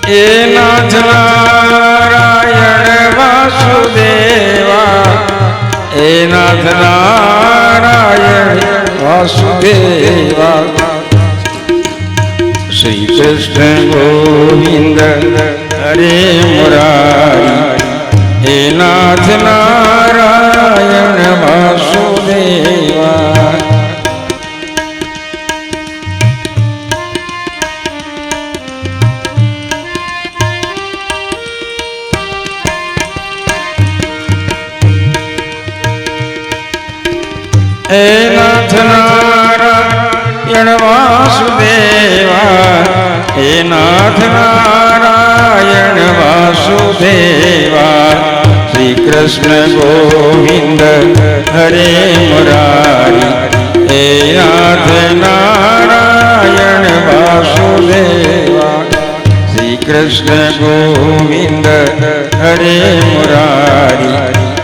એ નાથ નારાયણ વાસુદેવા, એ નાથ નારાયણ વાસુદેવા. શ્રી કૃષ્ણ ગોવિંદ હરે મુરારી, હે નાથ નારાયણ વાસુદેવા. હે નાથ નારાયણ વાસુદેવા, હે નાથ નારાયણ વાસુદેવા. શ્રી કૃષ્ણ ગોવિંદ હરે મુરારી, હે નાથ નારાયણ વાસુદેવા. શ્રી કૃષ્ણ ગોવિંદ હરે મુરારી,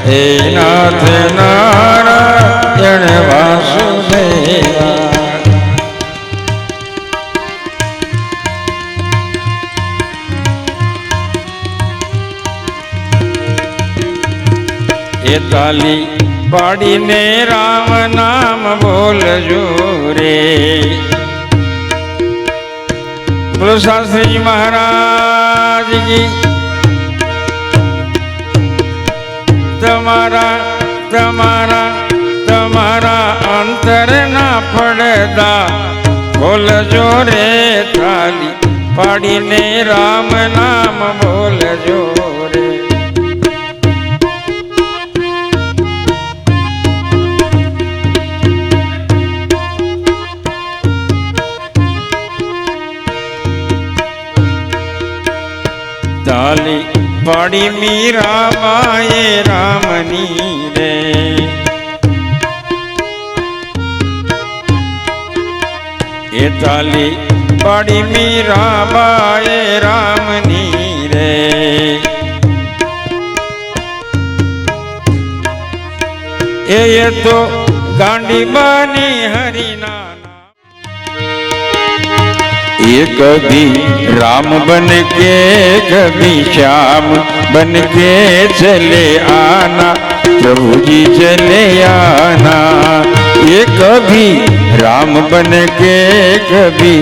હે નાથ નારાયણ વાસુદેવા. એ તાલી પાડીને રામ નામ બોલજો રે. બોલો શાસ્ત્રીજી મહારાજ કી. તમારા તમારા તમારા અંતર ના પડદા બોલજો રે. તાલી પાડીને રામ નામ બોલજો રે. તાલી પાડી મીરાબાએ રામની રે. એ તાલી પાડી મીરાબાએ રામની રે. એ તો ગાંડી બની હરિના. ये कभी राम बन के कभी श्याम बन के चले आना, प्रभु जी चले आना. ये कभी राम बन के कभी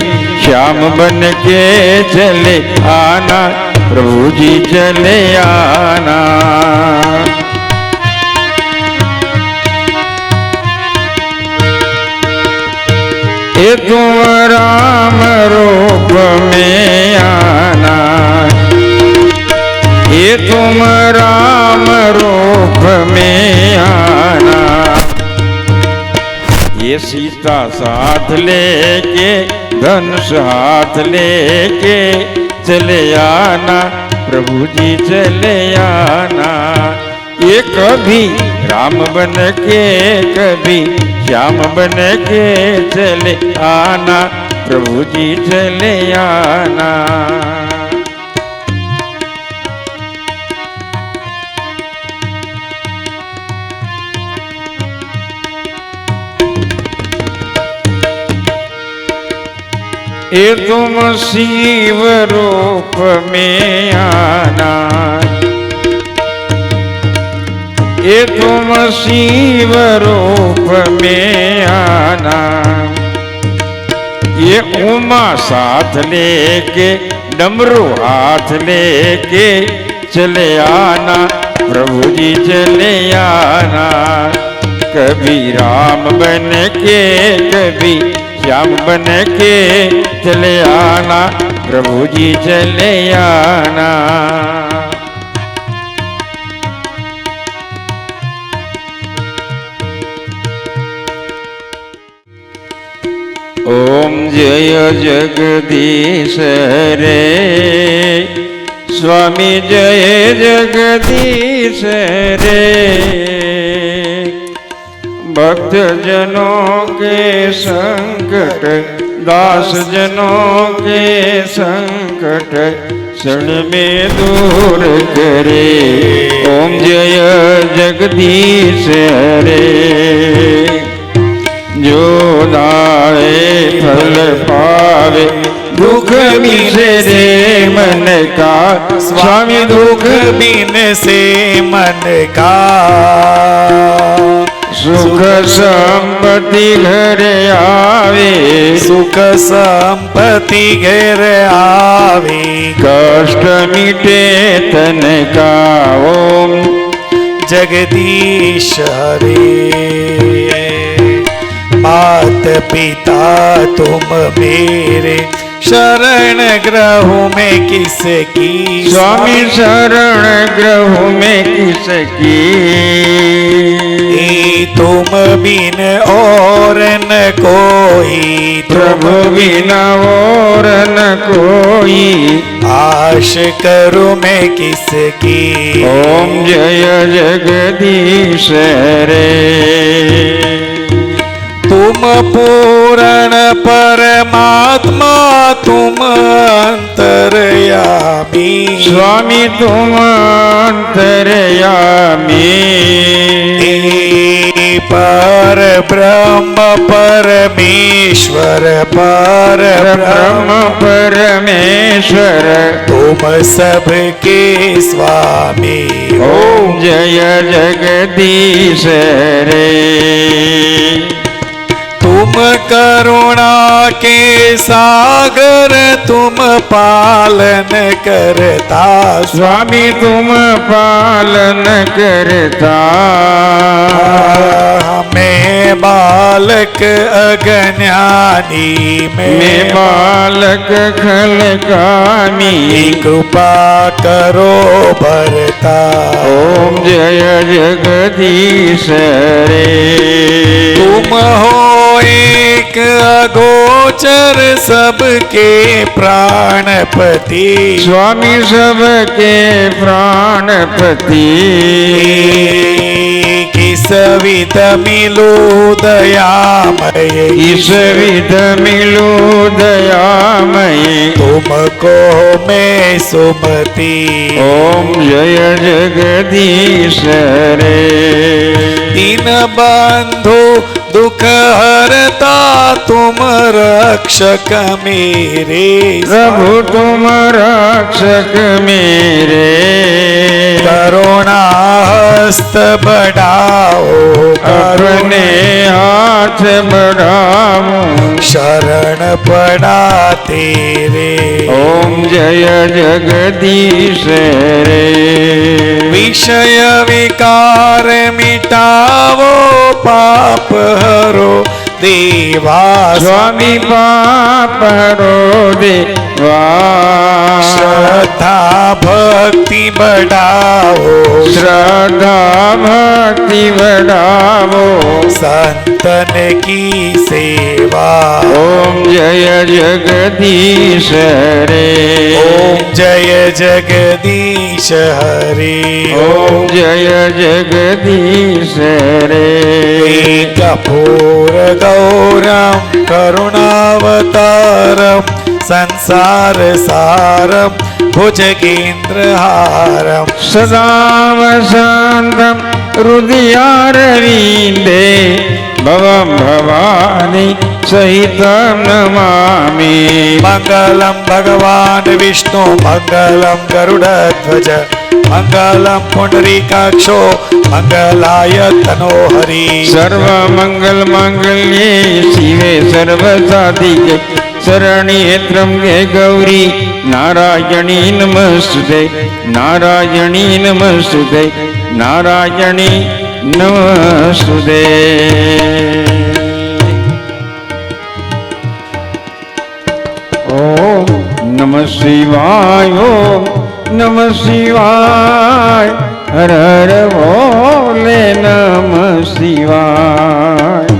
श्याम बन के चले आना, प्रभु जी चले आना. ये तुम राम रूप में आना, ये तुम राम रूप में आना. ये सीता साथ लेके धनुष हाथ लेके चले आना, प्रभु जी चले आना. ये कभी राम बन के कभी श्याम बन के चले आना, प्रभु जी चले आना. ये तुम शिव रूप में आना, ये तुम शिव रूप में आना. ये उमा साथ लेके डमरू हाथ लेके चले आना, प्रभु जी चले आना. कभी राम बन के कभी श्याम बन के चले आना, प्रभु जी चले आना. ओम जय जगदीश रे, स्वामी जय जगदीश रे. भक्त जनों के संकट दास जनों के संकट क्षण में दूर करे. ओम जय जगदीश हरे. जो दाए फल पावे दुख मिसे रे मन का स्वामी दुख बिन से मन का सुख संपत्ति घर आवे सुख संपत्ति घर आवे कष्ट मिटे तन का ओम जगदीश हरे मात पिता तुम मेरे शरण ग्रह में किसकी स्वामी शरण ग्रह में किसकी तुम बिन और न कोई प्रभु बिना और न कोई आश करूं मैं किसकी ओम जय जगदीश रे तुम पूर्ण परमात्मा तुम अंतर्यामी स्वामी तुम अंतर्यामी पर ब्रह्म परमेश्वर पर ब्रह्म परमेश्वर तुम सबके स्वामी ओम जय जगदीश रे तुम करुणा के सागर तुम पालन करता स्वामी तुम पालन करता मैं बालक अज्ञानी मैं बालक खलकामी कृपा करो भरता ओम जय जगदीश रे तुम हो एक अगोचर सबके प्राणपति स्वामी सबके प्राणपति किस विध मिलो दयामय इस विध मिलो दयामय तुमको मैं सुमति ओम जय जगदीश रे दीन बंधु दुख हरता तुम रक्षक मेरे प्रभु तुम रक्षक मेरे करुणा हस्त बढ़ाओ अपने हाथ बढ़ाओ शरण पड़ा तेरे ओम जय जगदीश रे विषय विकार मिटावो पाप हरो देवा स्वामी पाप हरो देवा श्रद्धा भक्ति बढ़ाओ श्रद्धा भक्ति बढ़ाओ संतन की सेवा ओम जय जगदीश रे ओम जय जगदीश हरे ओम जय जगदीश रे कपूर गौरम करुणावतारम संसार सारम भुजगेन्द्रहारम सदा वसन्तं हृदयारविन्दे भवं भवानी सहितं नमामि मंगलम भगवान विष्णु मंगलम गरुड़ध्वज मंगलम पुंडरीकाक्षो मंगलाय तनोहरि सर्वमंगल मांगल्ये शिवे सर्वसाधिके शरण्ये त्र्यंबके गौरी नारायणी नमस्तुते नारायणी नमस्तुते नारायणी नमस्तुते ओम नमः शिवाय ओम नमः शिवाय हर हर भोले नमः शिवाय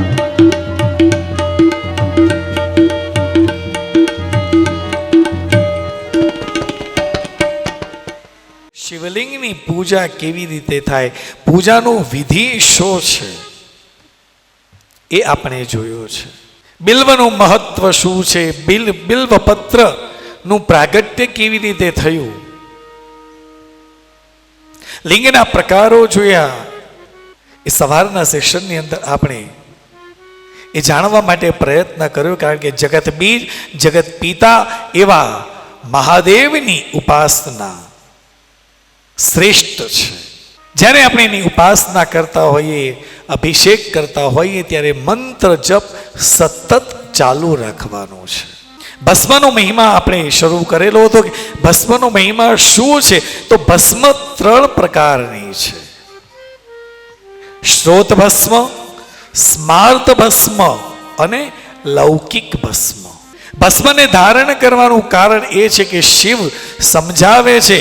શિવલિંગની પૂજા કેવી રીતે થાય પૂજાનો વિધિ શું છે એ આપણે જોયો છે બિલ્વનું મહત્વ શું છે બિલ્વપત્રનું પ્રાગટ્ય કેવી રીતે થયું લિંગના પ્રકારો જોયા એ સવારના સેશનની અંદર આપણે એ જાણવા માટે પ્રયત્ન કર્યો, કારણ કે જગત બીજ જગત પિતા એવા મહાદેવની ઉપાસના શ્રેષ્ઠ છે. જ્યારે આપણે એની ઉપાસના કરતા હોઈએ, અભિષેક કરતા હોઈએ, ત્યારે મંત્ર જપ સતત ચાલુ રાખવાનો છે. ભસ્મનો મહિમા આપણે શરૂ કરેલો હતો કે ભસ્મનો મહિમા શું છે? તો ભસ્મ 3 પ્રકારની છે: શ્રોત ભસ્મ, સ્માર્ત ભસ્મ અને લૌકિક ભસ્મ. ભસ્મને ધારણ કરવાનું કારણ એ છે કે શિવ સમજાવે છે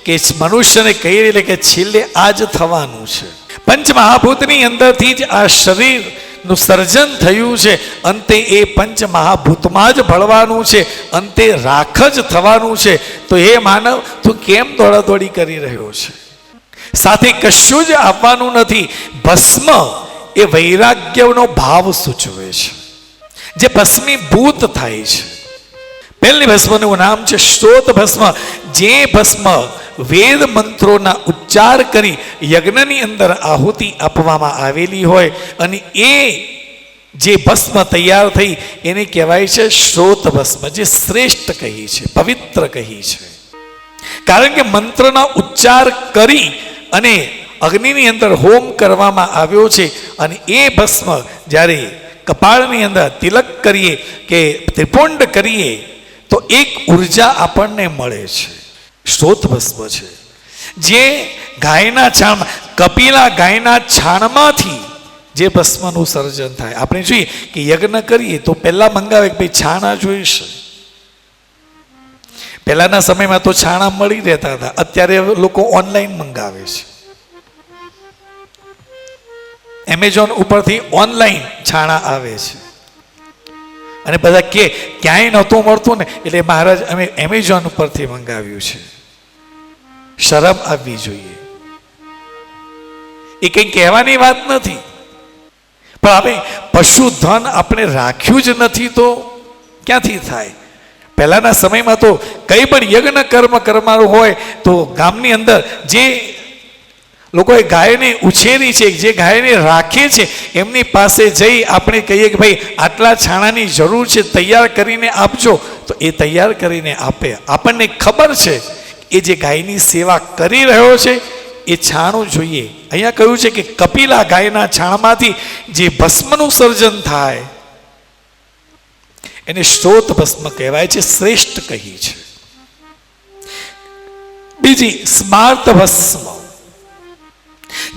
કે મનુષ્યને કહી એટલે કે છેલ્લે આ જ થવાનું છે. પંચ મહાભૂતની અંદરથી જ આ શરીરનું સર્જન થયું છે. અંતે એ પંચ મહાભૂતમાં જ ભળવાનું છે, અંતે રાખ જ થવાનું છે. તો હે માનવ, તું કેમ દોડાદોડી કરી રહ્યો છે? સાથે કશું જ આપવાનું નથી. ભસ્મ એ વૈરાગ્યનો ભાવ સૂચવે છે, જે ભસ્મીભૂત થાય છે. પહેલી ભસ્મનું નામ છે શ્રોત ભસ્મ. જે ભસ્મ વેદ મંત્રોના ઉચ્ચાર કરી યજ્ઞની અંદર આહુતિ આપવામાં આવેલી હોય અને એ જે ભસ્મ તૈયાર થઈ એને કહેવાય છે શ્રોત ભસ્મ, જે શ્રેષ્ઠ કહી છે, પવિત્ર કહી છે. કારણ કે મંત્રના ઉચ્ચાર કરી અને અગ્નિની અંદર હોમ કરવામાં આવ્યો છે. અને એ ભસ્મ જ્યારે કપાળની અંદર તિલક કરીએ કે ત્રિપુંડ કરીએ તો એક ઉર્જા આપણને મળે છે. શ્રોત ભસ્મ છે જે ગાયના છાણ, કપિલા ગાયના છાણમાંથી જે ભસ્મનું સર્જન થાય. આપણે જોઈએ કે યજ્ઞ કરીએ તો પહેલા મંગાવે કે ભાઈ છાણા જોઈશે. પહેલાના સમયમાં તો છાણા મળી રહેતા હતા, અત્યારે લોકો ઓનલાઈન મંગાવે છે. એમેઝોન ઉપરથી ઓનલાઈન છાણા આવે છે અને બધા કે ક્યાંય નહોતું મળતું ને એટલે મહારાજ અમે એમેઝોન ઉપરથી મંગાવ્યું છે. શરમ આવવી જોઈએ. એ કંઈ કહેવાની વાત નથી, પણ આપણે પશુધન આપણે રાખ્યું જ નથી તો ક્યાંથી થાય? પહેલાના સમયમાં તો કંઈ પણ યજ્ઞ કર્મ કરવાનું હોય તો ગામની અંદર જે લોકોએ ગાયને ઉછેરી છે, જે ગાયને રાખે છે, એમની પાસે જઈ આપણે કહીએ કે ભાઈ આટલા છાણાની જરૂર છે, તૈયાર કરીને આપજો. તો એ તૈયાર કરીને આપે. આપણને ખબર છે એ જે ગાયની સેવા કરી રહ્યો છે એ છાણું જોઈએ. અહીંયા કહ્યું છે કે કપિલા ગાયના છાણમાંથી જે ભસ્મનું સર્જન થાય એને શ્રોત ભસ્મ કહેવાય છે, શ્રેષ્ઠ કહી છે. બીજી સ્માર્ત ભસ્મ,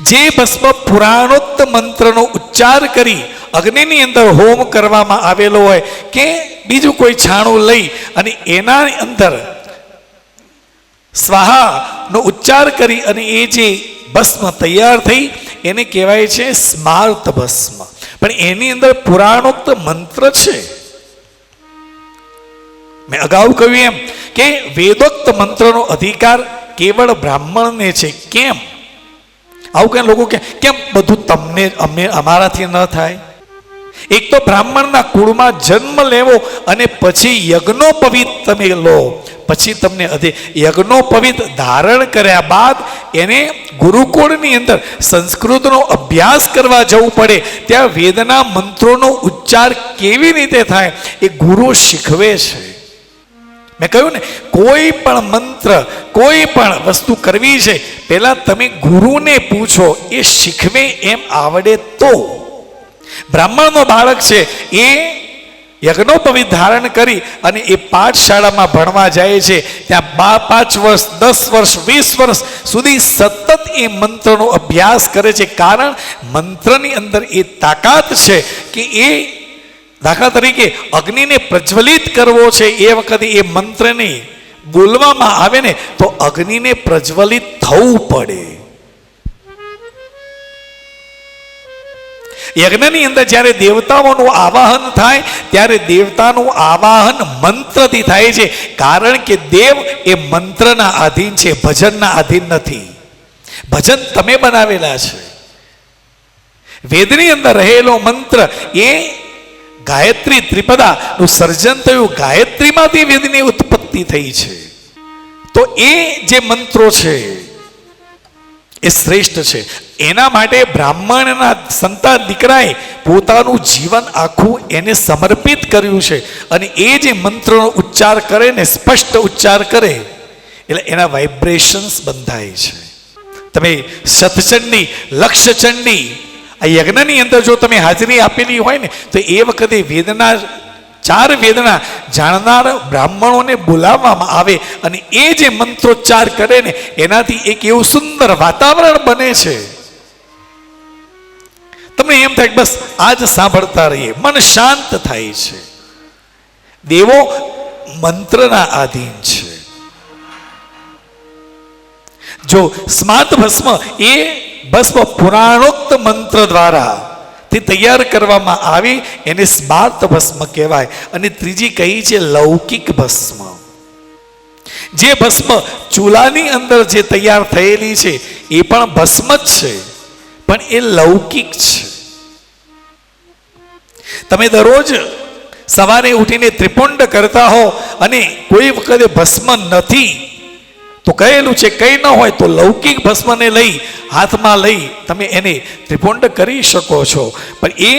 જે ભસ્મ પુરાણોક્ત મંત્રનો ઉચ્ચાર કરી અગ્નિની અંદર હોમ કરવામાં આવેલો હોય કે બીજું કોઈ છાણું લઈ અને એના અંદર સ્વાહાનો ઉચ્ચાર કરી અને એ જે ભસ્મ તૈયાર થઈ એને કહેવાય છે સ્માર્ત ભસ્મ. પણ એની અંદર પુરાણોક્ત મંત્ર છે. મેં અગાઉ કહ્યું એમ કે વેદોક્ત મંત્રનો અધિકાર કેવળ બ્રાહ્મણને છે. કેમ આવું કઈ લોકો કે કેમ બધું તમને અમારાથી ન થાય? એક તો બ્રાહ્મણના કુળમાં જન્મ લેવો અને પછી યજ્ઞોપવિત તમે લો, પછી તમને યજ્ઞોપવિત ધારણ કર્યા બાદ એને ગુરુકુળની અંદર સંસ્કૃતનો અભ્યાસ કરવા જવું પડે. ત્યાં વેદના મંત્રોનો ઉચ્ચાર કેવી રીતે થાય એ ગુરુ શીખવે છે. મેં કહ્યું ને, કોઈ પણ મંત્ર, કોઈ પણ વસ્તુ કરવી છે પહેલા તમે ગુરુને પૂછો, એ શીખવે એમ આવડે તો. બ્રાહ્મણનો બાળક છે એ યજ્ઞોપવિત ધારણ કરી અને એ પાઠશાળામાં ભણવા જાય છે. ત્યાં 5 વર્ષ, 10 વર્ષ, 20 વર્ષ સુધી સતત એ મંત્રનો અભ્યાસ કરે છે. કારણ મંત્રની અંદર એ તાકાત છે કે એ દાખલા તરીકે અગ્નિને પ્રજ્વલિત કરવો છે, એ વખતે એ મંત્રને બોલવામાં આવે ને તો અગ્નિને પ્રજ્વલિત થવું પડે. યજ્ઞની અંદર જ્યારે દેવતાઓનું આવાહન થાય ત્યારે દેવતાનું આવાહન મંત્રથી થાય છે. કારણ કે દેવ એ મંત્રના આધીન છે, ભજનના આધીન નથી. ભજન તમે બનાવેલા છે. વેદની અંદર રહેલો મંત્ર એ ગાયત્રી ત્રિપદાનું સર્જન થયું, ગાયત્રીમાંથી વેદની ઉત્પત્તિ થઈ છે. તો એ જે મંત્રો છે એ શ્રેષ્ઠ છે. એના માટે બ્રાહ્મણના સંતાન દીકરાએ પોતાનું જીવન આખું એને સમર્પિત કર્યું છે. અને એ જે મંત્રનો ઉચ્ચાર કરે ને, સ્પષ્ટ ઉચ્ચાર કરે, એટલે એના વાઇબ્રેશન્સ બંધાય છે. તમે શતચંડી, લક્ષચંડી આ યજ્ઞની અંદર જો તમે હાજરી આપેલી હોય ને, તો એ વખતે વેદના, 4 વેદના જાણનાર બ્રાહ્મણોને બોલાવવામાં આવે અને એ જે મંત્રોચ્ચાર કરે ને, એનાથી એક એવું સુંદર વાતાવરણ બને છે. તમને એમ થાય બસ આજ સાંભળતા રહીએ, મન શાંત થાય છે. દેવો મંત્રના આધીન છે. જો સ્માર્ત ભસ્મ, એ ભસ્મ પુરાણોક્ત મંત્ર દ્વારા તે તૈયાર કરવામાં આવી, એને સ્માર્ત ભસ્મ કહેવાય. અને ત્રીજી કઈ છે લૌકિક ભસ્મ. જે ભસ્મ ચૂલાની અંદર જે તૈયાર થયેલી છે એ પણ ભસ્મ જ છે, પણ એ લૌકિક છે. તમે દરરોજ સવારે ઉઠીને ત્રિપુંડ કરતા હો અને કોઈ વખતે ભસ્મ નથી, તો કહેલું છે કંઈ ન હોય તો લૌકિક ભસ્મને લઈ હાથમાં લઈ તમે એને ત્રિપુંડ કરી શકો છો. પણ એ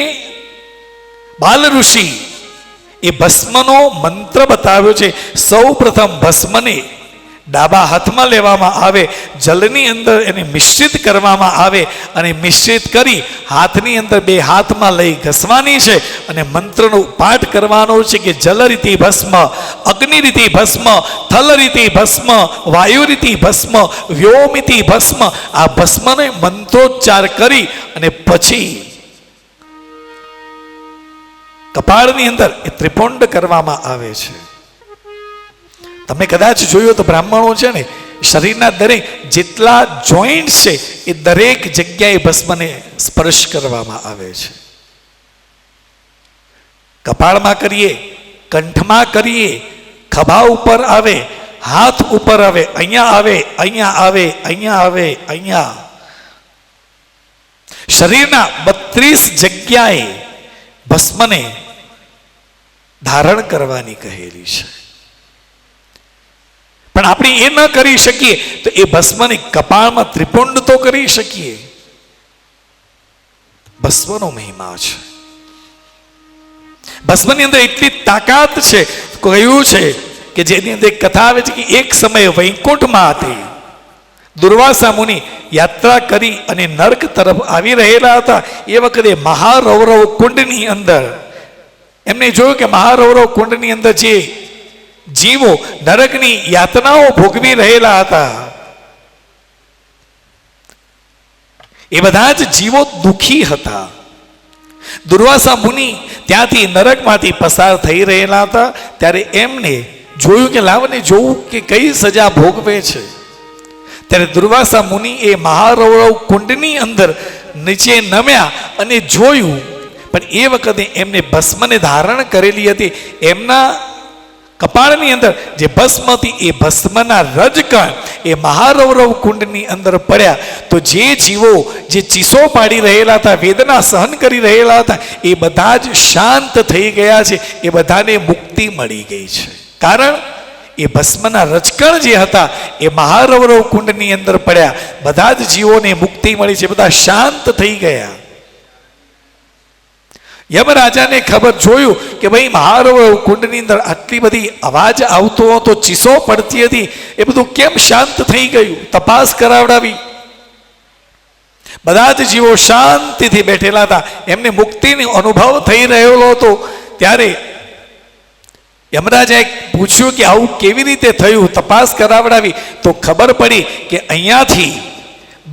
બાલ ઋષિ એ ભસ્મનો મંત્ર બતાવ્યો છે. સૌ પ્રથમ ભસ્મને ડાબા હાથમાં લેવામાં આવે, જલની અંદર એને મિશ્રિત કરવામાં આવે અને મિશ્રિત કરી હાથની અંદર 2 હાથમાં લઈ ઘસવાની છે અને મંત્રનો પાઠ કરવાનો છે કે જલ રીતિ ભસ્મ, અગ્નિ રીતિ ભસ્મ, થલ રીતિ ભસ્મ, વાયુ રીતિ ભસ્મ, વ્યોમિતિ ભસ્મ. આ ભસ્મને મંત્રોચ્ચાર કરી અને પછી કપાળની અંદર એ ત્રિપુંડ કરવામાં આવે છે. તમે કદાચ જોયું તો બ્રાહ્મણો છે ને, શરીરના દરેક જેટલા જોઈન્ટ છે એ દરેક જગ્યાએ ભસ્મને સ્પર્શ કરવામાં આવે છે. કપાળમાં કરીએ, કંઠમાં કરીએ, ખભા ઉપર આવે, હાથ ઉપર આવે, અહીંયા આવે, અહીંયા આવે, અહીંયા આવે, અહીંયા. શરીરના 32 જગ્યાએ ભસ્મને ધારણ કરવાની કહેલી છે. પણ આપણે એ ન કરી શકીએ તો એ ભસ્મને કપાળમાં ત્રિપુંડ તો કરી શકીએ. ભસ્મનો મહિમા છે. ભસ્મની અંદર એટલી તાકાત છે, કહ્યું છે કે જેની અંદર એક કથા આવે છે કે એક સમયે વૈકુંઠમાં હતી દુર્વાસા મુનિ યાત્રા કરી અને નર્ક તરફ આવી રહેલા હતા. એ વખતે મહારૌરવ કુંડની અંદર એમને જોયું કે મહારૌરવ કુંડની અંદર જે જીવો નરકની યાતનાઓ ભોગવી રહેલા હતા, એ બધા જ જીવો દુઃખી હતા. દુર્વાસા મુનિ ત્યાંથી નરકમાંથી પસાર થઈ રહેલા હતા, ત્યારે એમને જોયું કે લાવને જોવું કે કઈ સજા ભોગવે છે. ત્યારે દુર્વાસા મુનિ એ મહારૌરવ કુંડની અંદર નીચે નમ્યા અને જોયું, પણ એ વખતે એમને ભસ્મને ધારણ કરેલી હતી. એમના કપાળની અંદર જે ભસ્મ હતી એ ભસ્મના રજકણ એ મહારૌરવ કુંડની અંદર પડ્યા. તો જે જીવો જે ચીસો પાડી રહેલા હતા, વેદના સહન કરી રહેલા હતા, એ બધા જ શાંત થઈ ગયા છે. એ બધાને મુક્તિ મળી ગઈ છે. કારણ એ ભસ્મના રજકણ જે હતા એ મહારૌરવ કુંડની અંદર પડ્યા. બધા જ જીવોને મુક્તિ મળી છે, બધા શાંત થઈ ગયા. યમરાજાને ખબર, જોયું કે ભાઈ મહારૌરવ કુંડની અંદર આટલી બધી અવાજ આવતો હતો, ચીસો પડતી હતી, એ બધું કેમ શાંત થઈ ગયું? તપાસ કરાવડાવી. બધા જ જીવો શાંતિથી બેઠેલા હતા, એમને મુક્તિનો અનુભવ થઈ રહેલો હતો. ત્યારે યમરાજાએ પૂછ્યું કે આવું કેવી રીતે થયું? તપાસ કરાવડાવી તો ખબર પડી કે અહીંયાથી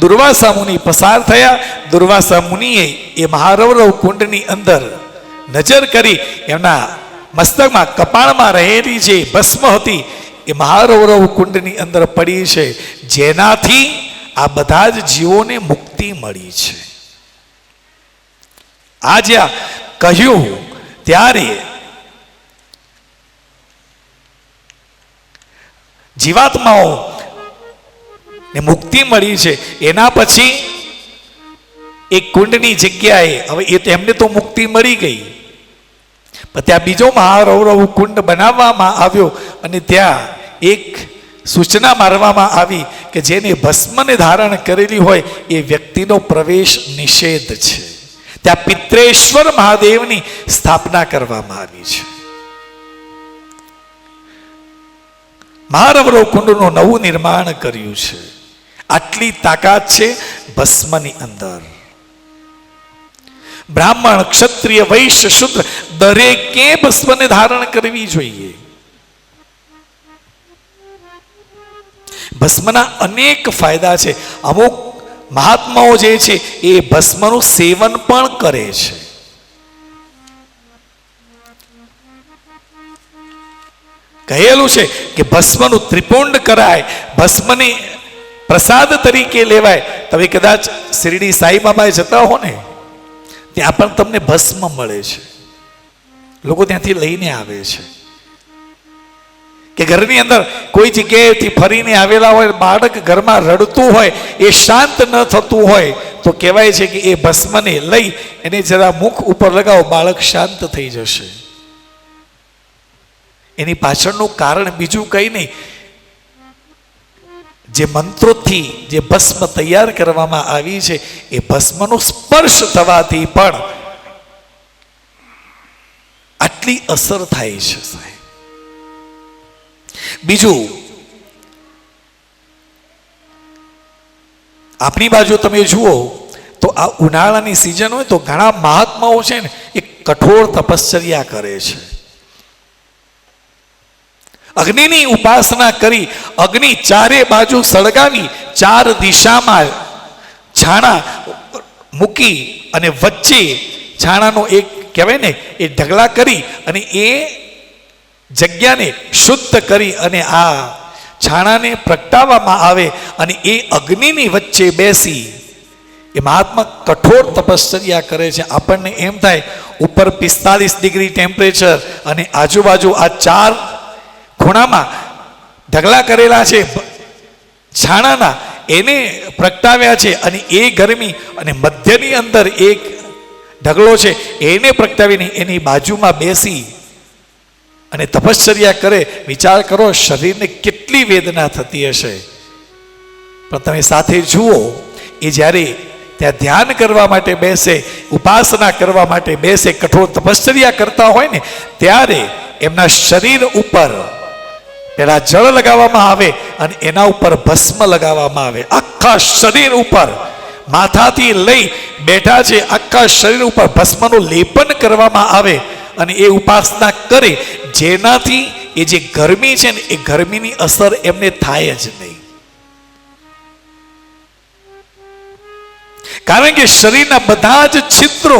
દુર્વાસા મુનિ પસાર થયા. દુર્વાસા મુનિએ એ મહારૌરવ કુંડની અંદર નજર કરી, એમના મસ્તકમાં કપાળમાં રહેલી જે ભસ્મ હતી એ મહારૌરવ કુંડની અંદર પડી છે, જેનાથી આ બધા જ જીવોને મુક્તિ મળી છે. આ જ્યાં કહ્યું ત્યારે જીવાત્માઓ ને મુક્તિ મળી છે. એના પછી એક કુંડની જગ્યાએ હવે એમને તો મુક્તિ મળી ગઈ, પણ ત્યાં બીજો મહારૌરવ કુંડ બનાવવામાં આવ્યો અને ત્યાં એક સૂચના મારવામાં આવી કે જેને ભસ્મને ધારણ કરેલી હોય એ વ્યક્તિનો પ્રવેશ નિષેધ છે. ત્યાં પિત્રેશ્વર મહાદેવની સ્થાપના કરવામાં આવી છે. મહારવરો કુંડનું નવું નિર્માણ કર્યું છે. આટલી તાકાત છે ભસ્મની અંદર. બ્રાહ્મણ, ક્ષત્રિય, વૈશ્ય, શૂદ્ર દરેકે ભસ્મને ધારણ કરવી જોઈએ. ભસ્મના અનેક ફાયદા છે. અમુક મહાત્માઓ જે છે એ ભસ્મનું સેવન પણ કરે છે. કહેલું છે કે ભસ્મનું ત્રિપુંડ કરાય, ભસ્મની પ્રસાદ તરીકે લેવાય. તમે કદાચ શિરડી સાઈબાબાએ જતા હો ને, ત્યાં પણ તમને ભસ્મ મળે છે. લોકો ત્યાંથી લઈને આવે છે. કે ઘરની અંદર કોઈ જગ્યાએથી ફરીને આવેલા હોય, બાળક ઘરમાં રડતું હોય, એ શાંત ન થતું હોય, તો કહેવાય છે કે એ ભસ્મને લઈ એને જરા મુખ ઉપર લગાવો, બાળક શાંત થઈ જશે. એની પાછળનું કારણ બીજું કંઈ નહીં, જે મંત્રોથી જે ભસ્મ તૈયાર કરવામાં આવી છે એ ભસ્મનો સ્પર્શ થવાથી પણ આટલી અસર થાય છે સાહેબ. બીજું, આપણી બાજુ તમે જુઓ તો આ ઉનાળાની સિઝન હોય તો ઘણા મહાત્માઓ છે ને એ કઠોર તપશ્ચર્યા કરે છે. અગ્નિની ઉપાસના કરી, અગ્નિ ચારે બાજુ સળગાવી, ચાર દિશામાં છાણા મૂકી અને વચ્ચે છાણાનો એક કહેવાય ને એ ઢગલા કરી અને એ જગ્યાને શુદ્ધ કરી અને આ છાણાને પ્રગટાવવામાં આવે અને એ અગ્નિની વચ્ચે બેસી એ મહાત્મા કઠોર તપશ્ચર્યા કરે છે. આપણને એમ થાય ઉપર 45 ડિગ્રી ટેમ્પરેચર અને આજુબાજુ આ ચાર ખૂણામાં ઢગલા કરેલા છે છાણાના, એને પ્રગટાવ્યા છે અને એ ગરમી અને મધ્યની અંદર એક ઢગલો છે એને પ્રગટાવીને એની બાજુમાં બેસી અને તપશ્ચર્યા કરે. વિચાર કરો શરીરને કેટલી વેદના થતી હશે. પણ તમે સાથે જુઓ એ જ્યારે ત્યાં ધ્યાન કરવા માટે બેસે, ઉપાસના કરવા માટે બેસે, કઠોર તપશ્ચર્યા કરતા હોય ને, ત્યારે એમના શરીર ઉપર પેલા જળ લગાવવામાં આવે અને એના ઉપર ભસ્મ લગાવવામાં આવે. આખા શરીર ઉપર, માથાથી લઈ બેઠા છે આખા શરીર ઉપર ભસ્મનું લેપન કરવામાં આવે અને એ ઉપાસના કરે, જેનાથી એ જે ગરમી છે ને એ ગરમીની અસર એમને થાય જ નહીં. કારણ કે શરીરના બધા જ છિદ્રો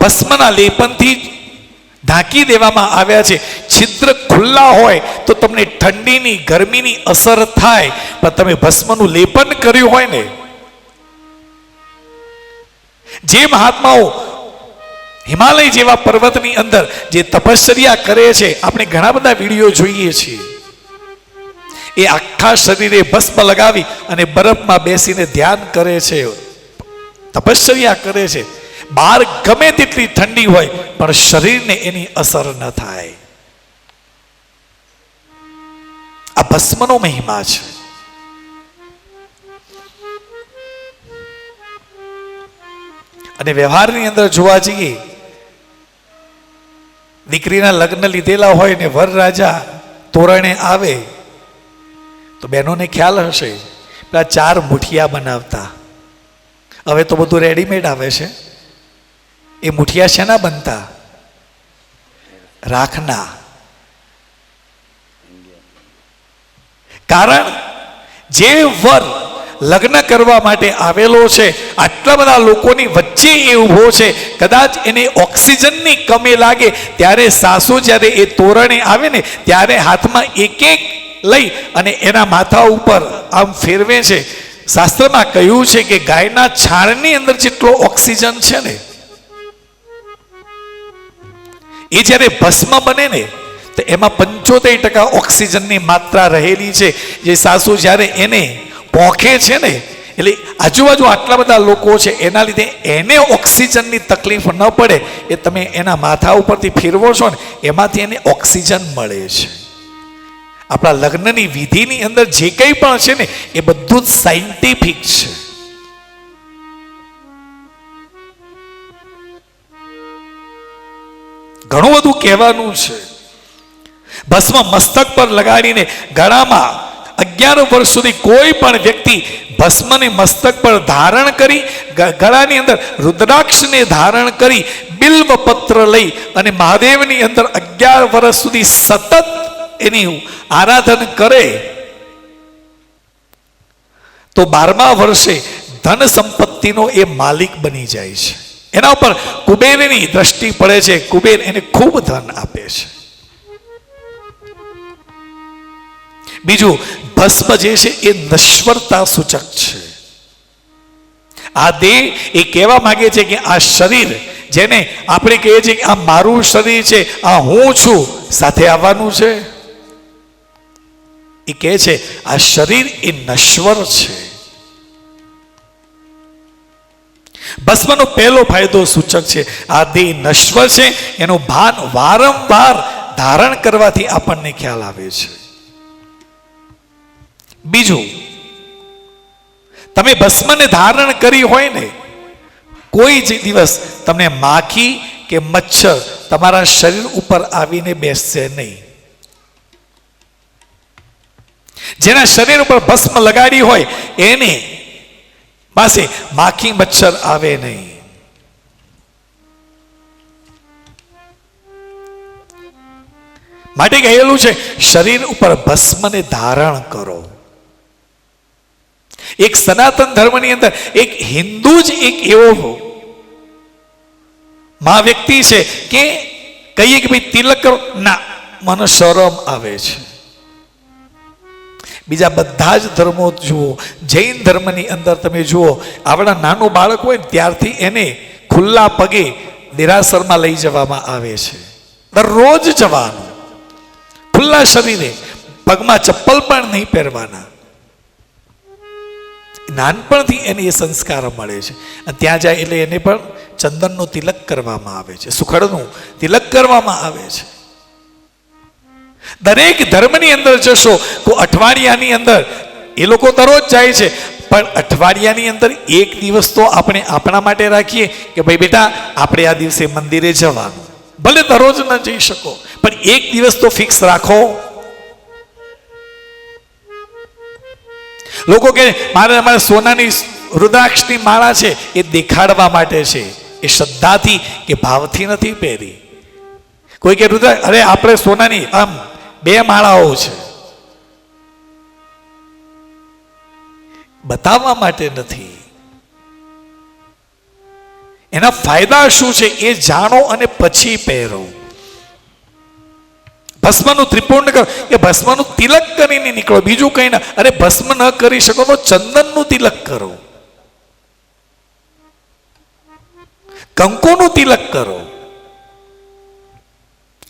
ભસ્મના લેપનથી ઢાંકી દેવામાં આવ્યા છે. છિદ્ર ખુલ્લા હોય તો તમને ઠંડીની ગરમીની અસર થાય, પણ તમે ભસ્મનું લેપન કર્યું હોય ને, જે મહાત્માઓ હિમાલય જેવા પર્વતની અંદર જે તપશ્ચર્યા કરે છે, આપણે ઘણા બધા વિડીયો જોઈએ છીએ, એ આખા શરીરે ભસ્મ લગાવી અને બરફમાં બેસીને ધ્યાન કરે છે, તપશ્ચર્યા કરે છે. બહાર ગમે તેટલી ઠંડી હોય પણ શરીરને એની અસર ન થાય. આ ભસ્મનો મહિમા છે. અને વ્યવહારની અંદર જોવા જઈએ, દીકરીના લગ્ન લીધેલા હોય ને વરરાજા તોરણે આવે તો બહેનોને ખ્યાલ હશે, પેલા 4 મુઠિયા બનાવતા. હવે તો બધું રેડીમેડ આવે છે. એ મુઠિયા શેના બનતા? રાખના. કારણ જે વર લગ્ન કરવા માટે આવેલો છે, આટલા બધા લોકોની વચ્ચે એ ઊભો છે, કદાચ એને ઓક્સિજનની કમી લાગે ત્યારે સાસુ જ્યારે એ તોરણે આવે ને ત્યારે હાથમાં એક એક લઈ અને એના માથા ઉપર આમ ફેરવે છે. શાસ્ત્રમાં કહ્યું છે કે ગાયના છાણની અંદર જેટલો ઓક્સિજન છે ને, એ જ્યારે ભસ્મ બને ને તો એમાં 75% ઓક્સિજનની માત્રા રહેલી છે. જે સાસુ જ્યારે એને પોંખે છે ને, એટલે આજુબાજુ આટલા બધા લોકો છે, એના લીધે એને ઓક્સિજનની તકલીફ ન પડે એ તમે એના માથા ઉપરથી ફેરવો છો ને, એમાંથી એને ઓક્સિજન મળે છે. આપણા લગ્નની વિધિની અંદર જે કંઈ પણ છે ને એ બધું જ સાયન્ટિફિક છે. ઘણું બધું કહેવાનું છે. ભસ્મ મસ્તક પર લગાડીને ગળામાં 11 વર્ષ સુધી કોઈ પણ વ્યક્તિ ભસ્મને મસ્તક પર ધારણ કરી, ગળાની અંદર રુદ્રાક્ષને ધારણ કરી, બિલ્વ પત્ર લઈ અને મહાદેવની અંદર 11 વર્ષ સુધી સતત એની આરાધન કરે તો 12મા વર્ષે ધન સંપત્તિનો એ માલિક બની જાય છે. એના ઉપર કુબેરની દ્રષ્ટિ પડે છે. કુબેર એને ખૂબ ધન આપે છે. બીજું, ભસ્મ જે છે એ નશ્વરતા સૂચક છે. આ દેહ એ કહેવા માંગે છે કે આ શરીર, જેને આપણે કહીએ છીએ કે આ મારું શરીર છે, આ હું છું, સાથે આવવાનું છે. એ કહે છે આ શરીર એ નશ્વર છે. ભસ્મનો પહેલો ફાયદો સૂચક છે. આ દેહ નશ્વર છે, એનું ભાન વારંવાર ધારણ કરવાથી આપણને ખ્યાલ આવે છે. બીજું, તમે ભસ્મને ધારણ કરી હોય ને, કોઈ જ દિવસ તમને માખી કે મચ્છર તમારા શરીર ઉપર આવીને બેસશે નહીં. જેના શરીર ઉપર ભસ્મ લગાડી હોય એને પાસે માખી મચ્છર આવે નહીં. માટે કહેલું છે શરીર ઉપર ભસ્મને ધારણ કરો. એક સનાતન ધર્મની અંદર એક હિન્દુ જ એક એવો મહા વ્યક્તિ છે કે કહીએ કે ભાઈ તિલક કરો, ના, મને શરમ આવે છે. બીજા બધા જ ધર્મો જુઓ, જૈન ધર્મની અંદર તમે જુઓ, આપણા નાનું બાળક હોય ત્યારથી એને ખુલ્લા પગે દેરાસરમાં લઈ જવામાં આવે છે. દરરોજ જવાનું, ખુલ્લા શરીરે, પગમાં ચપ્પલ પણ નહીં પહેરવાના. નાનપણથી એને એ સંસ્કાર મળે છે. અને ત્યાં જાય એટલે એને પણ ચંદનનું તિલક કરવામાં આવે છે, સુખડનું તિલક કરવામાં આવે છે. દરેક ધર્મની અંદર જશો તો અઠવાડિયાની અંદર એ લોકો દરરોજ જાય છે, પણ અઠવાડિયાની અંદર એક દિવસ તો આપણે આપણા માટે રાખીએ કે ભાઈ બેટા આપણે આ દિવસે મંદિરે જવાનું. ભલે દરરોજ ન જઈ શકો, પણ એક દિવસ તો ફિક્સ રાખો. લોકો કે મારે સોનાની રુદ્રાક્ષની માળા છે, એ દેખાડવા માટે છે, એ શ્રદ્ધાથી કે ભાવથી નથી પહેરી. કોઈ કે રુદ્રાક્ષ, અરે આપણે સોનાની આમ 2 માળાઓ છે, બતાવવા માટે નથી. એના ફાયદા શું છે એ જાણો અને પછી પહેરો. ભસ્મનું ત્રિપુંડ કરો, એ ભસ્મનું તિલક કરીને નીકળો, બીજું કંઈ ના. અરે ભસ્મ ન કરી શકો તો ચંદનનું તિલક કરો, કંકુનું તિલક કરો.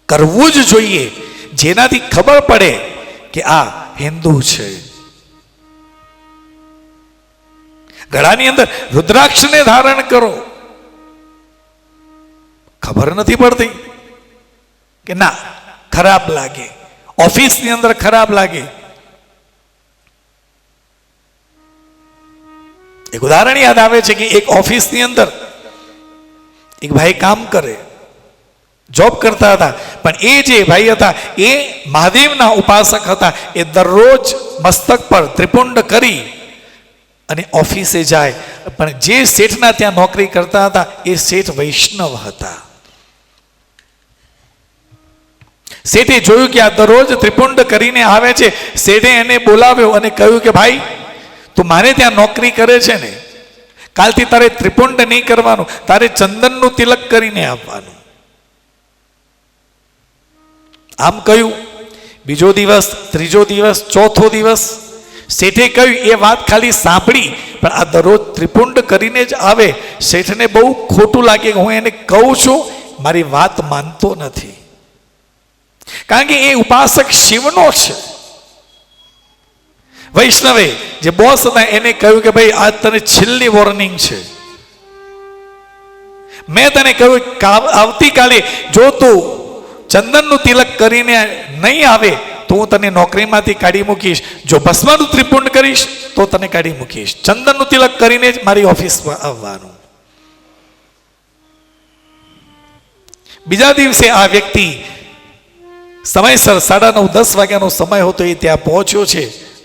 કરવું જ જોઈએ, જેનાથી ખબર પડે કે આ હિન્દુ છે. ગળાની અંદર રુદ્રાક્ષને ધારણ કરો. ખબર નથી પડતી કે ના, ખરાબ લાગે, ઓફિસની અંદર ખરાબ લાગે. એક ઉદાહરણ યાદ આવે છે કે એક ઓફિસની અંદર એક ભાઈ કામ કરે, જોબ કરતા હતા, પણ એ જે ભાઈ હતા એ મહાદેવના ઉપાસક હતા. એ દરરોજ મસ્તક પર ત્રિપુંડ કરી અને ઓફિસે જાય. પણ જે શેઠના ત્યાં નોકરી કરતા હતા એ શેઠ વૈષ્ણવ હતા. શેઠે જોયું કે આ દરરોજ ત્રિપુંડ કરીને આવે છે. શેઠે એને બોલાવ્યો અને કહ્યું કે ભાઈ, તું મારે ત્યાં નોકરી કરે છે ને, કાલથી તારે ત્રિપુંડ નહીં કરવાનું, તારે ચંદનનું તિલક કરીને આપવાનું. આમ કહ્યું. બીજો દિવસ, ત્રીજો દિવસ, ચોથો દિવસ, શેઠે કહ્યું એ વાત ખાલી સાંભળી, પણ આ દરરોજ ત્રિપુંડ કરીને જ આવે. શેઠને બહુ ખોટું લાગે કે હું એને કહું છું, મારી વાત માનતો નથી. કારણ કે એ ઉપાસક શિવનો છે. વૈષ્ણવે જે બોસ હતા એને કહ્યું કે ભાઈ આજ તને છેલ્લી વોર્નિંગ છે. મેં તને કહ્યું આવતીકાલે જો તું ચંદનનું તિલક કરીને નહીં આવે તો તો હું તને નોકરીમાંથી કાઢી મૂકીશ, જો ભસ્મનું ત્રિપુંડ કરીશ તો તને કાઢી મૂકીશ, ચંદનનું તિલક કરીને જ મારી ઓફિસમાં આવવાનું. બીજા દિવસે આ વ્યક્તિ સમયસર 9:30-10 વાગ્યાનો સમય હતો એ ત્યાં પહોંચ્યો છે,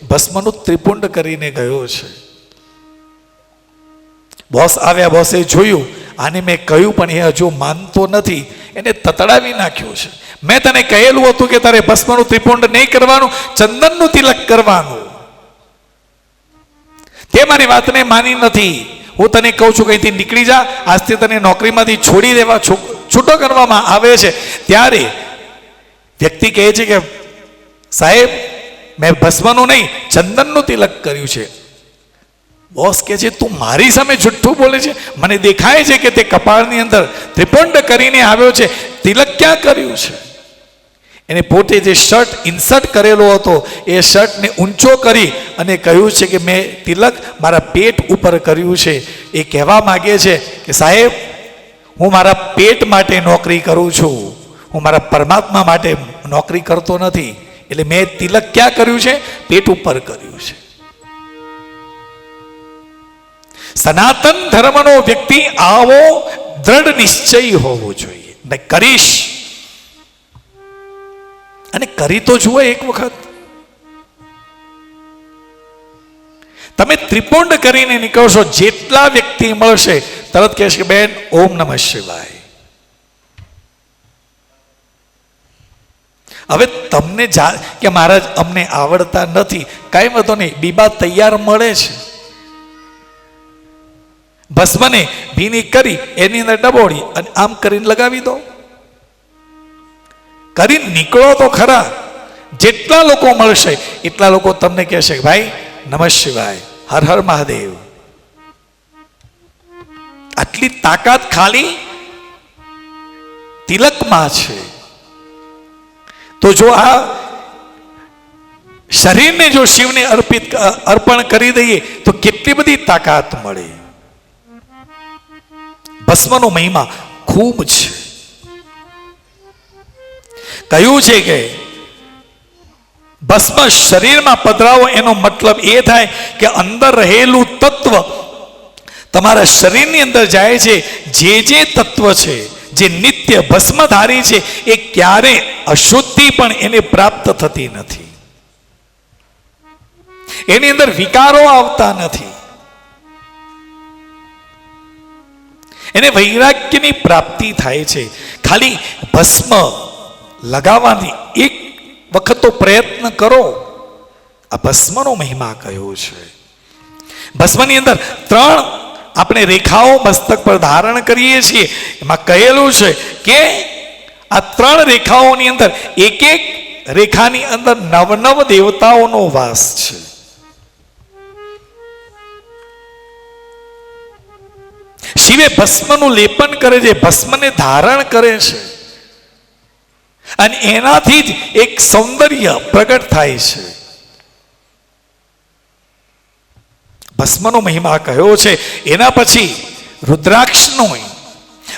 ભસ્મનું ત્રિપુંડ કરીને ગયો છે. બોસ આવ્યા, બોસે જોયું, આને મેં કહ્યું પણ એ હજુ માનતો નથી, એને તતડાવી નાખ્યો છે. મેં તને કહેલું હતું કે તારે ભસ્મનું ત્રિપુંડ નહીં કરવાનું, ચંદનનું તિલક કરવાનું. તે મારી વાતને માની નથી. હું તને કહું છું કઈથી નીકળી જા, આજથી તને નોકરીમાંથી છોડી દેવા છૂટો કરવામાં આવે છે. ત્યારે વ્યક્તિ કહે છે કે સાહેબ, મેં ભસ્મનું નહીં ચંદનનું તિલક કર્યું છે. બોસ કહે છે તું મારી સામે જુઠ્ઠું બોલે છે, મને દેખાય છે કે તે કપાળની અંદર ત્રિપુંડ કરીને આવ્યો છે, તિલક ક્યાં કર્યું છે? એને પોતે જે શર્ટ ઇન્સર્ટ કરેલો હતો એ શર્ટને ઊંચો કરી અને કહ્યું છે કે મેં તિલક મારા પેટ ઉપર કર્યું છે. એ કહેવા માગે છે કે સાહેબ, હું મારા પેટ માટે નોકરી કરું છું, હું મારા પરમાત્મા માટે નોકરી કરતો નથી. એટલે મેં તિલક ક્યાં કર્યું છે? પેટ ઉપર કર્યું છે. સનાતન ધર્મનો વ્યક્તિ આવો દ્રઢ નિશ્ચય હોવો જોઈએ. મેં કરીશ, અને કરી તો જુઓ એક વખત. તમે ત્રિપુંડ કરીને નીકળશો, જેટલા વ્યક્તિ મળશે તરત કહેશે કે બેન ઓમ નમઃ શિવાય. હવે તમને કે મહારાજ અમને આવડતા નથી, કાંઈ વાંધો નહીં, બીબા તૈયાર મળે છે. ભસ્મને ભીની કરી એની અંદર ડબોળી અને આમ કરીને લગાવી દો. કરી નીકળો તો ખરા. જેટલા લોકો મળશે એટલા લોકો તમને કહેશે કે ભાઈ નમઃ શિવાય, હર હર મહાદેવ. આટલી તાકાત ખાલી તિલકમાં છે. તો જો આ શરીરને જો શિવને અર્પણ કરી દઈએ તો કેટલી બધી તાકાત મળે. ભસ્મનો મહિમા ખૂબ છે. કહ્યું છે કે ભસ્મ શરીરમાં પધરાવો એનો મતલબ એ થાય કે અંદર રહેલું તત્વ તમારા શરીરની અંદર જાય છે. જે તત્વ છે, જે નિત્ય ભસ્મધારી છે, એ ક્યારે અશુદ્ધિ પણ એને પ્રાપ્ત થતી નથી. એની અંદર વિકારો આવતા નથી. એને વૈરાગ્યની પ્રાપ્તિ થાય છે. ખાલી ભસ્મ લગાવવાની એક વખત તો પ્રયત્ન કરો. આ ભસ્મનો મહિમા કયો છે. ભસ્મની અંદર 3 આપણે રેખાઓ મસ્તક પર ધારણ કરીએ છીએ. એમાં કહેલું છે કે આ 3 રેખાઓની અંદર એક રેખાની અંદર 9 દેવતાઓનો વાસ છે. શિવે ભસ્મનું લેપન કરે છે, ભસ્મને ધારણ કરે છે, અને એનાથી જ એક સૌંદર્ય પ્રગટ થાય છે. ભસ્મનો મહિમા કયો છે. એના પછી રુદ્રાક્ષનો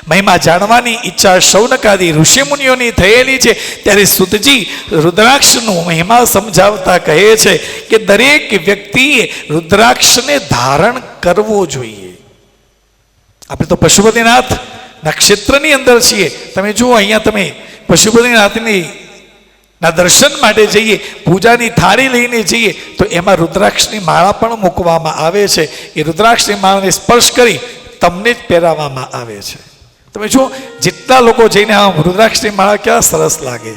મહિમા જાણવાની ઈચ્છા શૌનકાદી ઋષિમુનિઓની થયેલી છે. ત્યારે સુતજી રુદ્રાક્ષનો મહિમા સમજાવતા કહે છે કે દરેક વ્યક્તિએ રુદ્રાક્ષને ધારણ કરવો જોઈએ. આપણે તો પશુપતિનાથ નક્ષત્રની અંદર છીએ. તમે જુઓ, અહીંયા તમે પશુપતિનાથની ના દર્શન માટે જઈએ, પૂજાની થાળી લઈને જઈએ તો એમાં રુદ્રાક્ષની માળા પણ મૂકવામાં આવે છે. એ રુદ્રાક્ષની માળાને સ્પર્શ કરી તમને જ પહેરાવવામાં આવે છે. તમે જુઓ, જેટલા લોકો જઈને આમ રુદ્રાક્ષની માળા કેવા સરસ લાગે.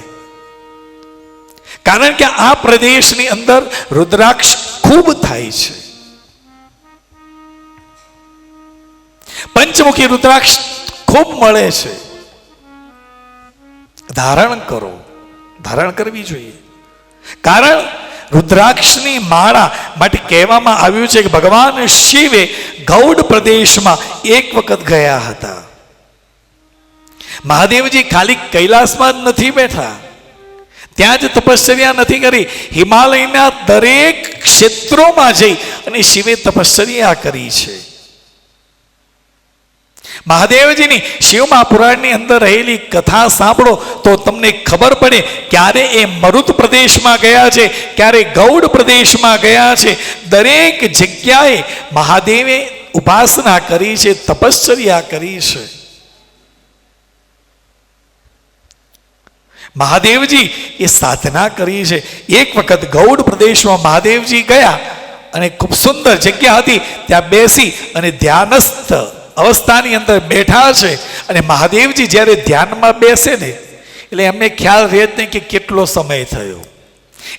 કારણ કે આ પ્રદેશની અંદર રુદ્રાક્ષ ખૂબ થાય છે. પંચમુખી રુદ્રાક્ષ ખૂબ મળે છે. ધારણ કરો, ધારણ કરવી જોઈએ. કારણ રુદ્રાક્ષની માળા માટે કહેવામાં આવ્યું છે કે ભગવાન શિવે ગૌડ પ્રદેશમાં એક વખત ગયા હતા. મહાદેવજી ખાલી કૈલાસમાં જ નથી બેઠા, ત્યાં જ તપશ્ચર્યા નથી કરી. હિમાલયના દરેક ક્ષેત્રોમાં જઈ અને શિવે તપશ્ચર્યા કરી છે. મહાદેવજીની શિવ મહાપુરાણની અંદર રહેલી કથા સાંભળો તો તમને ખબર પડે ક્યારે એ મરુત પ્રદેશમાં ગયા છે, ક્યારે ગૌડ પ્રદેશમાં ગયા છે. દરેક જગ્યાએ મહાદેવે ઉપાસના કરી છે, તપશ્ચર્યા કરી છે. મહાદેવજી એ સાધના કરી છે. એક વખત ગૌડ પ્રદેશમાં મહાદેવજી ગયા અને ખૂબ સુંદર જગ્યા હતી, ત્યાં બેસી અને ધ્યાનસ્થ અવસ્થાની અંદર બેઠા છે. અને મહાદેવજી જ્યારે ધ્યાનમાં બેસે ને એટલે એમને ખ્યાલ રહે જ નહીં કે કેટલો સમય થયો.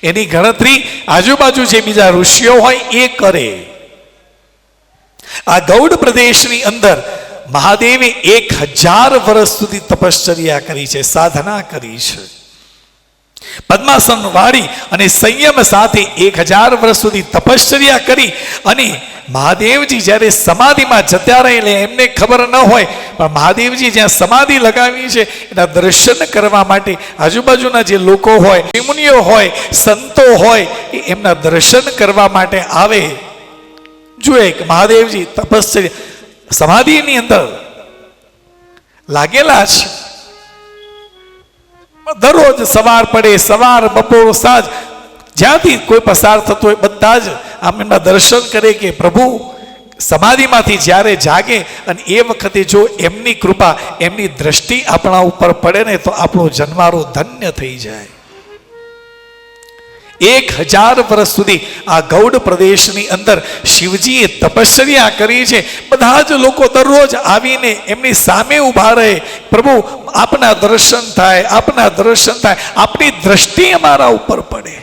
એની ગણતરી આજુબાજુ જે બીજા ઋષિઓ હોય એ કરે. આ ગૌડ પ્રદેશની અંદર મહાદેવે 1000 વર્ષ સુધી તપશ્ચર્યા કરી છે, સાધના કરી છે. પદ્માસન વાળી અને સંયમ સાથે 1000 વર્ષ સુધી તપશ્ચર્યા કરી અને મહાદેવજી જ્યારે સમાધિમાં જતા રહે એટલે એમને ખબર ન હોય, પણ મહાદેવજી જ્યાં સમાધિ લગાવી છે એના દર્શન કરવા માટે આજુબાજુના જે લોકો હોય, મુનિઓ હોય, સંતો હોય, એ એમના દર્શન કરવા માટે આવે. જુએ કે મહાદેવજી તપશ્ચર્યા સમાધિની અંદર લાગેલા છે. દરરોજ સવાર પડે, સવાર, બપોર, સાંજ જ્યાંથી કોઈ પસાર થતો હોય બધા જ આમ એમના દર્શન કરે કે પ્રભુ સમાધિમાંથી જ્યારે જાગે અને એ વખતે જો એમની કૃપા, એમની દ્રષ્ટિ આપણા ઉપર પડે ને તો આપણો જન્મારો ધન્ય થઈ જાય. 1000 વર્ષ સુધી આ ગૌડ પ્રદેશની અંદર શિવજીએ તપશ્ચર્યા કરી છે. બધા જ લોકો દરરોજ આવીને એમની સામે ઊભા રહે, પ્રભુ આપના દર્શન થાય, આપના દર્શન થાય, આપની દ્રષ્ટિ અમારા ઉપર પડે.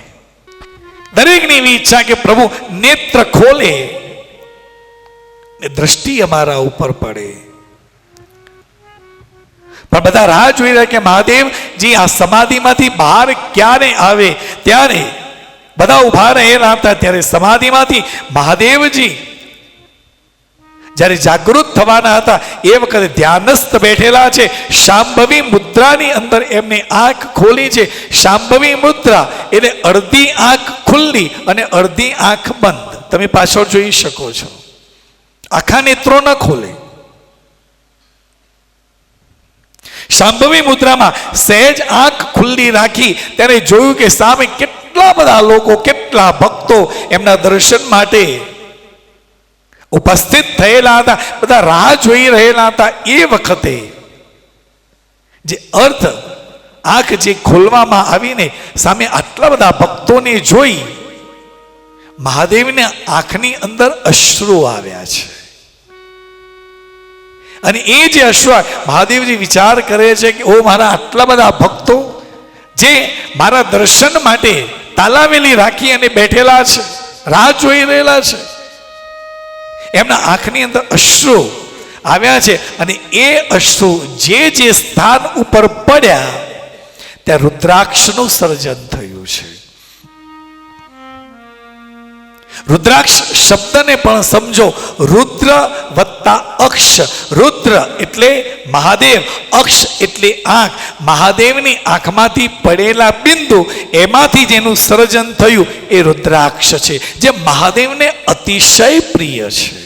દરેકની એવી ઈચ્છા કે પ્રભુ નેત્ર ખોલે, દ્રષ્ટિ અમારા ઉપર પડે. પણ બધા રાહ જોઈ રહ્યા કે મહાદેવજી આ સમાધિમાંથી બહાર ક્યારે આવે. ત્યારે બધા ઉભા રહેલા હતા. ત્યારે સમાધિમાંથી મહાદેવજી જ્યારે જાગૃત થવાના હતા એ વખતે ધ્યાનસ્થ બેઠેલા છે. શાંભવી મુદ્રાની અંદર એમને આંખ ખોલી છે. શાંભવી મુદ્રા એટલે અડધી આંખ ખુલ્લી અને અડધી આંખ બંધ. તમે પાછળ જોઈ શકો છો. આખા નેત્રો ન ખોલે. શાંભવી મુદ્રામાં સહેજ આંખ ખુલ્લી રાખી ત્યારે જોયું કે સામે કેટલા બધા લોકો, કેટલા ભક્તો એમના દર્શન માટે ઉપસ્થિત થયેલા હતા. બધા રાહ જોઈ રહેલા હતા. એ વખતે જે અર્થ આંખ જે ખોલવામાં આવીને સામે આટલા બધા ભક્તોને જોઈ મહાદેવને આંખની અંદર અશ્રુ આવ્યા છે. અને એ જે અશ્રુ, મહાદેવજી વિચાર કરે છે કે ઓ મારા આટલા બધા ભક્તો જે મારા દર્શન માટે તાલાવેલી રાખી અને બેઠેલા છે, રાહ જોઈ રહેલા છે, એમના આંખની અંદર અશ્રુ આવ્યા છે. અને એ અશ્રુ જે સ્થાન ઉપર પડ્યા ત્યાં રુદ્રાક્ષનું સર્જન થયું છે. રુદ્રાક્ષ શબ્દને પણ સમજો. રુદ્ર વત્તા અક્ષ. રુદ્ર એટલે મહાદેવ, અક્ષ એટલે આંખ. મહાદેવની આંખમાંથી પડેલા બિંદુ, એમાંથી જેનું સર્જન થયું એ રુદ્રાક્ષ છે, જે મહાદેવને અતિશય પ્રિય છે.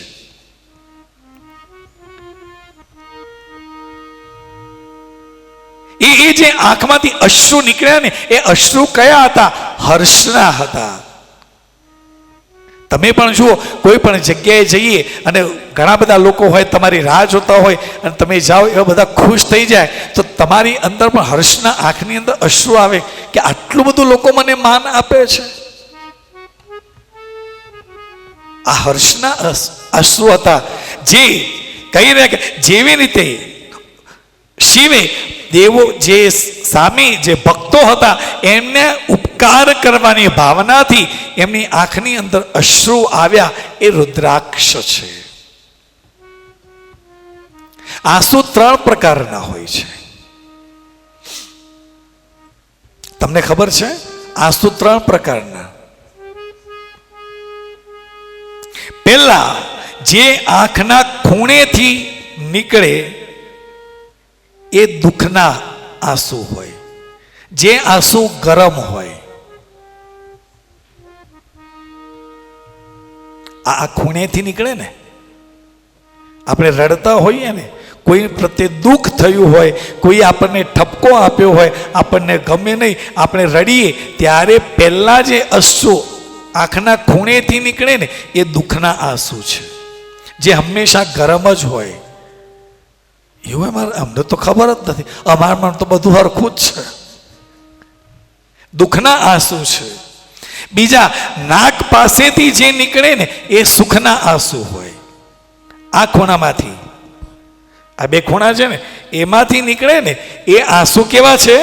એ જે આંખમાંથી અશ્રુ નીકળ્યા ને એ અશ્રુ કયા હતા? હર્ષના હતા. તમે પણ જુઓ, કોઈ પણ જગ્યાએ જઈએ અને ઘણા બધા લોકો હોય, તમારી રાહ જોતા હોય અને તમે જાઓ, એવા બધા ખુશ થઈ જાય તો તમારી અંદર પણ હર્ષના આંખની અંદર અશ્રુ આવે કે આટલું બધું લોકો મને માન આપે છે. આ હર્ષના અશ્રુ હતા. જે કહી રહ્યા કે જેવી રીતે શિવે દેવો જે સામે જે ભક્તો હતા એમને ઉપકાર કરવાની ભાવનાથી એમની આંખની અંદર અશ્રુ આવ્યા, એ રુદ્રાક્ષ છે. આંસુ 3 પ્રકારના હોય છે. તમને ખબર છે? આંસુ 3 પ્રકારના. પહેલા જે આંખના ખૂણેથી નીકળે એ દુઃખના આંસુ હોય, જે આંસુ ગરમ હોય. આ ખૂણેથી નીકળે ને, આપણે રડતા હોઈએ ને, કોઈ પ્રત્યે દુઃખ થયું હોય, કોઈ આપણને ઠપકો આપ્યો હોય, આપણને ગમે નહીં, આપણે રડીએ ત્યારે પહેલા જે અશ્રુ આંખના ખૂણેથી નીકળે ને એ દુઃખના આંસુ છે, જે હંમેશા ગરમ જ હોય. એવું અમને તો ખબર જ નથી, અમારામાં તો બધું હરખું જ છે. દુઃખના આંસુ છે. બીજા નાક પાસેથી જે નીકળે ને એ સુખના આંસુ હોય. આ ખૂણામાંથી, આ બે ખૂણા છે ને એમાંથી નીકળે ને એ આંસુ કેવા છે?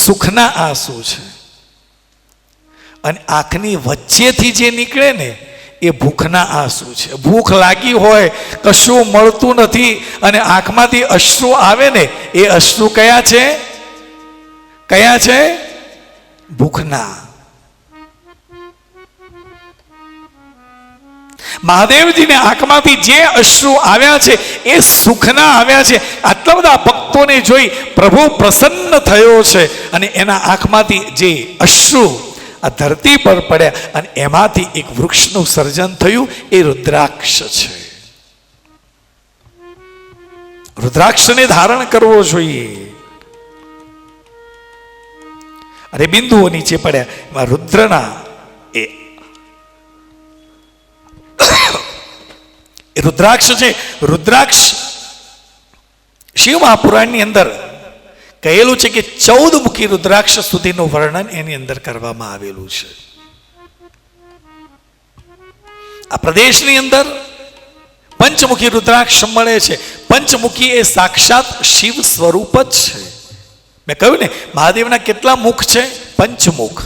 સુખના આંસુ છે. અને આંખની વચ્ચેથી જે નીકળે ને એ ભૂખના આંસુ છે. ભૂખ લાગી હોય, કશું મળતું નથી અને આંખમાંથી અશ્રુ આવે ને એ અશ્રુ કયા છે? કયા છે? ભૂખના. મહાદેવજીને આંખમાંથી જે અશ્રુ આવ્યા છે એ સુખના આવ્યા છે. આટલા બધા ભક્તોને જોઈ પ્રભુ પ્રસન્ન થયો છે અને એના આંખમાંથી જે અશ્રુ આ ધરતી પર પડ્યા અને એમાંથી એક વૃક્ષનું સર્જન થયું, એ રુદ્રાક્ષ છે. રુદ્રાક્ષને ધારણ કરવો જોઈએ. અને બિંદુઓ નીચે પડ્યા, એમાં રુદ્રના એ રુદ્રાક્ષ છે. રુદ્રાક્ષ શિવ મહાપુરાણની અંદર કહેલું છે કે 14 મુખી રુદ્રાક્ષ સુધીનું વર્ણન એની અંદર કરવામાં આવેલું છે. આ પ્રદેશની અંદર પંચમુખી રુદ્રાક્ષ મળે છે. પંચમુખી એ સાક્ષાત શિવ સ્વરૂપ જ છે. મેં કહ્યું ને મહાદેવના કેટલા મુખ છે? પંચમુખ.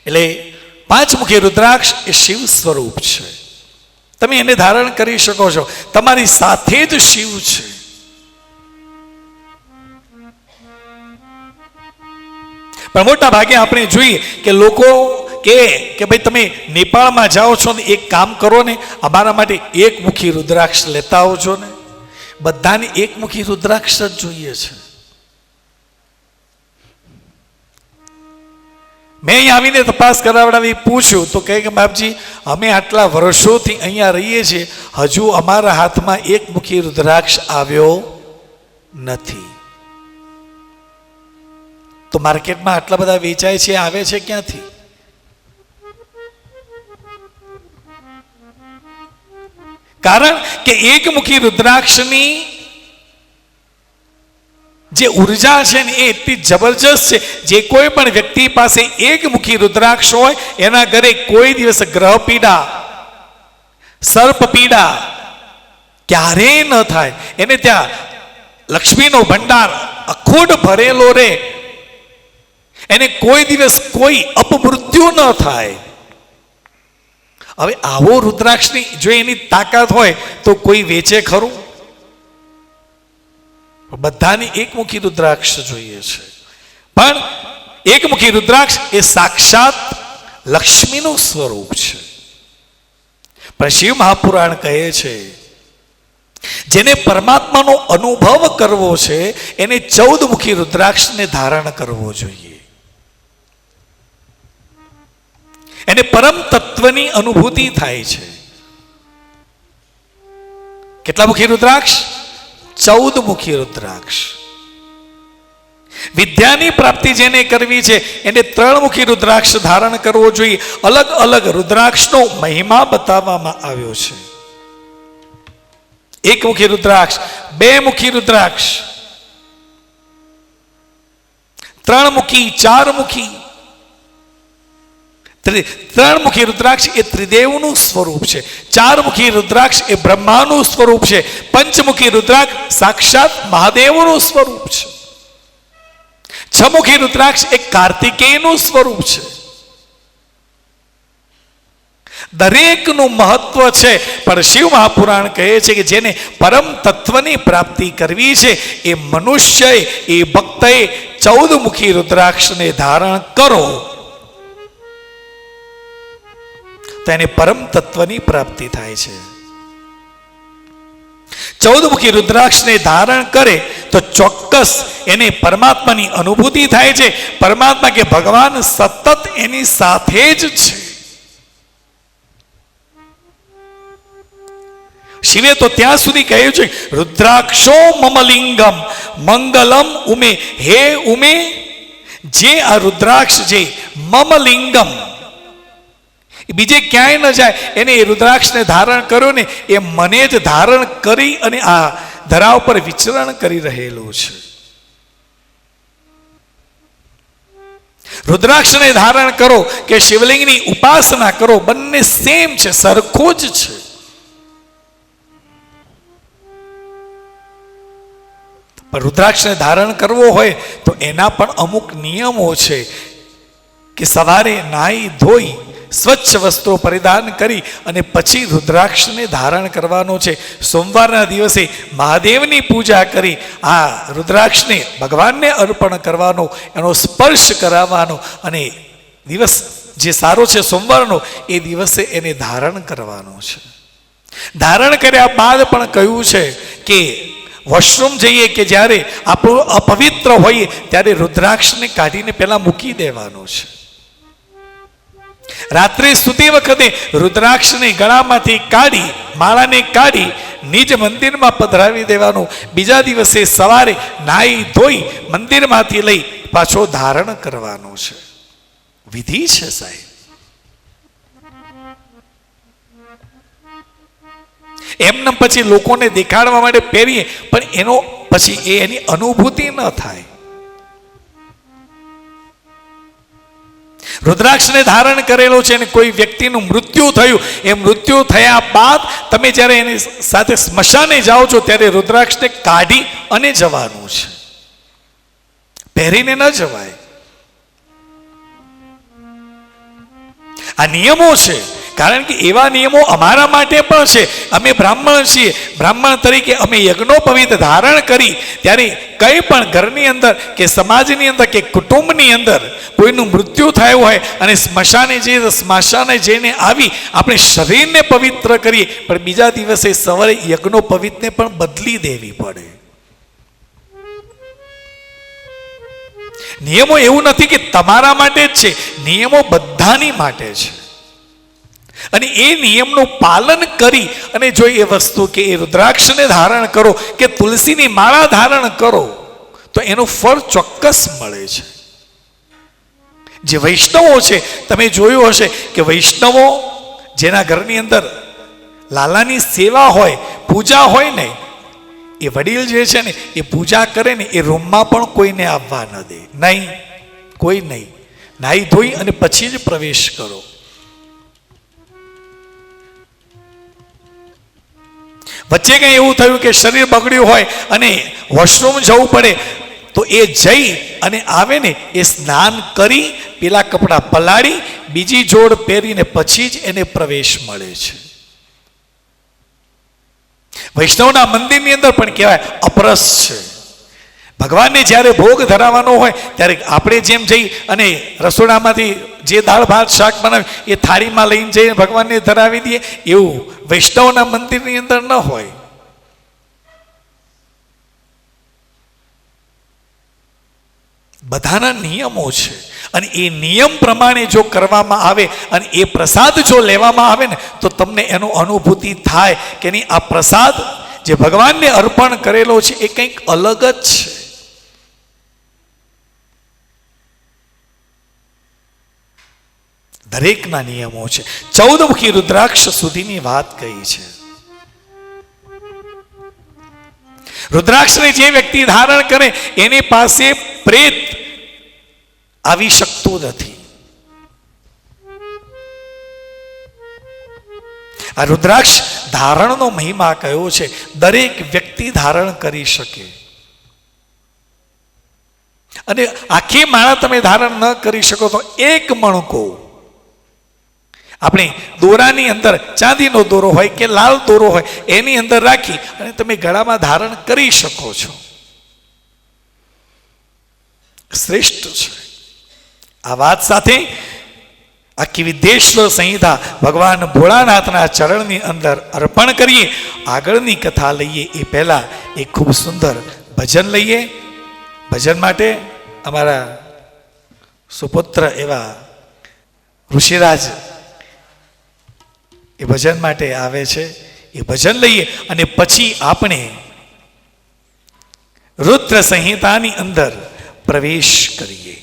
એટલે 5 મુખી રુદ્રાક્ષ એ શિવ સ્વરૂપ છે. તમે એને ધારણ કરી શકો છો. તમારી સાથે જ શિવ છે. પણ મોટા ભાગે આપણે જોઈએ કે લોકો કે ભાઈ તમે નેપાળમાં જાઓ છો ને એક કામ કરો ને, અમારા માટે 1 મુખી રુદ્રાક્ષ લેતા આવજો ને. બધાને 1 મુખી રુદ્રાક્ષ જ જોઈએ છે. મેં અહીં આવીને તપાસ કરાવડાવી પૂછ્યું તો કહે કે બાપજી અમે આટલા વર્ષોથી અહીંયા રહીએ છીએ, હજુ અમારા હાથમાં 1 મુખી રુદ્રાક્ષ આવ્યો નથી. તો માર્કેટમાં આટલા બધા વેચાય છે, આવે છે ક્યાંથી? કારણ કે 1 મુખી રુદ્રાક્ષની જે ઉર્જા છે ને એ એટલી જબરજસ્ત છે. જે કોઈ પણ વ્યક્તિ પાસે 1 મુખી રુદ્રાક્ષ હોય એના ઘરે કોઈ દિવસ ગ્રહ પીડા, સર્પ પીડા ક્યારેય ન થાય. એને ત્યાં લક્ષ્મીનો ભંડાર અખૂટ ભરેલો રહે. એને કોઈ દિવસ કોઈ અપમૃત્યુ ન થાય. હવે આવો રુદ્રાક્ષની જો એની તાકાત હોય તો કોઈ વેચે ખરું? બધાની 1 મુખી રુદ્રાક્ષ જોઈએ છે. પણ 1 મુખી રુદ્રાક્ષ એ સાક્ષાત લક્ષ્મીનું સ્વરૂપ છે. પણ શિવ મહાપુરાણ કહે છે જેને પરમાત્માનો અનુભવ કરવો છે એને 14 મુખી રુદ્રાક્ષને ધારણ કરવો જોઈએ. એને પરમ તત્વની અનુભૂતિ થાય છે. કેટલા મુખી રુદ્રાક્ષ? 14 મુખી રુદ્રાક્ષ. વિદ્યાની પ્રાપ્તિ જેને કરવી છે એને 3 મુખી રુદ્રાક્ષ ધારણ કરવો જોઈએ. અલગ અલગ રુદ્રાક્ષનો મહિમા બતાવવામાં આવ્યો છે. 1 મુખી રુદ્રાક્ષ, 2 મુખી રુદ્રાક્ષ, 3 મુખી, 4 મુખી. 3 મુખી રુદ્રાક્ષ એ ત્રિદેવનું સ્વરૂપ છે. 4 મુખી રુદ્રાક્ષ એ બ્રહ્માનું સ્વરૂપ છે. પંચમુખી રુદ્રાક્ષ સાક્ષાત મહાદેવનું સ્વરૂપ છે. 6 મુખી રુદ્રાક્ષ એ કાર્તિકેયનું સ્વરૂપ છે. દરેકનું મહત્વ છે. પણ શિવ મહાપુરાણ કહે છે કે જેને પરમ તત્વની પ્રાપ્તિ કરવી છે એ મનુષ્ય એ ભક્તએ 14 મુખી રુદ્રાક્ષને ધારણ કરો તો એને પરમ તત્વની પ્રાપ્તિ થાય છે. 14 મુખી રુદ્રાક્ષને ધારણ કરે તો ચોક્કસ એને પરમાત્માની અનુભૂતિ થાય છે. પરમાત્મા કે ભગવાન સતત એની સાથે જ છે. શિવે તો ત્યાં સુધી કહ્યું છે, રુદ્રાક્ષો મમલિંગમ મંગલમ ઉમે. હે ઉમે, જે આ રુદ્રાક્ષ છે મમલિંગમ, બીજે ક્યાંય ન જાય, એને એ રુદ્રાક્ષને ધારણ કર્યો ને એ મને જ ધારણ કરી અને આ ધરા ઉપર વિચરણ કરી રહેલું છે. રુદ્રાક્ષને ધારણ કરો કે શિવલિંગની ઉપાસના કરો, બંને સેમ છે, સરખો જ છે. પણ રુદ્રાક્ષને ધારણ કરવો હોય તો એના પણ અમુક નિયમો છે કે સવારે નાહી ધોઈ સ્વચ્છ વસ્ત્રો પરિધાન કરી અને પછી રુદ્રાક્ષને ધારણ કરવાનો છે. સોમવારના દિવસે મહાદેવની પૂજા કરી આ રુદ્રાક્ષને ભગવાનને અર્પણ કરવાનો, એનો સ્પર્શ કરાવવાનો અને દિવસ જે સારો છે સોમવારનો એ દિવસે એને ધારણ કરવાનો છે. ધારણ કર્યા બાદ પણ કહ્યું છે કે વોશરૂમ જઈએ કે જ્યારે આપણું અપવિત્ર હોઈએ ત્યારે રુદ્રાક્ષને કાઢીને પહેલા મૂકી દેવાનો છે. રાત્રે સૂતી વખતે રુદ્રાક્ષને ગળામાંથી કાઢી માળાને કાઢી નિજ મંદિરમાં પધરાવી દેવાનું. બીજા દિવસે સવારે નાહી ધોઈ મંદિરમાંથી લઈ પાછો ધારણ કરવાનો છે. વિધિ છે સાહેબ. એમને પછી લોકોને દેખાડવા માટે પહેરીએ પણ એનો પછી એની અનુભૂતિ ન થાય. રુદ્રાક્ષને ધારણ કરેલો છે અને કોઈ વ્યક્તિનું મૃત્યુ થયું, એ મૃત્યુ થયા બાદ તમે જ્યારે એની સાથે સ્મશાને જાઓ છો ત્યારે રુદ્રાક્ષને કાઢી અને જવાનું છે, પહેરીને ન જવાય. આ નિયમો છે, કારણ કે એવા નિયમો અમારા માટે પણ છે. અમે બ્રાહ્મણ છીએ, બ્રાહ્મણ તરીકે અમે યજ્ઞોપવિત ધારણ કરી ત્યારે કંઈ પણ ઘરની અંદર કે સમાજની અંદર કે કુટુંબની અંદર કોઈનું મૃત્યુ થયું હોય અને સ્મશાને જઈએ, સ્મશાને જઈને આવી આપણે શરીરને પવિત્ર કરીએ, પણ બીજા દિવસે સવારે યજ્ઞોપવિતને પણ બદલી દેવી પડે. નિયમો એવું નથી કે તમારા માટે જ છે, નિયમો બધાની માટે છે. અને એ નિયમનું પાલન કરી અને જો એ વસ્તુ કે એ રુદ્રાક્ષને ધારણ કરો કે તુલસીની માળા ધારણ કરો તો એનું ફળ ચોક્કસ મળે છે. જે વૈષ્ણવો છે તમે જોયું હશે કે વૈષ્ણવો જેના ઘરની અંદર લાલાની સેવા હોય, પૂજા હોય ને, એ વડીલ જે છે ને એ પૂજા કરે ને એ રૂમમાં પણ કોઈને આવવા ન દે. નહીં, કોઈ નહીં. નાહી ધોઈ અને પછી જ પ્રવેશ કરો. વચ્ચે કંઈ એવું થયું કે શરીર બગડ્યું હોય અને વોશરૂમ જવું પડે તો એ જઈ અને આવે ને એ સ્નાન કરી પેલા કપડાં પલાળી બીજી જોડ પહેરીને પછી જ એને પ્રવેશ મળે છે. વૈષ્ણવના મંદિરની અંદર પણ કહેવાય અપરસ છે. ભગવાનને જ્યારે ભોગ ધરાવવાનો હોય ત્યારે આપણે જેમ જઈ અને રસોડામાંથી જે દાળ ભાત શાક બનાવે એ થાળીમાં લઈને જઈને ભગવાનને ધરાવી દઈએ, એવું વૈષ્ણવના મંદિરની અંદર ન હોય. બધાના નિયમો છે અને એ નિયમ પ્રમાણે જો કરવામાં આવે અને એ પ્રસાદ જો લેવામાં આવે ને તો તમને એનો અનુભૂતિ થાય કે નહીં, આ પ્રસાદ જે ભગવાનને અર્પણ કરેલો છે એ કંઈક અલગ જ છે. દરેકના નિયમો છે. 14 મુખી રુદ્રાક્ષ સુધીની વાત કહી છે. રુદ્રાક્ષને જે વ્યક્તિ ધારણ કરે એની પાસે પ્રેત આવી શકતું નથી. આ રુદ્રાક્ષ ધારણનો મહિમા કયો છે, દરેક વ્યક્તિ ધારણ કરી શકે. અને આખી માળા તમે ધારણ ન કરી શકો તો એક મણકો આપણે દોરાની અંદર ચાંદીનો દોરો હોય કે લાલ દોરો હોય એની અંદર રાખી અને તમે ગળામાં ધારણ કરી શકો છો. શ્રેષ્ઠ છે. આ વાત સાથે આખી વિદ્યેશ્વર સંહિતા ભગવાન ભોળાનાથના ચરણની અંદર અર્પણ કરીએ. આગળની કથા લઈએ એ પહેલા એક ખૂબ સુંદર ભજન લઈએ. ભજન માટે અમારા સુપુત્ર એવા ઋષિરાજ એ ભજન માટે આવે છે. એ ભજન લઈએ અને પછી આપણે રુદ્ર સંહિતાની અંદર પ્રવેશ કરીએ.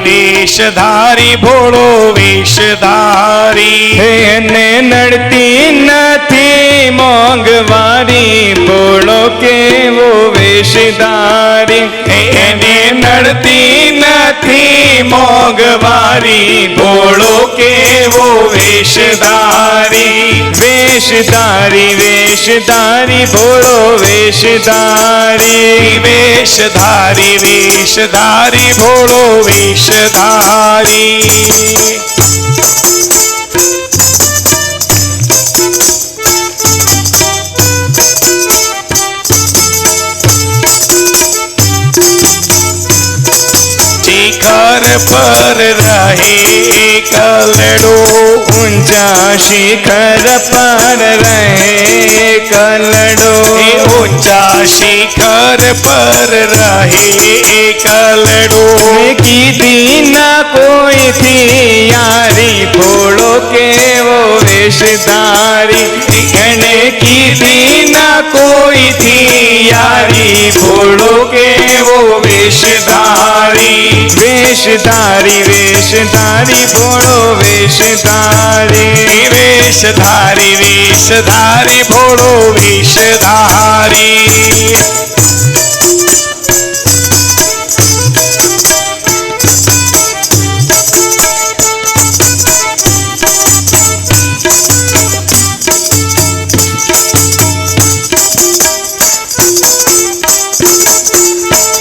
વેશધારી ભોળો વેશધારી, એને નડતી નથી મોંઘવારી, ભોળો કેવો વેશધારી. એને નડતી નથી મોંઘવારી, ભોળો કેવો વેશધારી. વેશધારી ભોળો વેશધારી. વેશધારી ભોળો વેશધારી. શિખર પર રહે કલડો, ઊંચા શિખર પર રહે કલડો. ઊંચા શિખર પર રહે કલડો. કીધી ના કોઈથી યારી, ભોળો કેવો વેશધારી. એને કીધી ના કોઈથી યારી, ભોળો કેવો વેશધારી. વેશધારી ભોળો વેશધારી. વેશધારી ભોળો વેશધારી.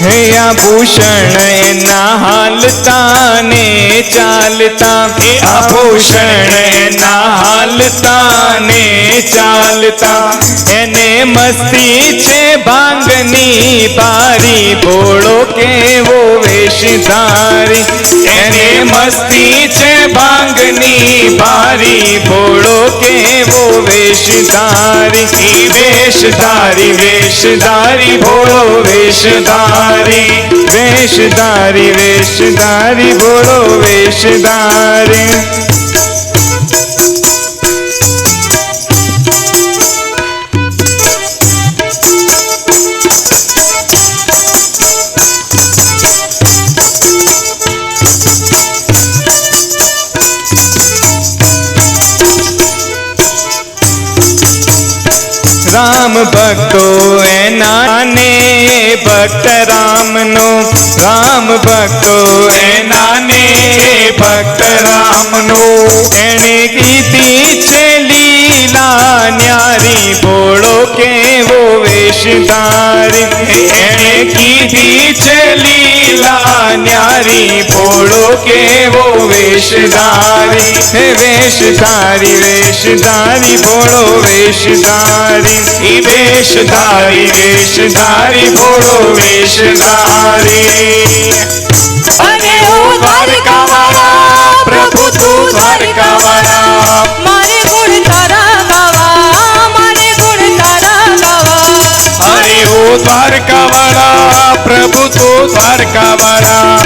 હે આભૂષણ એના હાલતા ને ચાલતા. હે આભૂષણ એના હાલતા ને ચાલતા. એને મસ્તી છે ભાંગની બારી, ભોળો કેવો વેશધારી. એને મસ્તી છે ભાંગની બારી, ભોળો કેવો વેશધારી. વેશધારી ભોળો વેશધારી. વેશધારી ભોળો વેશધારી. રામ ભક્તો એના ને ભક્ત રામનો. રામ ભક્તો એના ને ભક્ત રામનો. એને કીધી છે લીલા ન્યારી, ભોળો કેવો વેશધારી. એને કીધી છે લીલા ન્યારી, ભોળો કેવો વેશધારી. વેશધારી ભોળો વેશધારી. વેશધારી ભોળો વેશધારી. અરે ઓ દ્વારકાવાળા પ્રભુ તું દ્વારકાવાળા, મારે ગુણ તારા ગાવા, મારે ગુણ તારા ગાવા. અરે ઓ દ્વારકાવાળા પ્રભુ તો દ્વારકાવાળા.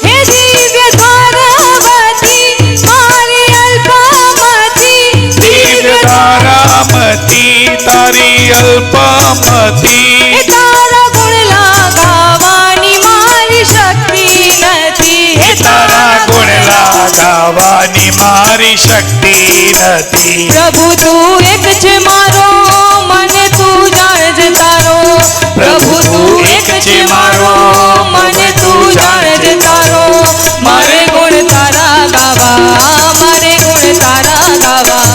હે દિવ્ય દ્વારાવતી મારી અલ્પમતી. દિવ્ય તારામતી તારી અલ્પમતી. હે તારા ગુણ ગાવાની મારી શક્તિ નથી. હે તારા ગુણ ગાવાની મારી શક્તિ નથી. પ્રભુ તું એક છે મારો, મને તું જાણજે તારો. પ્રભુ તું એક છે મારો, મને તું જાણજે તારો. મારે ગુણ તારા ગાવા, મારે ગુણ તારા ગાવા.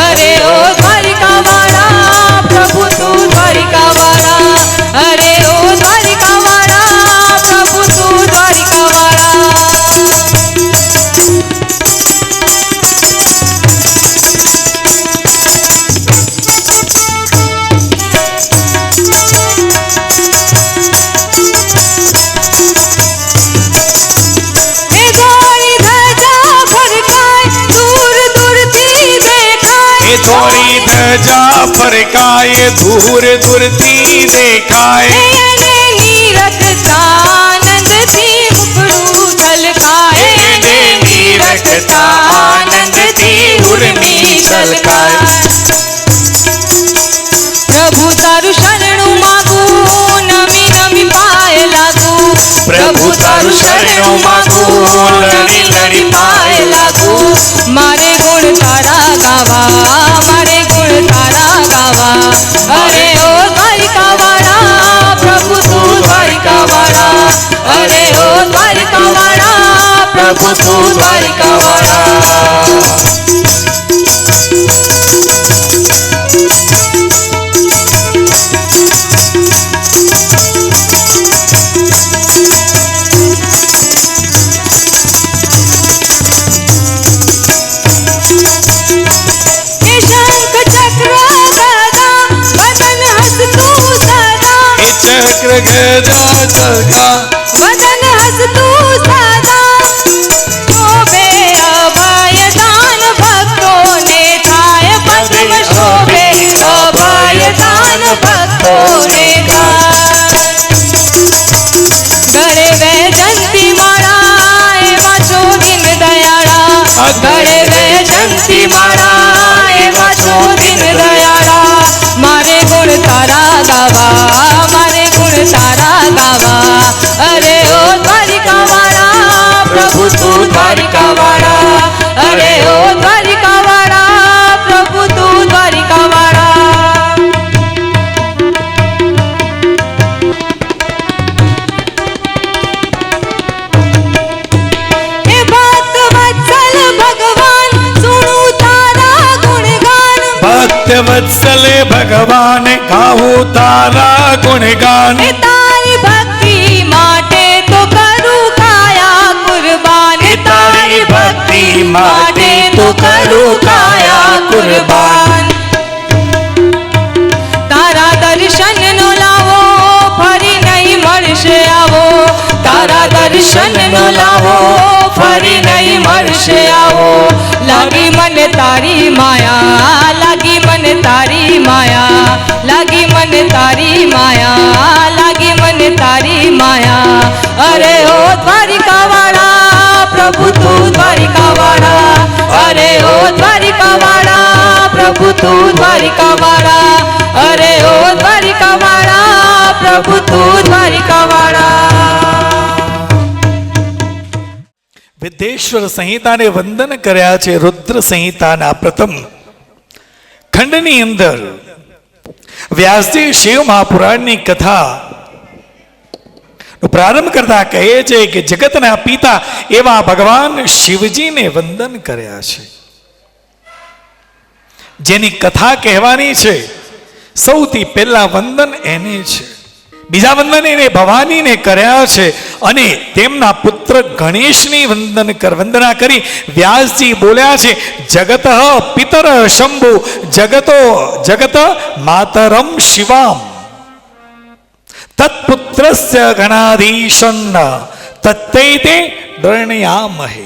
અરે ઓ દ્વારિકાવાળા પ્રભુ તું દ્વારિકાવાળા. અરે ઓ દ્વારિકાવાળા પ્રભુ તું દ્વારિકાવાળા. થોડી ધજા ફરકાય દૂર દૂરથી દેખાય એને નિરખતા આનંદથી મુખડું છલકાય એને નિરખતા આનંદથી ઉર્મી છલકાય પ્રભુ તારું શરણું માગું નમી નમી પાય લાગું પ્રભુ તારું શરણું માગું નમી નમી પાય લાગું મારે ગુણ તારા ગાવા મારે ગુણ તારા ગાવા અરે ઓ દ્વારિકા વાળા પ્રભુ તું દ્વારિકા વાળા અરે ઓ દ્વારિકા વાળા પ્રભુ તું દ્વારિકા વાળા ચક્ર ગદા ચરખા વદન હસતું સદા શોભે અભય દાન ભક્તોને થાય પદ્મ શોભે અભય દાન ભક્તોને થાય ગળે વૈજંતી માળા એવા છો દિન દયાળા ગળે વૈજંતી માળા એવા છો દિન દયાળા મારે ગુણ તારા ગાવા મારે ગુણ તારા ગાવા અરે ઓ દ્વારિકા વાળા પ્રભુ તું દ્વારિકા વાળા અરે ઓ દ્વારિકા વાળા પ્રભુ તું દ્વારિકા વાળા હે ભક્ત વત્સલ ભગવાન સુણું તારા ગુણગાન ભક્ત વત્સલે ભગવાન ગાવું તારા ગુણગાન હે તારી ભક્તિ માટે તો કરું કાયા કુરબાન હે તારી ભક્તિ માટે તો કરું કાયા કુરબાન તારા દર્શન નો લાવો ફરી નહીં મળશે આવો તારા દર્શન નો લાવો ફરી નહીં મળશે આવો લાગી મને તારી માયા લાગી મને તારી માયા લાગી મને તારી માયા લાગી મને તારી માયા અરે ઓ દ્વારિકા વાળા પ્રભુ તું દ્વારિકા વાળા અરે ઓ દ્વારિકા વાળા પ્રભુ તું દ્વારિકા વાળા અરે ઓ દ્વારિકા વાળા પ્રભુ તું દ્વારિકા વાળા વિદ્યેશ્વર સંહિતાને વંદન કર્યા છે રુદ્ર સંહિતાના પ્રથમ ખંડની અંદર વ્યાસજી શિવ મહાપુરાણની કથા પ્રારંભ કરતા કહે છે કે જગતના પિતા એવા ભગવાન શિવજીને વંદન કર્યા છે જેની કથા કહેવાની છે સૌથી પહેલા વંદન એને છે બીજા વંદન એને ભવાનીને કર્યા છે અને તેમના પુત્ર ગણેશની વંદના કરી વ્યાસજી બોલ્યા છે જગત પિતર શંભુ જગત માતરમ શિવામ તત્પુત્રસ્ય ગણાધીશન તત્તૈતે દર્ણયામહે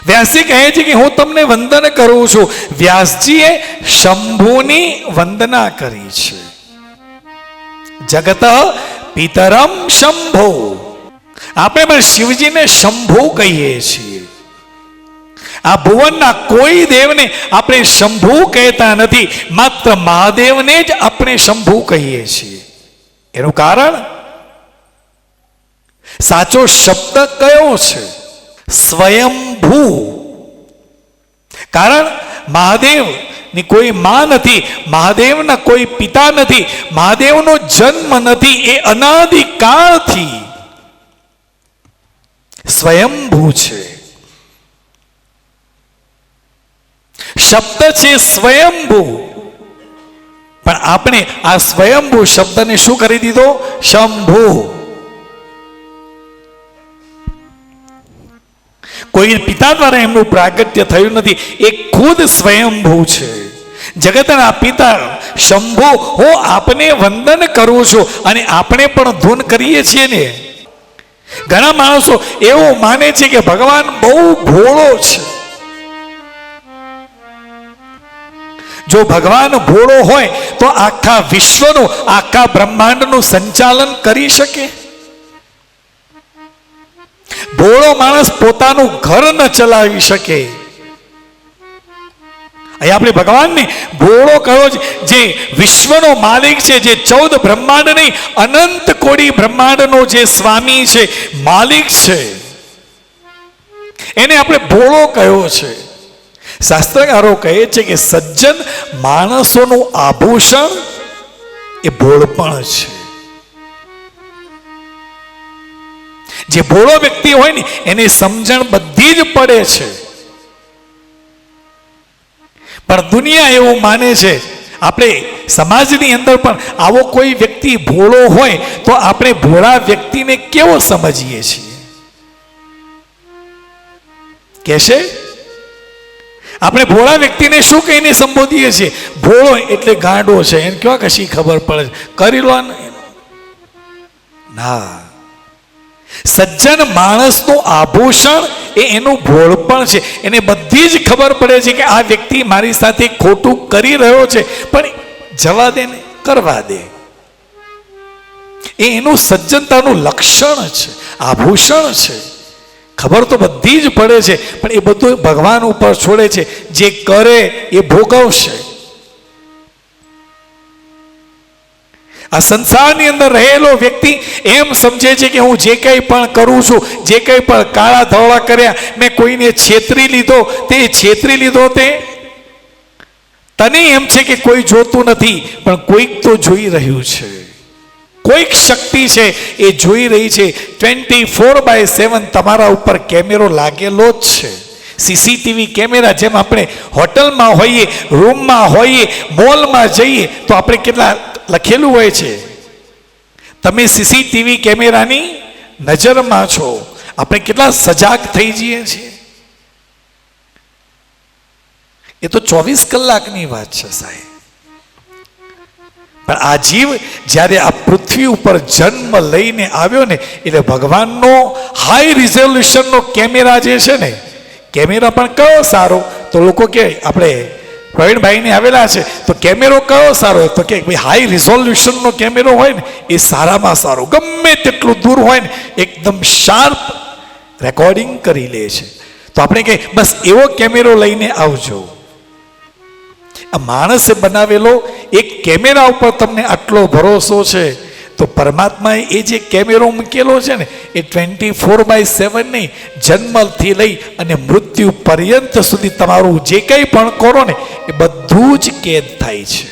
વ્યાસજી કહે છે કે હું તમને વંદન કરું છું વ્યાસજીએ શંભુની વંદના કરી છે જગત પિતરમ શંભો આપણે પણ શિવજીને શંભુ કહીએ છીએ આ ભુવનના કોઈ દેવને આપણે શંભુ કહેતા નથી માત્ર મહાદેવને જ આપણે શંભુ કહીએ છીએ એનું કારણ સાચો શબ્દ કયો છે સ્વયંભૂ કારણ મહાદેવ ની કોઈ માં નથી મહાદેવના કોઈ પિતા નથી મહાદેવનો જન્મ નથી એ અનાદિકાળથી સ્વયંભૂ છે શબ્દ છે સ્વયંભૂ પણ આપણે આ સ્વયંભૂ શબ્દને શું કરી દીધો શંભુ કોઈ પિતા દ્વારા એમનું પ્રાગટ્ય થયું નથી એ ખુદ સ્વયંભૂ છે જગતના પિતા શંભુ હું આપને વંદન કરું છું અને આપણે પણ ધૂન કરીએ છીએ ને ઘણા માણસો એવું માને છે કે ભગવાન બહુ ભોળો છે જો ભગવાન ભોળો હોય તો આખા વિશ્વનું, આખા બ્રહ્માંડનું સંચાલન કરી શકે? ભોળો માણસ પોતાનું ઘર ન ચલાવી શકે. અહીં આપણે ભગવાનને ભોળો કયો છે, જે વિશ્વનો માલિક છે, જે 14 બ્રહ્માંડ નહીં અનંત કોટી બ્રહ્માંડનો જે સ્વામી છે, માલિક છે, એને આપણે ભોળો કયો છે. શાસ્ત્રકારો કહે છે કે સજ્જન માણસોનું આભૂષણ એ ભોળપણ છે. જે ભોળો વ્યક્તિ હોય ને એની સમજણ બધી જ પડે છે. પણ દુનિયા એવું માને છે, આપણે સમાજની અંદર પણ આવો કોઈ વ્યક્તિ ભોળો હોય તો આપણે ભોળા વ્યક્તિને કેવો સમજીએ છીએ? કહેશે આપણે ભોળા વ્યક્તિને શું કહીને સંબોધીએ છીએ? ભોળો એટલે ગાંડો છે, એને ક્યાં કશી ખબર પડે છે, કરી લો ના. સજ્જન માણસનું આભૂષણ એ એનું ભોળપણ છે. એને બધી જ ખબર પડે છે કે આ વ્યક્તિ મારી સાથે ખોટું કરી રહ્યો છે, પણ જવા દે ને, કરવા દે. એ એનું સજ્જનતાનું લક્ષણ છે, આભૂષણ છે. ખબર તો બધી જ પડે છે, પણ એ બધું ભગવાન ઉપર છોડે છે. જે કરે એ ભોગવશે. આ સંસારની અંદર રહેલો વ્યક્તિ એમ સમજે છે કે હું જે કંઈ પણ કરું છું, જે કંઈ પણ કાળા ધોળા કર્યા, મેં કોઈને છેતરી લીધો, તે છેતરી લીધો, તે તને એમ છે કે કોઈ જોતું નથી, પણ કોઈક તો જોઈ રહ્યું છે. કોઈક શક્તિ છે એ જોઈ રહી છે. 24/7 તમારા ઉપર કેમેરો લાગેલો જ છે. સીસીટીવી કેમેરા, જેમ આપણે હોટલમાં હોઈએ, રૂમમાં હોઈએ, મોલમાં જઈએ તો આપણે કેટલા લખેલું હોય છે, તમે સીસીટીવી કેમેરાની નજરમાં છો. આપણે કેટલા સજાગ થઈ જઈએ છીએ. એ તો 24 કલાકની વાત છે સાહેબ. પણ આ જીવ જ્યારે આ પૃથ્વી ઉપર જન્મ લઈને આવ્યો ને, એટલે ભગવાનનો હાઈ રિઝોલ્યુશનનો કેમેરા જે છે ને, કેમેરા પણ કયો સારો? તો લોકો કે આપણે પ્રવીણભાઈને આવેલા છે તો કેમેરો કયો સારો? તો કે ભાઈ હાઈ રિઝોલ્યુશનનો કેમેરો હોય ને એ સારામાં સારો, ગમે તેટલું દૂર હોય ને એકદમ શાર્પ રેકોર્ડિંગ કરી લે છે. તો આપણે કે બસ એવો કેમેરો લઈને આવજો. આ માણસે બનાવેલો એક કેમેરા ઉપર તમને આટલો ભરોસો છે, તો પરમાત્માએ એ જે કેમેરો મૂકેલો છે ને એ 24/7 નહીં, જન્મથી લઈ અને મૃત્યુ પર્યંત સુધી તમારું જે કંઈ પણ કરો ને એ બધું જ કેદ થાય છે.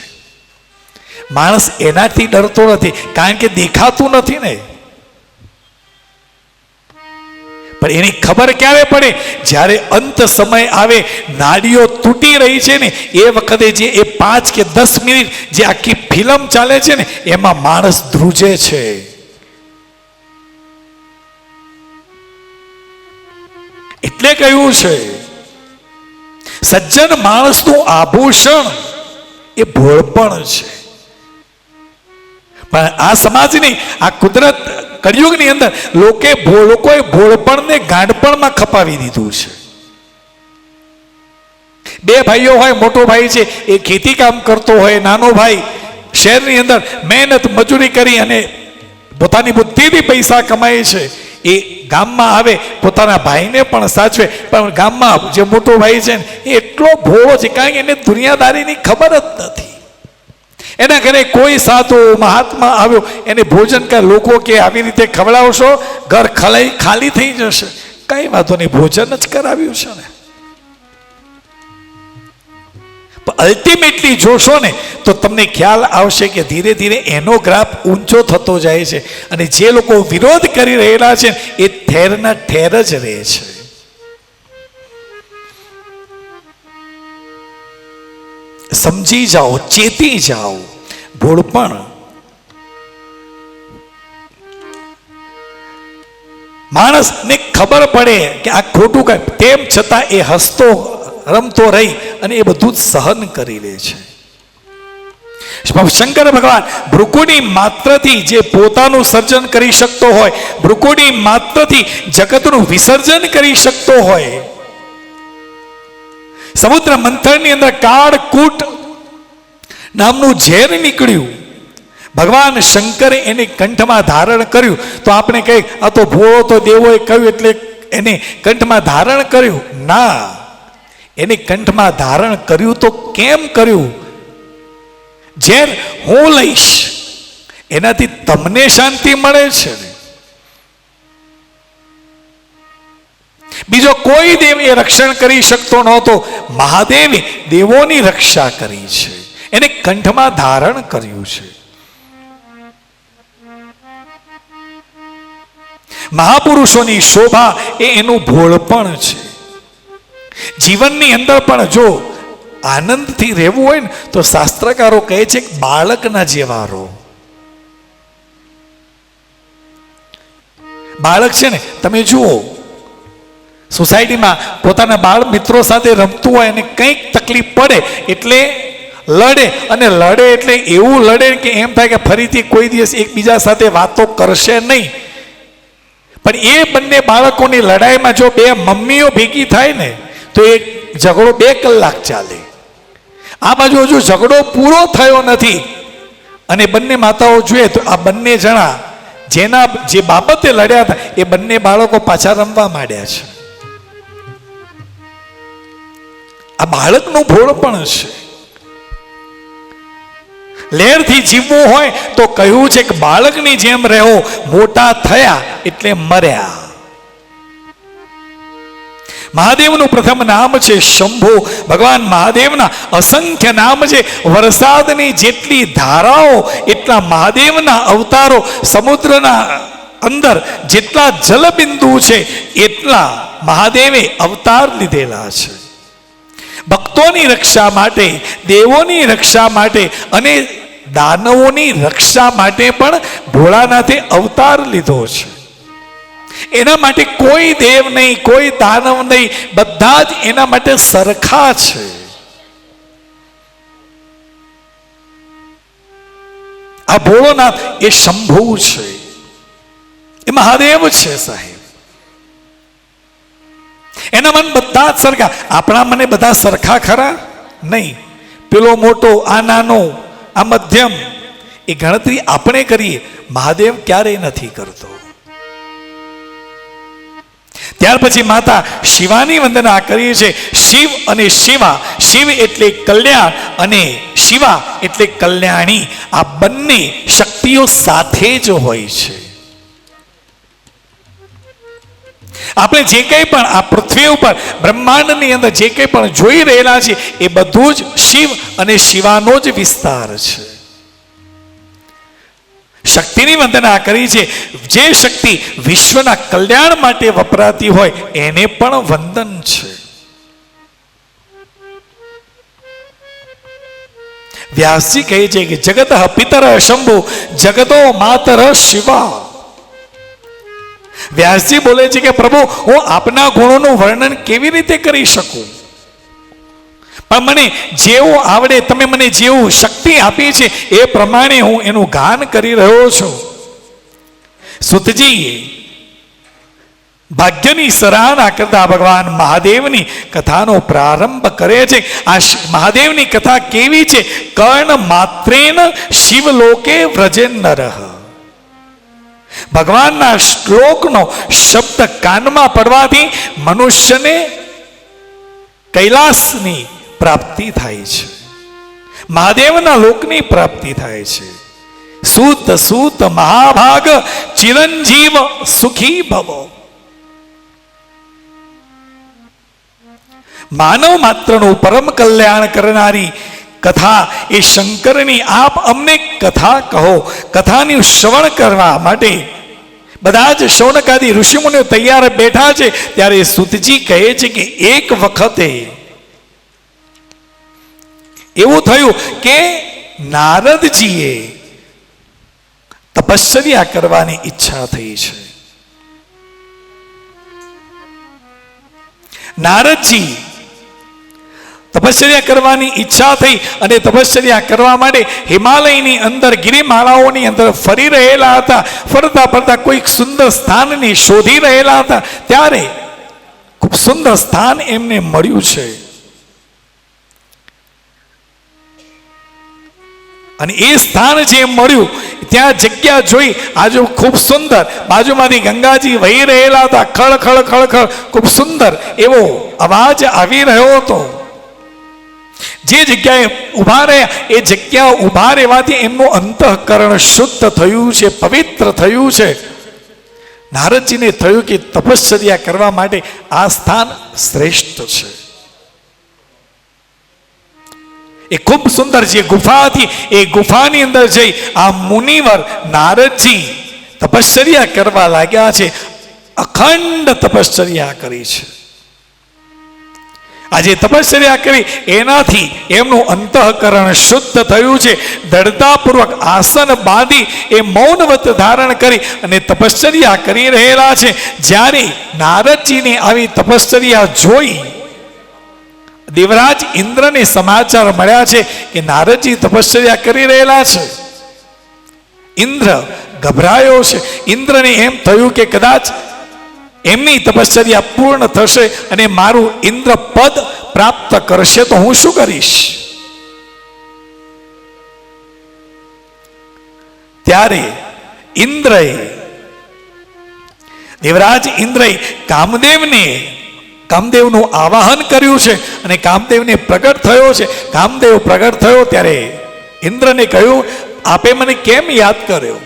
માણસ એનાથી ડરતો નથી, કારણ કે દેખાતું નથી ને. પણ એની ખબર ક્યારે પડે? જ્યારે અંત સમય આવે, નાડીઓ તૂટી રહી છે ને એ વખતે જે એ 5 કે 10 મિનિટ જે આખી ફિલ્મ ચાલે છે ને એમાં માણસ ધ્રુજે છે. એટલે કહ્યું છે સજ્જન માણસનું આભૂષણ એ ભોળપણ છે. પણ આ સમાજની, આ કુદરત કળિયુગની અંદર લોકોએ ભોળપણને ગાંડપણમાં ખપાવી દીધું છે. 2 ભાઈઓ હોય, મોટો ભાઈ છે એ ખેતી કામ કરતો હોય, નાનો ભાઈ શહેરની અંદર મહેનત મજૂરી કરી અને પોતાની બુદ્ધિથી પૈસા કમાય છે. એ ગામમાં આવે, પોતાના ભાઈને પણ સાચવે, પણ ગામમાં જે મોટો ભાઈ છે એ એટલો ભોળો છે, કારણ કે એને દુનિયાદારીની ખબર જ નથી. એના ઘરે કોઈ સાધુ મહાત્મા આવ્યો, એને ભોજન કર, લોકો કે આવી રીતે ખવડાવશો ઘર ખાલી થઈ જશે. કઈ વાંધો નહીં, ભોજન જ કરાવ્યું છે ને. અલ્ટિમેટલી જોશો ને તો તમને ખ્યાલ આવશે કે ધીરે ધીરે એનો ગ્રાફ ઊંચો થતો જાય છે, અને જે લોકો વિરોધ કરી રહેલા છે એ ઠેરના ઠેર જ રહે છે. સમજી જાઓ, ચેતી જાઓ. ભોળપણ માણસને ખબર પડે કે આ ખોટું કાંઈ, તેમ છતાં એ હસતો રમતો રહી અને એ બધું જ સહન કરી લે છે. શંકર ભગવાન ભૃકુની માત્રથી જે પોતાનું સર્જન કરી શકતો હોય, ભૃકુની માત્રથી જગતનું વિસર્જન કરી શકતો હોય, સમુદ્ર મંથનની અંદર કાળકૂટ નામનું ઝેર નીકળ્યું. ભગવાન શંકરે એને કંઠમાં ધારણ કર્યું. તો આપણે કહીએ આ તો ભોળો તો દેવોએ કહ્યું એટલે એને કંઠમાં ધારણ કર્યું. ના, એને કંઠમાં ધારણ કર્યું તો કેમ કર્યું? ઝેર હું લઈશ, એનાથી તમને શાંતિ મળે છે ને. બીજો કોઈ દેવ એ રક્ષણ કરી શકતો નહોતો. મહાદેવે દેવોની રક્ષા કરી છે, એને કંઠમાં ધારણ કર્યું છે. મહાપુરુષોની શોભા એ એનું ભોળપણ છે. જીવનની અંદર પણ જો આનંદથી રહેવું હોય ને તો શાસ્ત્રકારો કહે છે કે બાળકના જેવા રહો. બાળક છે ને, તમે જુઓ સોસાયટીમાં પોતાના બાળ મિત્રો સાથે રમતું હોય અને કંઈક તકલીફ પડે એટલે લડે, અને લડે એટલે એવું લડે કે એમ થાય કે ફરીથી કોઈ દિવસ એકબીજા સાથે વાતો કરશે નહીં. પણ એ બંને બાળકોની લડાઈમાં જો બે મમ્મીઓ ભેગી થાય ને તો એ ઝઘડો 2 કલાક ચાલે. આ બાજુ હજુ ઝઘડો પૂરો થયો નથી અને બંને માતાઓ જોઈએ તો આ બંને જણા જે બાબતે લડ્યા હતા એ બંને બાળકો પાછા રમવા માંડ્યા છે. આ બાળકનું ભોળપણ છે. લહેરથી જીવવું હોય તો કહ્યું છે કે બાળકની જેમ રહો, મોટા થયા એટલે મર્યા. મહાદેવનું પ્રથમ નામ છે શંભુ. ભગવાન મહાદેવના અસંખ્ય નામ છે. વરસાદની જેટલી ધારાઓ એટલા મહાદેવના અવતારો. સમુદ્રના અંદર જેટલા જલબિંદુ છે એટલા મહાદેવે અવતાર લીધેલા છે. ભક્તોની રક્ષા માટે, દેવોની રક્ષા માટે અને દાનવોની રક્ષા માટે પણ ભોળાનાથે અવતાર લીધો છે. એના માટે કોઈ દેવ નહીં, કોઈ દાનવ નહીં, બધા જ એના માટે સરખા છે. આ ભોળોનાથ એ શંભુ છે, એ મહાદેવ છે સાહેબ. એના મન બધા જ સરખા. આપણા મને બધા સરખા ખરા નહીં. પેલો મોટો, આ નાનો, આ મધ્યમ, એ ગણતરી આપણે કરીએ, મહાદેવ ક્યારેય નથી કરતો. ત્યાર પછી માતા શિવાની વંદના કરીએ છે. શિવ અને શિવા, શિવ એટલે કલ્યાણ અને શિવા એટલે કલ્યાણી. આ બંને શક્તિઓ સાથે જ હોય છે. આપણે જે કંઈ પણ આ પૃથ્વી ઉપર બ્રહ્માંડની અંદર જે કંઈ પણ જોઈ રહેલા છે એ બધું જ શિવ અને શિવાનો જ વિસ્તાર છે. શક્તિની વંદના કરી છે. જે શક્તિ વિશ્વના કલ્યાણ માટે વપરાતી હોય એને પણ વંદન છે. વ્યાસજી કહે છે કે જગત પિતર શંભુ જગતો માતર શિવા. વ્યાસજી બોલે છે કે પ્રભુ, હું આપના ગુણોનું વર્ણન કેવી રીતે કરી શકું? પણ મને જેવું આવડે, તમે મને જેવું શક્તિ આપી છે એ પ્રમાણે હું એનું ગાન કરી રહ્યો છું. સુતજી ભાગ્યની સરાહના કરતા ભગવાન મહાદેવની કથાનો પ્રારંભ કરે છે. આ મહાદેવની કથા કેવી છે? કર્ણ માત્રેન શિવલોકે વ્રજે નરઃ. ભગવાનના શ્લોકનો શબ્દ કાનમાં પડવાથી મનુષ્યને કૈલાસની પ્રાપ્તિ થાય છે, મહાદેવના લોકની પ્રાપ્તિ થાય છે. સૂત સૂત મહાભાગ ચિરંજીવ સુખી ભવો. માનવ માત્રનું પરમ કલ્યાણ કરનારી કથા એ શંકરની. આપ અમને કથા કહો. કથાનું શ્રવણ કરવા માટે બધા જ શૌનકાદી ઋષિમુનિઓ તૈયાર બેઠા છે. ત્યારે સુતજી કહે છે કે એક વખતે એવું થયું કે નારદજીએ તપશ્ચર્યા કરવાની ઈચ્છા થઈ છે. નારદજી તપશ્ચર્યા કરવાની ઈચ્છા થઈ અને તપશ્ચર્યા કરવા માટે હિમાલયની અંદર ગિરિમાળાઓની અંદર ફરી રહેલા હતા. ફરતા ફરતા કોઈક સુંદર સ્થાનને શોધી રહેલા હતા. ત્યારે ખૂબ સુંદર સ્થાન એમને મળ્યું છે. અને એ સ્થાન જે મળ્યું ત્યાં જગ્યા જોઈ આજુ ખૂબ સુંદર, બાજુમાંથી ગંગાજી વહી રહેલા હતા, ખળખળ ખળખળ ખૂબ સુંદર એવો અવાજ આવી રહ્યો હતો. જે જગ્યાએ ઊભા રહ્યા એ જગ્યા ઊભા રહેવાથી એમનું અંતઃકરણ શુદ્ધ થયું છે, પવિત્ર થયું છે. નારદજીને થયું કે તપશ્ચર્યા કરવા માટે આ સ્થાન શ્રેષ્ઠ છે. એ ખૂબ સુંદર છે. ગુફા હતી, એ ગુફાની અંદર જઈ આ મુનિવર નારદજી તપશ્ચર્યા કરવા લાગ્યા છે. અખંડ તપશ્ચર્યા કરી છે. આજે તપશ્ચર્યા કરી એનાથી એમનું અંતઃકરણ શુદ્ધ થયું છે. દૃઢતાપૂર્વક આસન બાંધી એ મૌનવ્રત ધારણ કરી અને તપશ્ચર્યા કરી રહેલા છે. જ્યારે નારદજીને આવી તપશ્ચર્યા જોઈ દેવરાજ ઇન્દ્રને સમાચાર મળ્યા છે કે નારદજી તપશ્ચર્યા કરી રહેલા છે. ઇન્દ્ર ગભરાયો છે. ઇન્દ્રને એમ થયું કે કદાચ એમની તપશ્ચર્યા પૂર્ણ થશે અને મારું ઇન્દ્ર પદ પ્રાપ્ત કરશે તો હું શું કરીશ? ત્યારે ઇન્દ્રએ, દેવરાજ ઇન્દ્રએ કામદેવનું આવાહન કર્યું છે અને કામદેવને પ્રગટ થયો છે. કામદેવ પ્રગટ થયો ત્યારે ઇન્દ્રને કહ્યું, આપે મને કેમ યાદ કર્યો?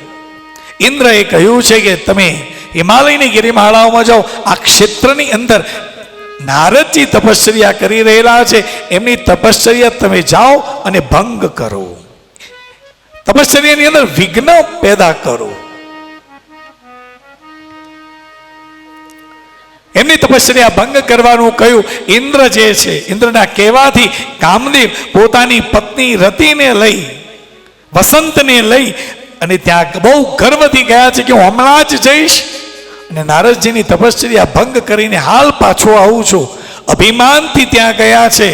ઇન્દ્રએ કહ્યું છે કે તમે હિમાલયની ગિરિમાળાઓમાં જાઓ, આ ક્ષેત્રની અંદર નારદજી તપશ્ચર્યા કરી રહેલા છે, એમની તપશ્ચર્યા તમે જાઓ અને ભંગ કરો, તપશ્ચર્યાની અંદર વિઘ્ન પેદા કરો. એમની તપશ્ચર્યા ભંગ કરવાનું કહ્યું. ઇન્દ્ર જે છે, ઇન્દ્રના કહેવાથી કામદેવ પોતાની પત્ની રતિને લઈ, વસંતને લઈ અને ત્યાં બહુ ગર્વથી ગયા છે કે હું હમણાં જ જઈશ અને નારદજીની તપશ્ચર્યા ભંગ કરીને હાલ પાછો આવું છું. અભિમાનથી ત્યાં ગયા છે.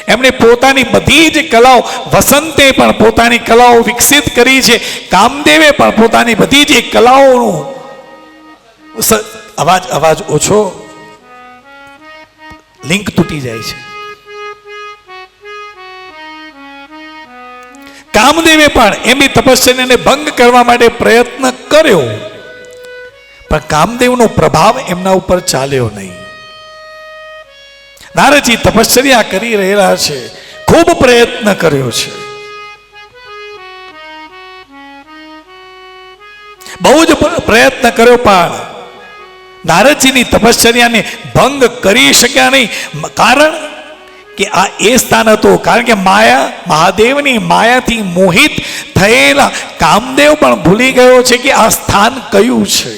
એમણે પોતાની બધી જ કલાઓ, વસંતે પણ પોતાની કલાઓ વિકસિત કરી છે, કામદેવે પણ પોતાની બધી જ કલાઓનું અવાજ ઓછો, લિંક તૂટી જાય છે. કામદેવે પણ એમની તપસ્યાને ભંગ કરવા માટે પ્રયત્ન કર્યો, પણ કામદેવનો પ્રભાવ એમના ઉપર ચાલ્યો નહીં. નારદજી તપશ્ચર્યા કરી રહેલા છે, ખૂબ પ્રયત્ન કર્યો છે, બહુ જ પ્રયત્ન કર્યો, પણ નારદજીની તપશ્ચર્યાને ભંગ કરી શક્યા નહીં. કારણ કે આ એ સ્થાન હતું, કારણ કે મહાદેવની માયાથી મોહિત થયેલા કામદેવ પણ ભૂલી ગયો છે કે આ સ્થાન કયું છે.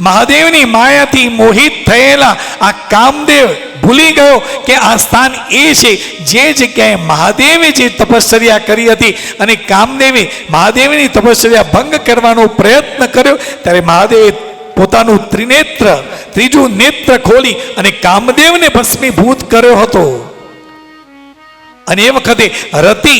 મહાદેવની માયાથી મોહિત થયેલા આ કામદેવ ભૂલી ગયો કે આ સ્થાન એ છે જે જગ્યાએ મહાદેવે જે તપશ્ચર્યા કરી હતી અને કામદેવે મહાદેવની તપશ્ચર્યા ભંગ કરવાનો પ્રયત્ન કર્યો. ત્યારે મહાદેવે પોતાનું ત્રીજું નેત્ર ખોલી અને કામદેવને ભસ્મીભૂત કર્યો હતો. અને એ વખતે રતિ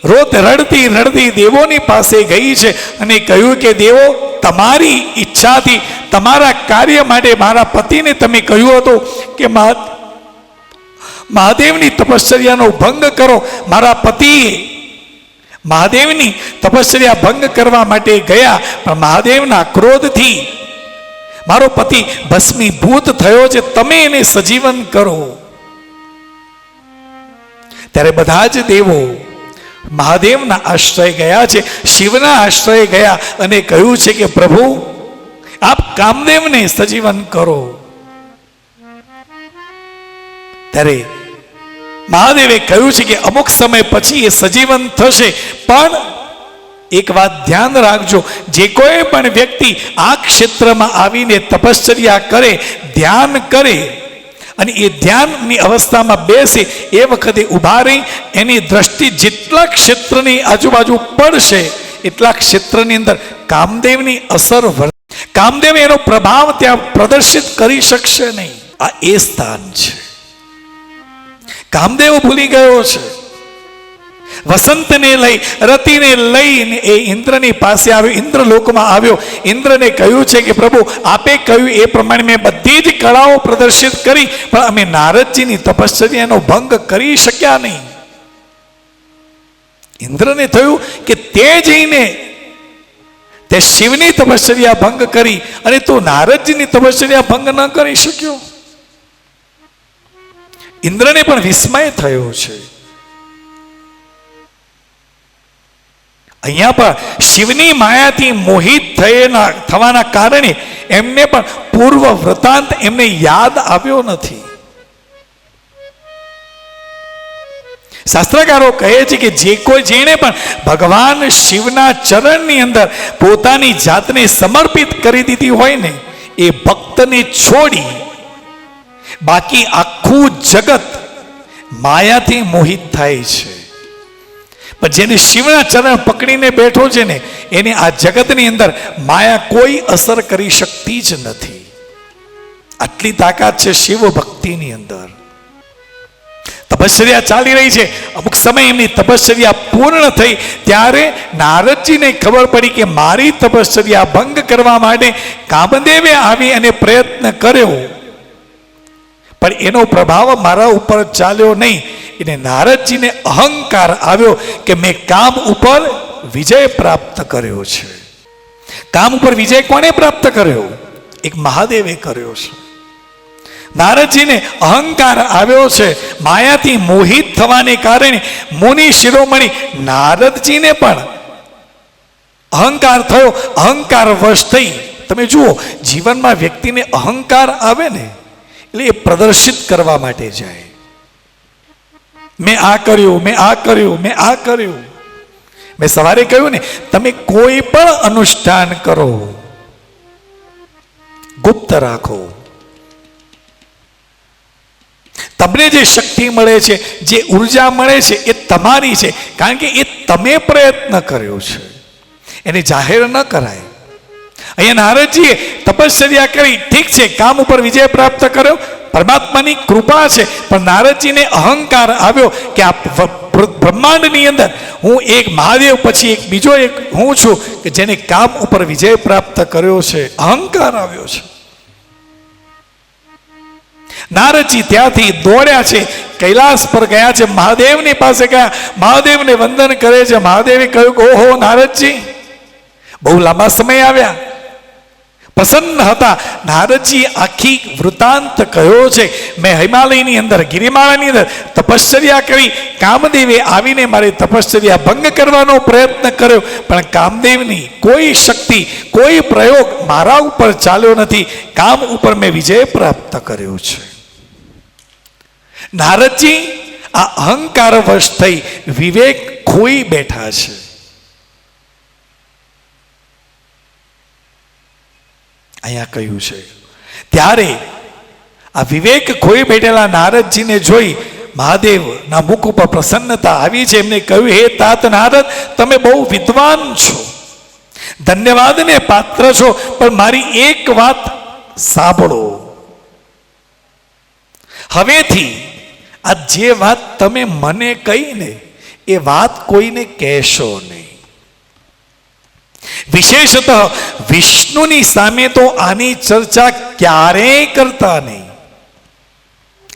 રડતી દેવોની પાસે ગઈ છે અને કહ્યું કે દેવો, તમારી ઈચ્છાથી તમારા કાર્ય માટે મારા પતિને તમે કહ્યું હતું કે મહાદેવની તપશ્ચર્યાનો ભંગ કરો. મારા પતિએ મહાદેવની તપશ્ચર્યા ભંગ કરવા માટે ગયા, પણ મહાદેવના ક્રોધથી મારો પતિ ભસ્મીભૂત થયો છે, તમે એને સજીવન કરો. ત્યારે બધા જ દેવો મહાદેવના આશ્રય ગયા છે, શિવના આશ્રય ગયા અને કહ્યું છે કે પ્રભુ, આપ કામદેવને સજીવન કરો. ત્યારે મહાદેવે કહ્યું છે કે અમુક સમય પછી એ સજીવન થશે, પણ એક વાત ધ્યાન રાખજો, જે કોઈ પણ વ્યક્તિ આ ક્ષેત્રમાં આવીને તપશ્ચર્યા કરે, ધ્યાન કરે અને એ ધ્યાનની અવસ્થામાં બેસે, એ વખતે ઊભા રહી એની દ્રષ્ટિ જેટલા ક્ષેત્રની આજુબાજુ પડશે એટલા ક્ષેત્રની અંદર કામદેવની અસર, કામદેવ એનો પ્રભાવ ત્યાં પ્રદર્શિત કરી શકશે નહીં. આ એ સ્થાન છે. કામદેવ ભૂલી ગયો છે. વસંતને લઈ, રતિને લઈને એ ઇન્દ્રની પાસે આવ્યો, ઇન્દ્રલોકમાં આવ્યો. ઇન્દ્રને કહ્યું છે કે પ્રભુ, આપે કહ્યું એ પ્રમાણે મેં બધી જ કળાઓ પ્રદર્શિત કરી, પણ અમે નારદજીની તપશ્ચર્યાનો ભંગ કરી શક્યા નહીં. ઇન્દ્રને થયું કે તે જઈને તે શિવની તપશ્ચર્યા ભંગ કરી અને તું નારદજીની તપશ્ચર્યા ભંગ ન કરી શક્યો. ઇન્દ્રને પણ વિસ્મય થયો છે. અહીંયા પણ શિવની માયાથી મોહિત થવાના કારણે એમને પણ પૂર્વ વૃતાંત એમને યાદ આવ્યો નથી. શાસ્ત્રકારો કહે છે કે જેણે પણ ભગવાન શિવના ચરણની અંદર પોતાની જાતને સમર્પિત કરી દીધી હોય ને, એ ભક્તને છોડી બાકી આખું જગત માયાથી મોહિત થાય છે. પણ જેને શિવના ચરણ પકડીને બેઠો છે ને, એને આ જગતની અંદર માયા કોઈ અસર કરી શકતી જ નથી. આટલી તાકાત છે શિવ ભક્તિની અંદર. તપશ્ચર્યા ચાલી રહી છે. અમુક સમય એમની તપશ્ચર્યા પૂર્ણ થઈ ત્યારે નારદજીને ખબર પડી કે મારી તપશ્ચર્યા ભંગ કરવા માટે કામદેવે આવી અને પ્રયત્ન કર્યો, પણ એનો પ્રભાવ મારા ઉપર ચાલ્યો નહીં. એને નારદજીને અહંકાર આવ્યો કે મેં કામ ઉપર વિજય પ્રાપ્ત કર્યો છે. કામ ઉપર વિજય કોને પ્રાપ્ત કર્યો? એક મહાદેવે કર્યો છે. નારદજીને અહંકાર આવ્યો છે. માયાથી મોહિત થવાને કારણે મુનિ શિરોમણી નારદજીને પણ અહંકાર થયો. અહંકાર વશ થઈ. તમે જુઓ, જીવનમાં વ્યક્તિને અહંકાર આવે ને એટલે એ પ્રદર્શિત કરવા માટે જાય. મેં આ કર્યું, મેં આ કર્યું, મેં આ કર્યું. મેં સવારે કહ્યું ને, તમે કોઈ પણ અનુષ્ઠાન કરો, ગુપ્ત રાખો. તમને જે શક્તિ મળે છે, જે ઉર્જા મળે છે, એ તમારી છે, કારણ કે એ તમે પ્રયત્ન કર્યો છે. એને જાહેર ન કરાય. અહીંયા નારદજીએ તપશ્ચર્યા કરી, ઠીક છે, કામ ઉપર વિજય પ્રાપ્ત કર્યો, પરમાત્માની કૃપા છે. પણ નારદજીને અહંકાર આવ્યો કે આ બ્રહ્માંડની અંદર હું એક મહાદેવ પછી એક બીજો એક હું છું કે જેને કામ ઉપર વિજય પ્રાપ્ત કર્યો છે. અહંકાર આવ્યો છે. નારદજી ત્યાંથી દોડ્યા છે, કૈલાસ પર ગયા છે, મહાદેવની પાસે ગયા, મહાદેવને વંદન કરે છે. મહાદેવે કહ્યું કે ઓહો નારદજી, બહુ લાંબા સમય આવ્યા, પ્રસન્ન હતા. નારદજી આખી વૃતાંત કહ્યો છે. મેં હિમાલયની અંદર, ગિરિમાળાની અંદર તપશ્ચર્યા કરી, કામદેવે આવીને મારી તપશ્ચર્યા ભંગ કરવાનો પ્રયત્ન કર્યો, પણ કામદેવની કોઈ શક્તિ, કોઈ પ્રયોગ મારા ઉપર ચાલ્યો નથી. કામ ઉપર મેં વિજય પ્રાપ્ત કર્યો છે. નારદજી આ અહંકાર વશ થઈ વિવેક ખોઈ બેઠા છે. અહીંયા કહ્યું છે ત્યારે આ વિવેક ખોઈ બેઠેલા નારદજીને જોઈ મહાદેવના મુખ ઉપર પ્રસન્નતા આવી છે. એમને કહ્યું, હે તાત નારદ, તમે બહુ વિદ્વાન છો, ધન્યવાદને પાત્ર છો, પણ મારી એક વાત સાંભળો. હવેથી આ જે વાત તમે મને કહી ને, એ વાત કોઈને કહેશો નહીં. વિશેષતઃ વિષ્ણુની સામે તો આની ચર્ચા ક્યારેય કરતા નહીં,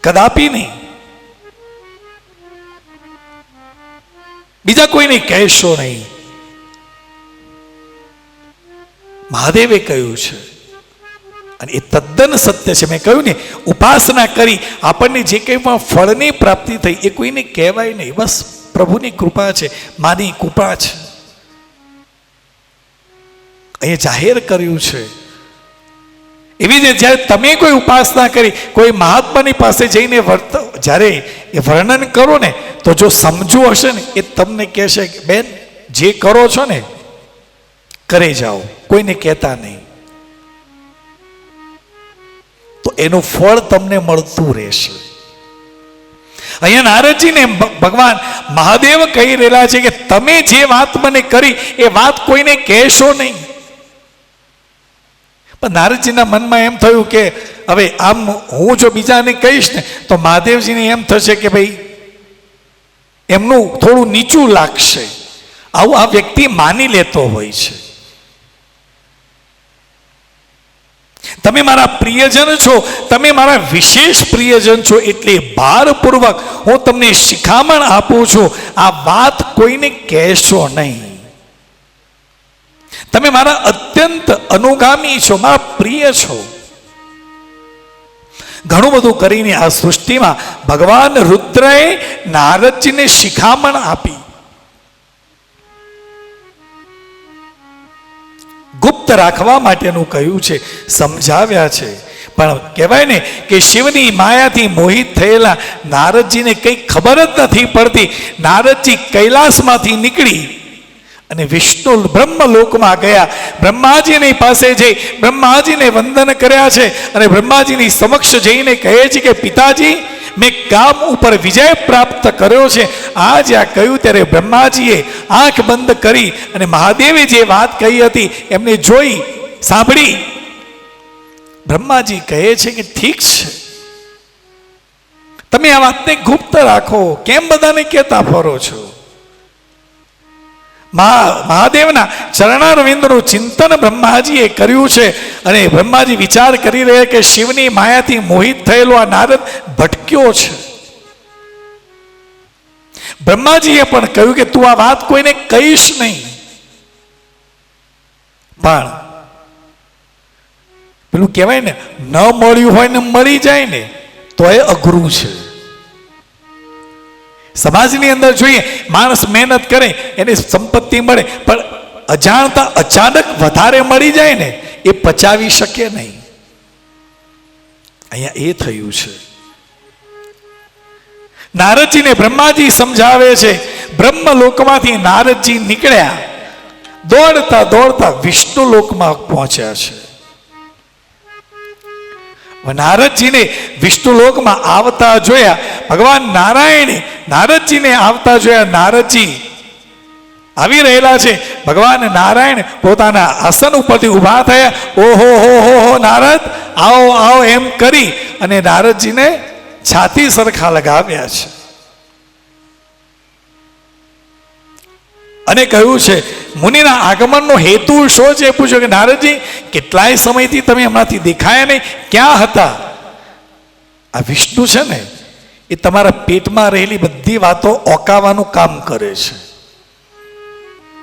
કદાપી નહીં. બીજા કોઈને કહેશો નહીં. મહાદેવે કહ્યું છે અને એ તદ્દન સત્ય છે. મેં કહ્યું ને, ઉપાસના કરી આપણને જે કંઈ પણ ફળની પ્રાપ્તિ થઈ એ કોઈને કહેવાય નહીં. બસ પ્રભુની કૃપા છે, માની કૃપા છે. એ જાહેર કર્યું છે. એવી રીતે જ્યારે તમે કોઈ ઉપાસના કરી, કોઈ મહાત્માની પાસે જઈને જ્યારે એ વર્ણન કરો ને, તો જો સમજવું હશે ને, એ તમને કહેશે કે બેન, જે કરો છો ને કરે જાઓ, કોઈને કહેતા નહીં, તો એનું ફળ તમને મળતું રહેશે. અહીંયા નારદજીને ભગવાન મહાદેવ કહી રહેલા છે કે તમે જે વાત મને કરી એ વાત કોઈને કહેશો નહીં. પણ નારદજીના મનમાં એમ થયું કે હવે આમ હું જો બીજાને કહીશ ને તો મહાદેવજીને એમ થશે કે ભાઈ એમનું થોડું નીચું લાગશે. આવું આ વ્યક્તિ માની લેતો હોય છે. તમે મારા પ્રિયજન છો, તમે મારા વિશેષ પ્રિયજન છો, એટલે ભારપૂર્વક હું તમને શિખામણ આપું છું, આ વાત કોઈને કહેશો નહીં. તમે મારા અત્યંત અનુગામી છો, મારા પ્રિય છો. ઘણું બધું કરીને આ સૃષ્ટિમાં ભગવાન રુદ્રએ નારદજીને શિખામણ આપી. ગુપ્ત રાખવા માટેનું કહ્યું છે, સમજાવ્યા છે. પણ કહેવાય ને કે શિવની માયાથી મોહિત થયેલા નારદજીને કંઈ ખબર જ નથી પડતી. નારદજી કૈલાસમાંથી નીકળી અને વિષ્ણુ બ્રહ્મલોકમાં ગયા. બ્રહ્માજીની પાસે જઈ બ્રહ્માજીને વંદન કર્યા છે અને બ્રહ્માજીની સમક્ષ જઈને કહે છે કે પિતાજી, મેં કામ ઉપર વિજય પ્રાપ્ત કર્યો છે. આ જ્યાં કહ્યું ત્યારે બ્રહ્માજીએ આંખ બંધ કરી અને મહાદેવે જે વાત કહી હતી એમને જોઈ સાંભળી. બ્રહ્માજી કહે છે કે ઠીક છે, તમે આ વાતને ગુપ્ત રાખો, કેમ બધાને કહેતા ફરો છો? મહાદેવના ચરણારવિંદનું ચિંતન બ્રહ્માજીએ કર્યું છે અને બ્રહ્માજી વિચાર કરી રહ્યા કે શિવની માયાથી મોહિત થયેલો આ નારદ ભટક્યો છે. બ્રહ્માજીએ પણ કહ્યું કે તું આ વાત કોઈને કહીશ નહીં. પણ પેલું કહેવાય ને, ન મળ્યું હોય ને મળી જાય ને તો એ અઘરું છે. સમાજની અંદર જોઈએ, માણસ મહેનત કરે એને સંપત્તિ મળે, પણ અજાણતા અચાનક વધારે મળી જાય ને એ પચાવી શકે નહીં. અહીંયા એ થયું છે. નારદજીને બ્રહ્માજી સમજાવે છે. બ્રહ્મલોકમાંથી નારદજી નીકળ્યા, દોડતા દોડતા વિષ્ણુ લોકમાં પહોંચ્યા છે. નારદજીને વિષ્ણુલોકમાં આવતા જોયા ભગવાન નારાયણે નારદજીને આવતા જોયા. નારદજી આવી રહેલા છે. ભગવાન નારાયણ પોતાના આસન ઉપરથી ઊભા થયા. ઓહો હો હો હો નારદ, આવો આવો એમ કરી અને નારદજીને છાતી સરખા લગાવ્યા છે અને કહ્યું છે, મુનિના આગમનનો હેતુ શું છે? પૂછ્યું કે નારદજી, કેટલાય સમયથી તમે હમણાંથી દેખાયા નહીં, ક્યાં હતા? આ વિષ્ણુ છે ને એ તમારા પેટમાં રહેલી બધી વાતો ઓકાવાનું કામ કરે છે.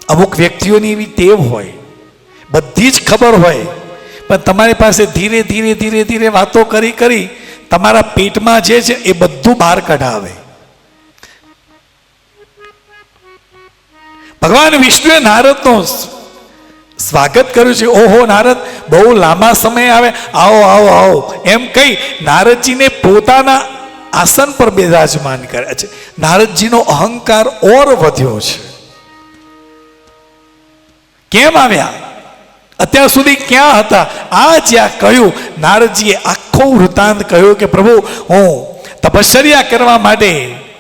અમુક વ્યક્તિઓની એવી ટેવ હોય, બધી જ ખબર હોય, પણ તમારી પાસે ધીરે ધીરે ધીરે ધીરે વાતો કરી કરી તમારા પેટમાં જે છે એ બધું બહાર કઢાવે. ભગવાન વિષ્ણુએ નારદનું સ્વાગત કર્યું છે. ઓહો નારદ, બહુ લાંબા સમય આવે, આવો આવો આવો એમ કહી નારદજીને પોતાના આસન પર બિરાજમાન કર્યા છે. નારદજીનો અહંકાર ઓર વધ્યો છે. કેમ આવ્યા? અત્યાર સુધી ક્યાં હતા? આ જ્યાં કહ્યું, નારદજીએ આખો વૃત્તાંત કહ્યું કે પ્રભુ, હું તપશ્ચર્યા કરવા માટે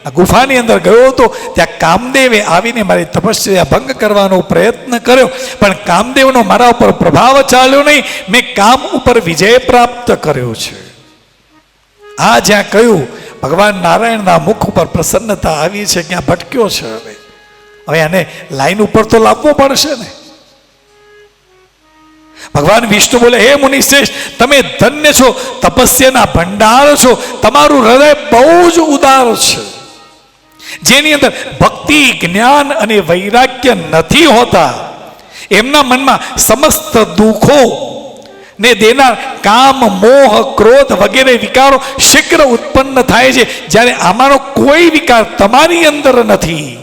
આ ગુફાની અંદર ગયો હતો. ત્યાં કામદેવે આવીને મારી તપશ્ચર્યા ભંગ કરવાનો પ્રયત્ન કર્યો, પણ કામદેવનો મારા ઉપર પ્રભાવ ચાલ્યો નહીં. મેં કામ ઉપર વિજય પ્રાપ્ત કર્યો છે. આ જ્યાં કહ્યું, ભગવાન નારાયણના મુખ ઉપર પ્રસન્નતા આવી છે. ક્યાં ભટક્યો છે? હવે આને લાઈન ઉપર તો લાવવો પડશે ને. ભગવાન વિષ્ણુ બોલે, હે મુનિ શ્રેષ્ઠ, તમે ધન્ય છો, તપસ્યાના ભંડાર છો. તમારું હૃદય બહુ જ ઉદાર છે, જેની અંદર ભક્તિ, જ્ઞાન અને વૈરાગ્ય નથી હોતા. એમના મનમાં સમસ્ત દુઃખો ને દેનાર કામ, મોહ, ક્રોધ વગેરે વિકારો શીઘ્ર ઉત્પન્ન થાય છે. જ્યારે આમાંનો કોઈ વિકાર તમારી અંદર નથી.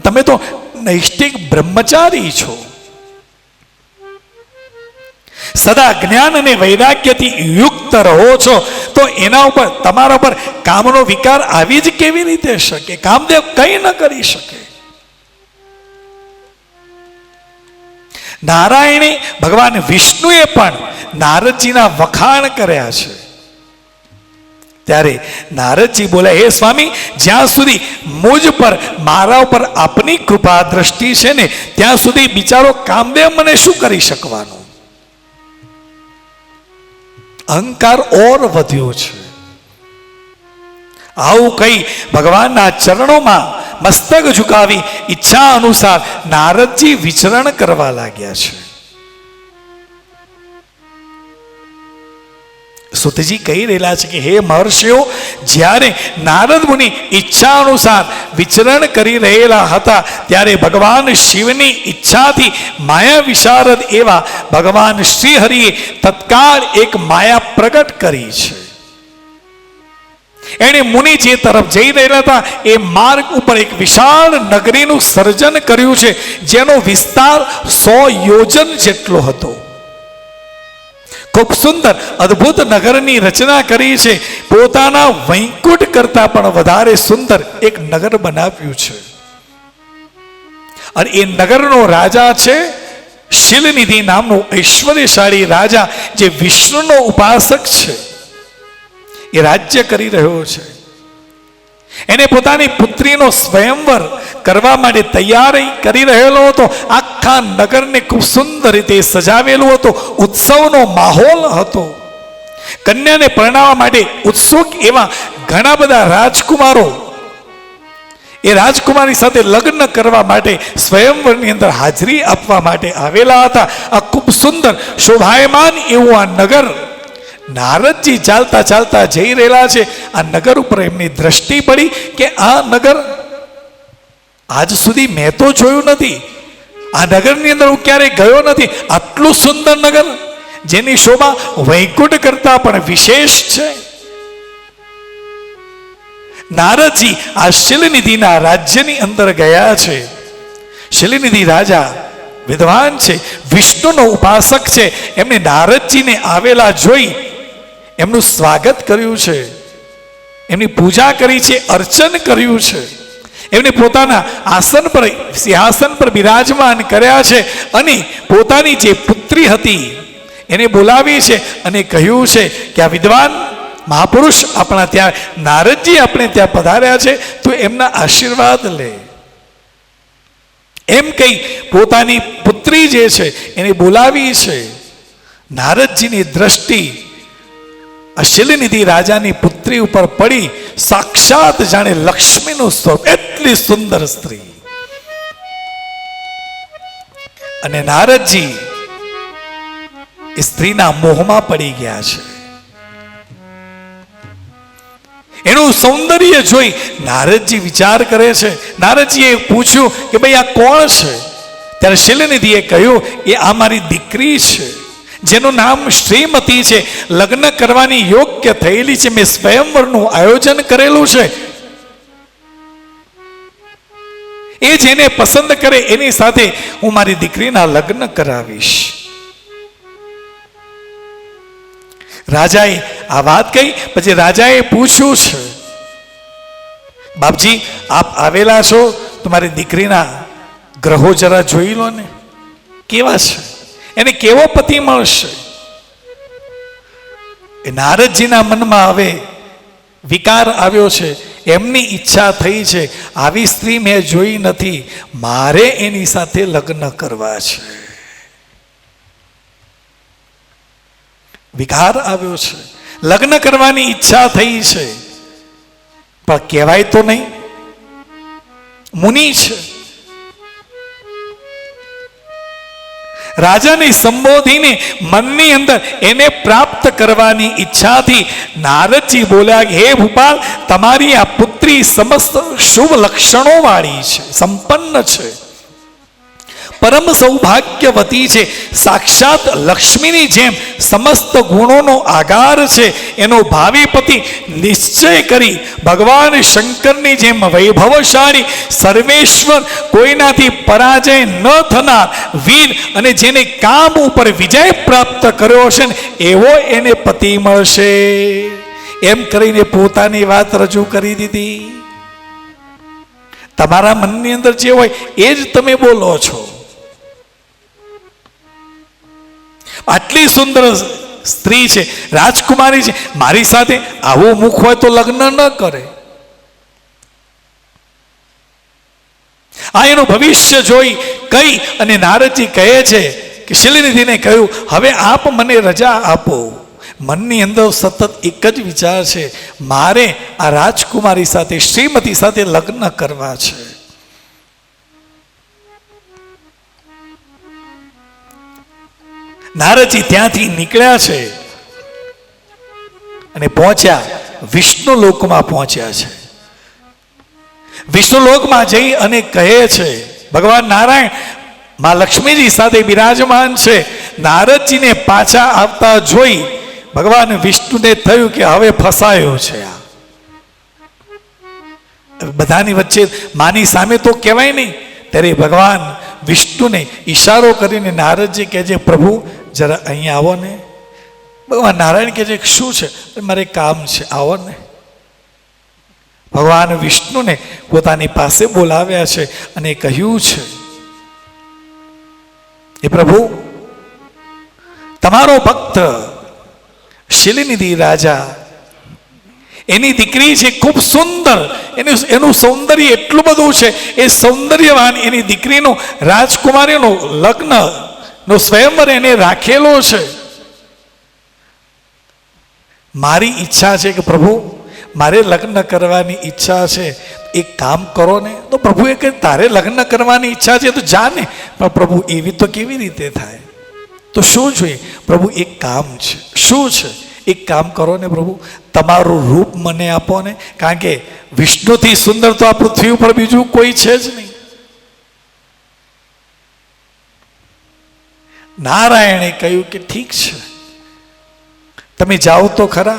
તમે તો નૈષ્ઠિક બ્રહ્મચારી છો. સદા જ્ઞાન અને વૈરાગ્યથી યુક્ત રહો છો, તો એના ઉપર તમારા ઉપર કામનો વિકાર આવી જ કેવી રીતે શકે? કામદેવ કંઈ ન કરી શકે. નારાયણે, ભગવાન વિષ્ણુએ પણ નારદજીના વખાણ કર્યા છે. ત્યારે નારદજી બોલે, હે સ્વામી, જ્યાં સુધી મુજ પર, મારા ઉપર આપની કૃપા દ્રષ્ટિ છે ને ત્યાં સુધી બિચારો કામદેવ મને શું કરી શકવાનો? અહંકાર ઓર વધ્યો છે. આવું કઈ ભગવાનના ચરણોમાં મસ્તક ઝુકાવી ઈચ્છા અનુસાર નારદજી વિચરણ કરવા લાગ્યા છે. સુતજી કહી રહેલા છે કે હે મહર્ષિઓ, જ્યારે નારદ મુનિ ઈચ્છા અનુસાર વિચરણ કરી રહેલા હતા ત્યારે ભગવાન શિવની ઈચ્છાથી માયા વિશારદ એવા ભગવાન શ્રી હરિએ તત્કાળ એક માયા પ્રગટ કરી છે. એણે મુનિ જે તરફ જઈ રહેલા હતા એ માર્ગ ઉપર એક વિશાળ નગરીનું સર્જન કર્યું છે, જેનો વિસ્તાર 100 યોજન જેટલો હતો. ખૂબ સુંદર અદ્ભુત નગરની રચના કરી છે. પોતાના વૈકુંઠ કરતા પણ વધારે સુંદર એક નગર બનાવ્યું છે. અને એ નગરનો રાજા છે શિલનિધિ નામનો ઐશ્વર્યશાળી રાજા, જે વિષ્ણુનો ઉપાસક છે. એ રાજ્ય કરી રહ્યો છે. એને પોતાની પુત્રીનો સ્વયંવર કરવા માટે તૈયારી કરી રહેલો હતો. આખા નગરને ખૂબ સુંદર રીતે સજાવેલું હતું. ઉત્સવનો માહોલ હતો. કન્યાને પરણાવવા માટે ઉત્સુક એવા ઘણા બધા રાજકુમારો એ રાજકુમારી સાથે લગ્ન કરવા માટે સ્વયંવરની અંદર હાજરી આપવા માટે આવેલા હતા. આ ખૂબ સુંદર શોભાયમાન એવું આ નગર, નારદજી ચાલતા ચાલતા જઈ રહેલા છે. આ નગર ઉપર એમની દ્રષ્ટિ પડી કે આ નગર આજ સુધી મેં તો જોયું નથી. આ નગરની અંદર હું ક્યારેય ગયો નથી. આટલું સુંદર નગર, જેની શોભા વૈકુંઠ કરતા પણ વિશેષ છે. નારદજી આ શિલનિધિના રાજ્યની અંદર ગયા છે. શિલનિધિ રાજા વિદ્વાન છે, વિષ્ણુનો ઉપાસક છે. એમને નારદજીને આવેલા જોઈ એમનું સ્વાગત કર્યું છે, એમની પૂજા કરી છે, અર્ચન કર્યું છે. એમને પોતાના આસન પર, સિંહાસન પર બિરાજમાન કર્યા છે. અને પોતાની જે પુત્રી હતી એને બોલાવી છે અને કહ્યું છે કે આ વિદ્વાન મહાપુરુષ આપણા ત્યાં નારદજી આપણે ત્યાં પધાર્યા છે, તો એમના આશીર્વાદ લે. એમ કહી પોતાની પુત્રી જે છે એને બોલાવી છે. નારદજીની દ્રષ્ટિ આ શિલનિધિ રાજાની પુત્રી ઉપર પડી. સાક્ષાત જાણે લક્ષ્મીનું સ્વરૂપ, એટલી સુંદર સ્ત્રી. અને નારદજી એ સ્ત્રીના મોહમાં પડી ગયા છે. એનું સૌંદર્ય જોઈ નારદજી વિચાર કરે છે. નારદજીએ પૂછ્યું કે ભાઈ આ કોણ છે? ત્યારે શિલનિધિએ કહ્યું એ આ મારી દીકરી છે, જેનું નામ શ્રીમતી છે. લગ્ન કરવાની યોગ્ય થયેલી છે. મેં સ્વયંવરનું આયોજન કરેલું છે. એ જેને પસંદ કરે એની સાથે હું મારી દીકરીના લગ્ન કરાવીશ. રાજાએ આ વાત કહી. પછી રાજાએ પૂછ્યું છે, બાપજી આપ આવેલા છો તો મારી દીકરીના ગ્રહો જરા જોઈ લો ને, કેવા છે, એને કેવો પતિ મળશે. એ નારદજીના મનમાં હવે વિકાર આવ્યો છે. એમની ઈચ્છા થઈ છે, આવી સ્ત્રી મેં જોઈ નથી, મારે એની સાથે લગ્ન કરવા છે. વિકાર આવ્યો છે, લગ્ન કરવાની ઈચ્છા થઈ છે, પણ કહેવાય તો નહીં, મુનિ છે. રાજાને સંબોધીને મનની અંદર એને પ્રાપ્ત કરવાની ઈચ્છાથી નારદજી બોલ્યા, હે ભૂપાલ, તમારી આ પુત્રી સમસ્ત શુભ લક્ષણો વાળી છે, સંપન્ન છે, પરમ સૌભાગ્યવતી છે, સાક્ષાત લક્ષ્મીની જેમ સમસ્ત ગુણોનો આગાર છે. એનો ભાવિ પતિ નિશ્ચય કરી ભગવાન શંકરની જેમ વૈભવશાળી, સર્વેશ્વર, કોઈનાથી પરાજય ન થનાર વીર અને જેને કામ ઉપર વિજય પ્રાપ્ત કર્યો છે ને એવો એને પતિ મળશે. એમ કરીને પોતાની વાત રજૂ કરી દીધી. તમારા મનની અંદર જે હોય એ જ તમે બોલો છો. આટલી સુંદર સ્ત્રી છે, રાજકુમારી છે, મારી સાથે આવું મુખ હોય તો લગ્ન ન કરે. આ એનું ભવિષ્ય જોઈ કઈ અને નારદજી કહે છે કે શિલનિધિને કહ્યું, હવે આપ મને રજા આપો. મનની અંદર સતત એક જ વિચાર છે, મારે આ રાજકુમારી સાથે, શ્રીમતી સાથે લગ્ન કરવા છે. નારદજી ત્યાંથી નીકળ્યા છે. અને પહોંચ્યા વિષ્ણુ લોકમાં પહોંચ્યા છે. વિષ્ણુ લોકમાં જઈ અને કહે છે, ભગવાન નારાયણ માં લક્ષ્મીજી સાથે બિરાજમાન છે. નારદજીને પાછા આવતા જોઈ ભગવાન વિષ્ણુને થયું કે હવે ફસાયો છે આ. બધાની વચ્ચે માની સામે તો કહેવાય નહીં, ત્યારે ભગવાન વિષ્ણુને ઈશારો કરીને નારદજી કહે છે, પ્રભુ જરા અહીંયા આવો ને. ભગવાન નારાયણ કહે છે, શું છે? મારે કામ છે, આવો ને. ભગવાન વિષ્ણુને પોતાની પાસે બોલાવ્યા છે અને કહ્યું છે, એ પ્રભુ, તમારો ભક્ત શિલનિધિ રાજા, એની દીકરી છે ખૂબ સુંદર, એનું સૌંદર્ય એટલું બધું છે, એ સૌંદર્યવાન એની દીકરીનું રાજકુમારીનું લગ્નનો સ્વયંવર એને રાખેલો છે. મારી ઈચ્છા છે કે પ્રભુ, મારે લગ્ન કરવાની ઈચ્છા છે, એક કામ કરો ને. તો પ્રભુએ કહે, તારે લગ્ન કરવાની ઈચ્છા છે તો જા ને. પણ પ્રભુ, એવી તો કેવી રીતે થાય? તો શું જોઈએ? પ્રભુ, એક કામ છે. શું છે? એક કામ કરો ને પ્રભુ, તમારું રૂપ મને આપો ને, કારણ કે વિષ્ણુથી સુંદર તો આ પૃથ્વી ઉપર બીજું કોઈ છે જ નહીં. નારાયણે કહ્યું કે ઠીક છે, તમે જાઓ તો ખરા.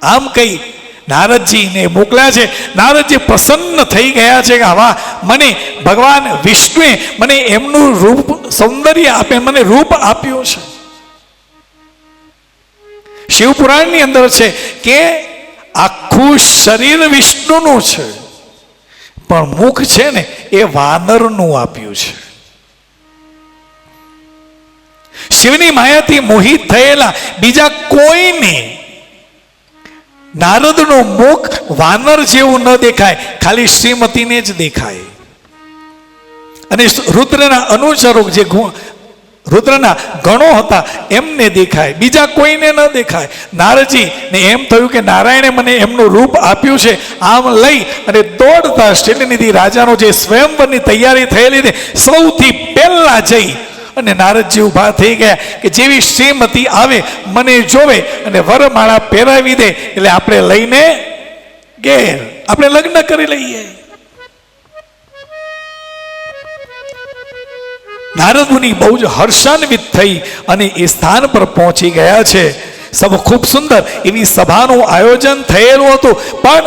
આમ કહી નારદજીને મોકલ્યા છે. નારદજી પ્રસન્ન થઈ ગયા છે કે આવા મને ભગવાન વિષ્ણુએ મને એમનું રૂપ સૌંદર્ય આપે, મને રૂપ આપ્યું છે. શિવપુરાણની અંદર છે કે આખું શરીર વિષ્ણુનું છે, પણ મુખ છે ને એ વાનરનું આપ્યું છે. શિવની માયાથી મોહિત થયેલા બીજા કોઈને નારદનું મુખ વાનર જેવું ન દેખાય, ખાલી શ્રીમતીને જ દેખાય. અને રુદ્રના અનુચરો જે રુદ્રના ગણો હતા એમને દેખાય, બીજા કોઈને ન દેખાય. નારદજી ને એમ થયું કે નારાયણે મને એમનું રૂપ આપ્યું છે. આમ લઈ અને દોડતા શિલનિધિ રાજાનો જે સ્વયંવરની તૈયારી થયેલી ને સૌથી પહેલા જઈ અને નારદજી ઊભા થઈ ગયા કે જેવી શ્રીમતી આવે મને જોવે અને વરમાળા પહેરાવી દે એટલે આપણે લઈને ઘેર આપણે લગ્ન કરી લઈએ. નારદ મુનિ બહુ જ હર્ષાન્વિત થઈ અને એ સ્થાન પર પહોંચી ગયા છે. સબ ખૂબ સુંદર એવી સભાનું આયોજન થયેલું હતું, પણ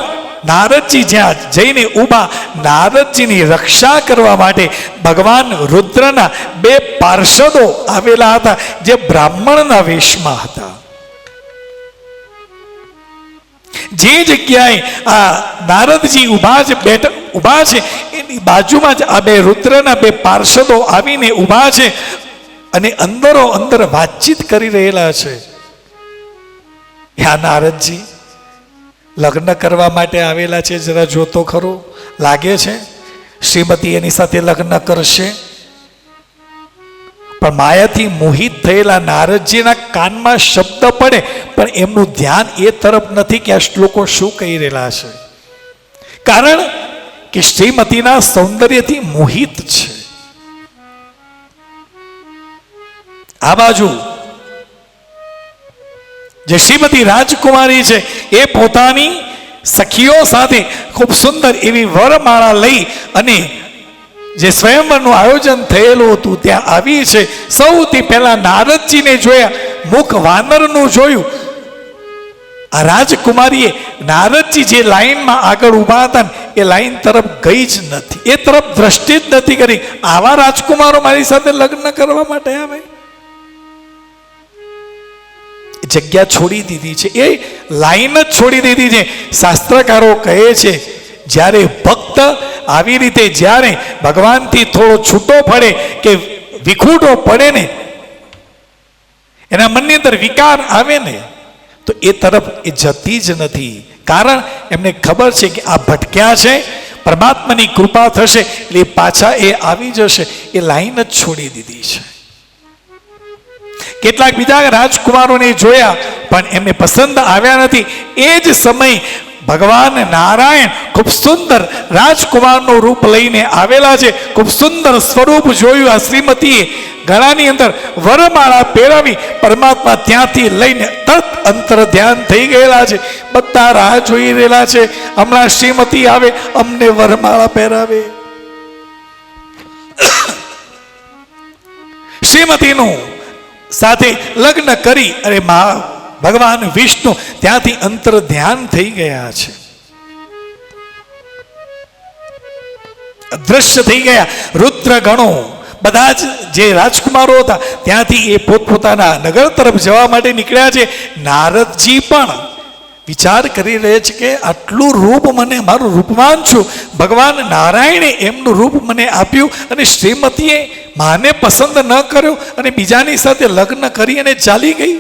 નારદજી જ્યાં જઈને ઊભા, નારદજીની રક્ષા કરવા માટે ભગવાન રુદ્રના બે પાર્ષદો આવેલા હતા જે બ્રાહ્મણના વેશમાં હતા. જે જગ્યાએ આ નારદજી ઊભા છે એની બાજુમાં જ આ બે રુદ્રના બે પાર્ષદો આવીને ઊભા છે અને અંદરો અંદર વાતચીત કરી રહેલા છે. યા નારદજી લગ્ન કરવા માટે આવેલા છે, જરા જોતો ખરો. લાગે છે શ્રીમતી એની સાથે લગ્ન કરશે. પણ માયાથી મોહિત થયેલા નારદજીના કાનમાં શબ્દ પડે, પણ એમનું ધ્યાન એ તરફ નથી કે આ શ્લોકો શું કહી રહેલા છે. કારણ કે શ્રીમતીના સૌંદર્યથી મોહિત છે. આ બાજુ જે શ્રીમતી રાજકુમારી છે એ પોતાની સખીઓ સાથે ખૂબ સુંદર એવી વરમાળા લઈ અને જે સ્વયંવરનું આયોજન થયેલું હતું ત્યાં આવી છે. સૌથી પહેલા નારદજીને જોયા, મુખ વાનરનું જોયું. આ રાજકુમારીએ નારદજી જે લાઈનમાં આગળ ઊભા હતા એ લાઈન તરફ ગઈ જ નથી, એ તરફ દ્રષ્ટિ જ નથી કરી. આવા રાજકુમારો મારી સાથે લગ્ન કરવા માટે આવે, જગ્યા છોડી દીધી છે, એ લાઈન જ છોડી દીધી છે. શાસ્ત્રકારો કહે છે જ્યારે ભક્ત આવી રીતે જ્યારે ભગવાનથી થોડો છૂટો પડે કે વિખૂટો પડે ને, એના મનની અંદર વિકાર આવે ને, તો એ તરફ એ જતી જ નથી. કારણ એમને ખબર છે કે આ ભટક્યા છે, પરમાત્માની કૃપા થશે એટલે પાછા એ આવી જશે. એ લાઈન જ છોડી દીધી છે. કેટલાક બીજા રાજકુમારોને જોયા પણ એમને પસંદ આવ્યા નથી. એ જ સમય ભગવાન નારાયણ ખૂબ સુંદર રાજકુમારનું રૂપ લઈને આવેલા છે. ખૂબ સુંદર સ્વરૂપ જોયું આ શ્રીમતીએ. ગળાની અંદર વરમાળા પહેરાવી પરમાત્મા ત્યાંથી લઈને તરત અંતર ધ્યાન થઈ ગયેલા છે. બધા રાહ જોઈ રહેલા છે, હમણાં શ્રીમતી આવે, અમને વરમાળા પહેરાવે. શ્રીમતીનું સાથે લગ્ન કરી અરે ભગવાન વિષ્ણુ ત્યાંથી અંતર ધ્યાન થઈ ગયા છે, દ્રશ્ય થઈ ગયા. રુદ્ર ગણો બધા જ જે રાજકુમારો હતા ત્યાંથી એ પોતપોતાના નગર તરફ જવા માટે નીકળ્યા છે. નારદજી પણ વિચાર કરી રહ્યા છે કે આટલું રૂપ મને, મારું રૂપવાન છું, ભગવાન નારાયણે એમનું રૂપ મને આપ્યું અને શ્રીમતીએ માને પસંદ ન કર્યો અને બીજાની સાથે લગ્ન કરી અને ચાલી ગઈ.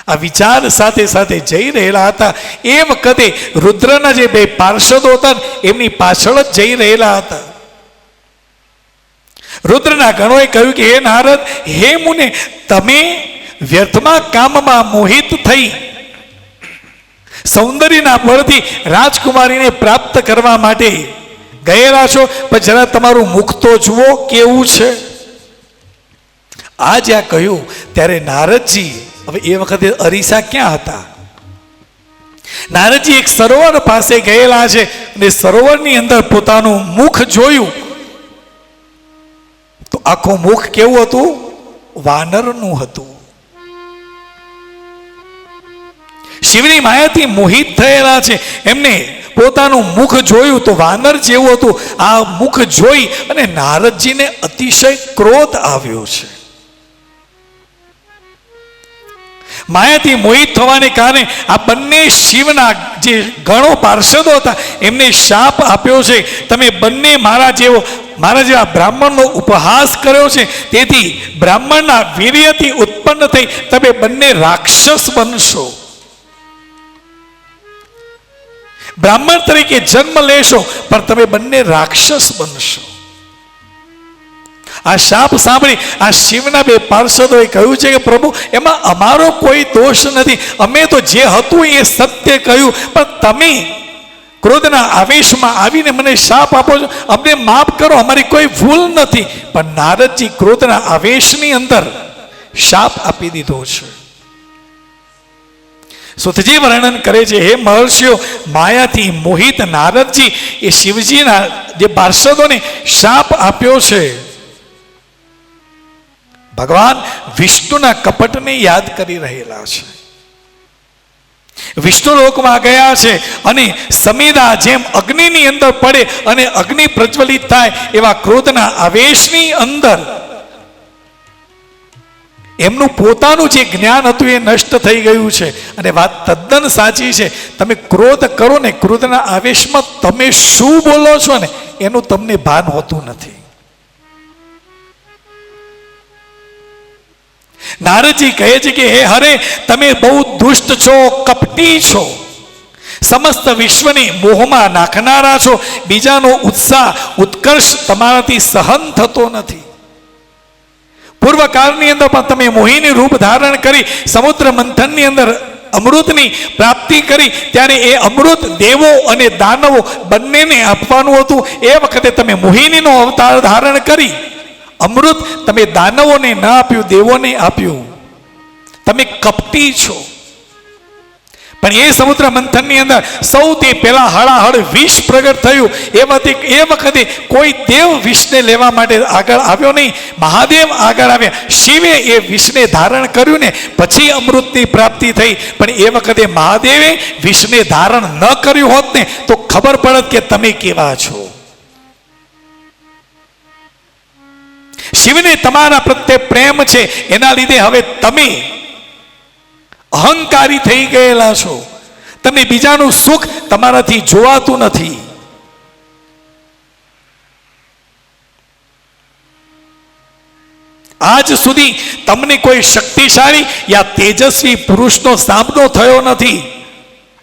આ વિચાર સાથે સાથે જઈ રહેલા હતા. એ વખતે રુદ્રના જે બે પાર્ષદો હતા એમની પાછળ જ જઈ રહેલા હતા. રુદ્રના ગણોએ કહ્યું કે હે નારદ, હે મુને, તમે વ્યર્થમાં કામમાં મોહિત થઈ સૌંદર્યના બળથી રાજકુમારીને પ્રાપ્ત કરવા માટે ગયેલા છો, પણ જરા તમારું મુખ તો જુઓ કેવું છે. આ જ્યાં કહ્યું ત્યારે નારદજી, હવે એ વખતે અરીસા ક્યાં હતા? નારદજી એક સરોવર પાસે ગયેલા છે અને સરોવરની અંદર પોતાનું મુખ જોયું તો આખું મુખ કેવું હતું? વાનરનું હતું. શિવની માયાથી મોહિત થયેલા છે, એમને પોતાનું મુખ જોયું તો વાનર જેવું હતું. આ મુખ જોઈ અને નારદજીને અતિશય ક્રોધ આવ્યો છે. માયાથી મોહિત થવાને કારણે આ બંને શિવના જે ગણો પાર્ષદો હતા એમને શાપ આપ્યો છે, તમે બંને મારા જેવા બ્રાહ્મણનો ઉપહાસ કર્યો છે, તેથી બ્રાહ્મણના વીર્યથી ઉત્પન્ન થઈ તમે બંને રાક્ષસ બનશો, બ્રાહ્મણ તરીકે જન્મ લેશો પણ તમે બંને રાક્ષસ બનશો. આ શાપ સાંભળી આ શિવના બે પાર્ષદોએ કહ્યું છે કે પ્રભુ, એમાં અમારો કોઈ દોષ નથી, અમે તો જે હતું એ સત્ય કહ્યું, પણ તમે ક્રોધના આવેશમાં આવીને મને શાપ આપો છો, અમને માફ કરો, અમારી કોઈ ભૂલ નથી. પણ નારદજી ક્રોધના આવેશની અંદર શાપ આપી દીધો છે. સુતજી વર્ણન કરે છે, હે મહર્ષિઓ, માયાથી મોહિત નારદજી એ શિવજીના જે પાર્ષદોને શાપ આપ્યો છે. ભગવાન વિષ્ણુના કપટને યાદ કરી રહેલા છે. વિષ્ણુ લોકમાં ગયા છે અને સમીદા જેમ અગ્નિની અંદર પડે અને અગ્નિ પ્રજ્વલિત થાય એવા ક્રોધના આવેશની અંદર એમનું પોતાનું જે જ્ઞાન હતું એ નષ્ટ થઈ ગયું છે. અને વાત તદ્દન સાચી છે, તમે ક્રોધ કરો ને ક્રોધના આવેશમાં તમે શું બોલો છો ને એનું તમને ભાન હોતું નથી. નારદજી કહે છે કે હે હરે, તમે બહુ દુષ્ટ છો, કપટી છો, સમસ્ત વિશ્વને મોહમાં નાખનારા છો, બીજાનો ઉત્સાહ ઉત્કર્ષ તમારાથી સહન થતો નથી. પૂર્વકાળની અંદર પણ તમે મોહિની રૂપ ધારણ કરી સમુદ્ર મંથનની અંદર અમૃતની પ્રાપ્તિ કરી, ત્યારે એ અમૃત દેવો અને દાનવો બંનેને આપવાનું હતું. એ વખતે તમે મોહિનીનો અવતાર ધારણ કરી અમૃત તમે દાનવોને ન આપ્યું, દેવોને આપ્યું. તમે કપટી છો. પણ એ સમુદ્ર મંથનની અંદર સૌથી પહેલા હળાહળ વિષ પ્રગટ થયું. એ વખતે કોઈ દેવ વિષને લેવા માટે આગળ આવ્યો નહીં, મહાદેવ આગળ આવ્યા. શિવે એ વિષને ધારણ કર્યું ને પછી અમૃતની પ્રાપ્તિ થઈ. પણ એ વખતે મહાદેવે વિષને ધારણ ન કર્યું હોત ને તો ખબર પડત કે તમે કેવા છો. શિવને તમારા પ્રત્યે પ્રેમ છે, એના લીધે હવે તમે અહંકારી થઈ ગયેલા છો. તમને બીજાનું સુખ તમારાથી જોવાતું નથી. આજ સુધી તમને કોઈ શક્તિશાળી યા તેજસ્વી પુરુષનો સામનો થયો નથી.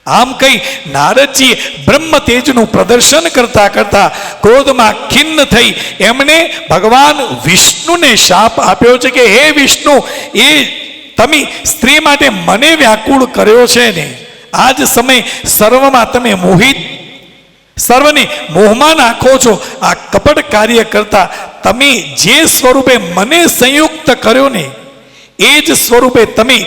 આમ કહી નારદજી બ્રહ્મ તેજનું પ્રદર્શન કરતા કરતા ક્રોધમાં ખિન્ન થઈ એમણે ભગવાન વિષ્ણુને શાપ આપ્યો છે કે હે વિષ્ણુ, એ તમે સ્ત્રી માટે મને વ્યાકુળ કર્યો છે ને, આજ સમય સર્વમાં તમે મોહિત, સર્વને મોહમાં નાખો છો. આ કપટ કાર્ય કરતા તમે જે સ્વરૂપે મને સંયુક્ત કર્યો ને એ જ સ્વરૂપે તમે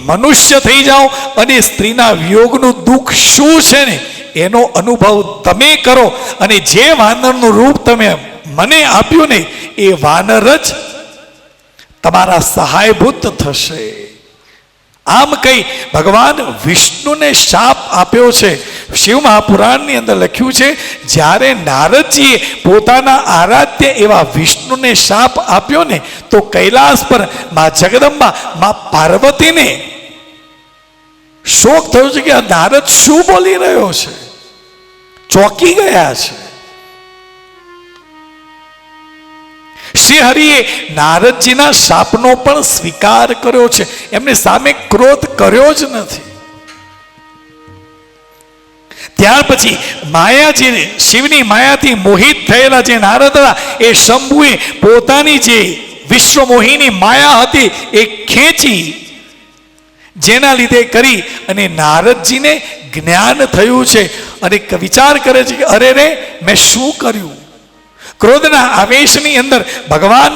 મનુષ્ય થઈ જાઓ અને સ્ત્રીના વિયોગનું દુઃખ શું છે ને એનો અનુભવ તમે કરો, અને જે વાનરનું રૂપ તમે મને આપ્યું ને એ વાનર જ તમારા સહાયભૂત થશે. આમ કઈ ભગવાન વિષ્ણુને શાપ આપ્યો છે. શિવ મહાપુરાણની અંદર લખ્યું છે, જ્યારે નારદજીએ પોતાના આરાધ્ય એવા વિષ્ણુને શાપ આપ્યો ને તો કૈલાસ પર માં જગદંબા માં પાર્વતીને શોક થયો છે કે આ નારદ શું બોલી રહ્યો છે, ચોંકી ગયા છે. શ્રી હરિએ નારદજીના શાપનો પણ સ્વીકાર કર્યો છે, એમને સામે ક્રોધ કર્યો જ નથી. ત્યાર પછી માયાજી શિવની માયાથી મોહિત થયેલા જે નારદ હતા એ શંભુએ પોતાની જે વિશ્વમોહિની માયા હતી એ ખેંચી, જેના લીધે કરી અને નારદજીને જ્ઞાન થયું છે અને વિચાર કરે છે કે અરે રે મેં શું કર્યું. ક્રોધના આવેશની અંદર ભગવાન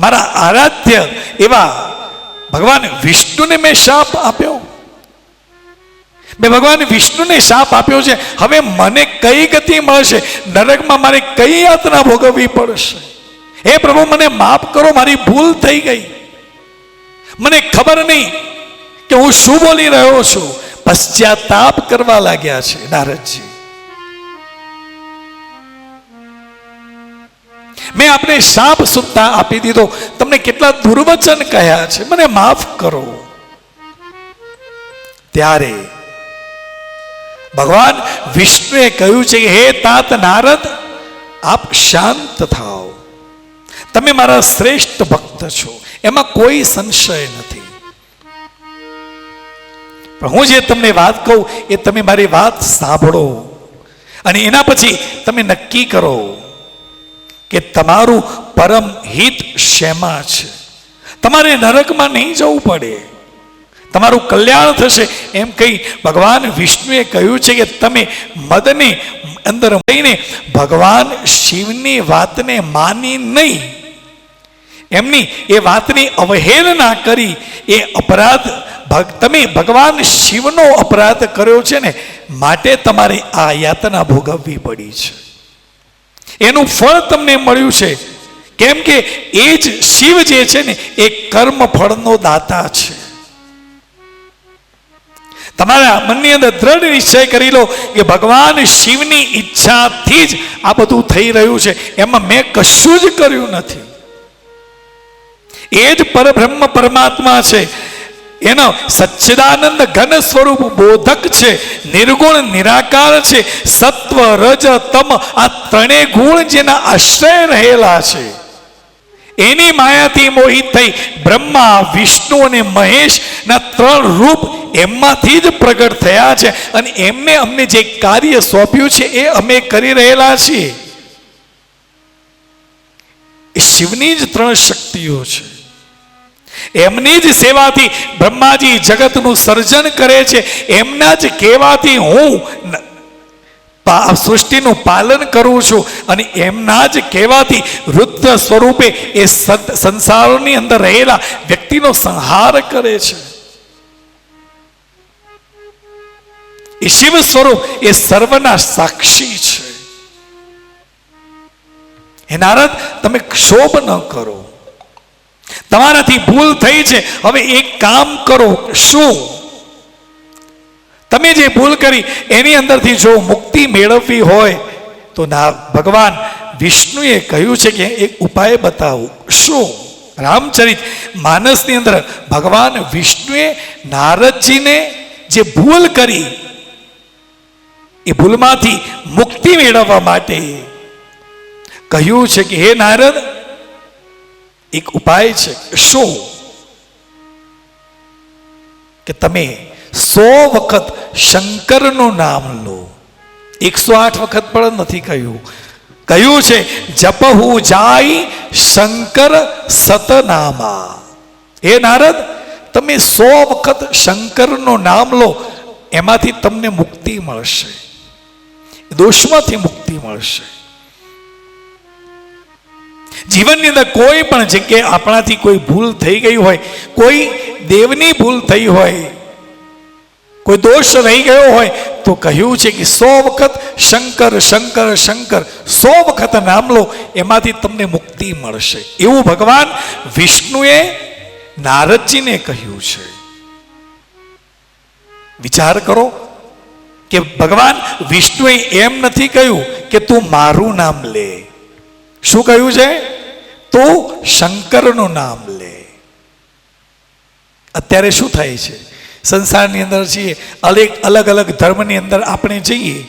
મારા આરાધ્ય એવા ભગવાન વિષ્ણુને મેં શાપ આપ્યો, મેં ભગવાન વિષ્ણુને શાપ આપ્યો છે. હવે મને કઈ ગતિ મળશે, નરકમાં મારે કઈ યાતના ભોગવવી પડશે. હે પ્રભુ મને માફ કરો, મારી ભૂલ થઈ ગઈ, મને ખબર નહીં કે હું શું બોલી રહ્યો છું. પશ્ચાતાપ કરવા લાગ્યા છે નારદજી. મેં આપને શાપ સુદ્ધા આપી દીધો, તમને કેટલા દુર્વચન કહ્યા છે, મને માફ કરો. ત્યારે ભગવાન વિષ્ણુએ કહ્યું છે કે હે તાત નારદ, આપ શાંત થાઓ, તમે મારા શ્રેષ્ઠ ભક્ત છો, એમાં કોઈ સંશય નથી. પણ હું જે તમને વાત કહું એ તમે મારી વાત સાંભળો અને એના પછી તમે નક્કી કરો કે તમારું પરમ હિત શેમાં છે. તમારે નરકમાં નહીં જવું પડે, તમારું કલ્યાણ થશે એમ કહી ભગવાન વિષ્ણુએ કહ્યું છે કે તમે મદને અંદર રહીને ભગવાન શિવની વાતને માની નહીં, એમની એ વાતની અવહેલના કરી એ અપરાધ તમે ભગવાન શિવનો અપરાધ કર્યો છે ને, માટે તમારે આ યાતના ભોગવવી પડી છે. એનું ફળ તમને મળ્યું છે, કેમ કે એ જ શિવ જે છે ને એ કર્મ ફળનો દાતા છે. તમારા મનની અંદર દ્રઢ નિશ્ચય કરી લો કે ભગવાન શિવની ઈચ્છાથી જ આ બધું થઈ રહ્યું છે, એમાં મેં કશું જ કર્યું નથી. એ જ પરબ્રહ્મ પરમાત્મા છે, એનો સચ્ચિદાનંદ ઘન સ્વરૂપ બોધક છે, નિર્ગુણ નિરાકાર છે, સત્વ રજ તમ આ ત્રણેય ગુણ જેના આશ્રય રહેલા છે, એની માયાથી મોહિત થઈ બ્રહ્મા વિષ્ણુ અને મહેશ ના ત્રણ રૂપ એમાંથી જ પ્રગટ થયા છે અને એમને અમને જે કાર્ય સોંપ્યું છે એ અમે કરી રહેલા છીએ. એ શિવની જ ત્રણ શક્તિઓ છે, એમની જ સેવાથી બ્રહ્માજી જગતનું સર્જન કરે છે, એમના જ કહેવાથી હું સૃષ્ટિનું પાલન કરું છું અને એમના જ કહેવાથી રુદ્ર સ્વરૂપે એ સંસારોની અંદર રહેલા વ્યક્તિનો સંહાર કરે છે. એ શિવ સ્વરૂપ એ સર્વના સાક્ષી છે. હે નારદ, તમે ક્ષોભ ન કરો, તમારાથી ભૂલ થઈ છે. હવે એક કામ કરો. શું? તમે જે ભૂલ કરી એની અંદરથી જો મુક્તિ મેળવવી હોય તો ભગવાન વિષ્ણુએ કહ્યું છે કે એક ઉપાય બતાવું. શું? રામચરિત માનસની અંદર ભગવાન વિષ્ણુએ નારદજીને જે ભૂલ કરી એ ભૂલમાંથી મુક્તિ મેળવવા માટે કહ્યું છે કે હે નારદ, એક ઉપાય છે. શું? કે તમે 100 વખત શંકરનું નામ લો. 108 વખત પણ નથી કહ્યું. કહ્યું છે જપહુ જાય શંકર સતનામા. હે નારદ, તમે 100 વખત શંકરનું નામ લો, એમાંથી તમને મુક્તિ મળશે, દોષમાંથી મુક્તિ મળશે. જીવનની અંદર કોઈ પણ જગ્યાએ આપણાથી કોઈ ભૂલ થઈ ગઈ હોય, કોઈ દેવની ભૂલ થઈ હોય, કોઈ દોષ રહી ગયો હોય, તો કહ્યું છે કે 100 વખત શંકર શંકર શંકર 100 વખત નામ લો, એમાંથી તમને મુક્તિ મળશે. એવું ભગવાન વિષ્ણુએ નારદજીને કહ્યું છે. વિચાર કરો કે ભગવાન વિષ્ણુએ એમ નથી કહ્યું કે તું મારું નામ લે. શું કહ્યું છે? તું શંકરનું નામ લે. અત્યારે શું થાય છે સંસારની અંદર છીએ, અલગ અલગ ધર્મની અંદર આપણે જઈએ,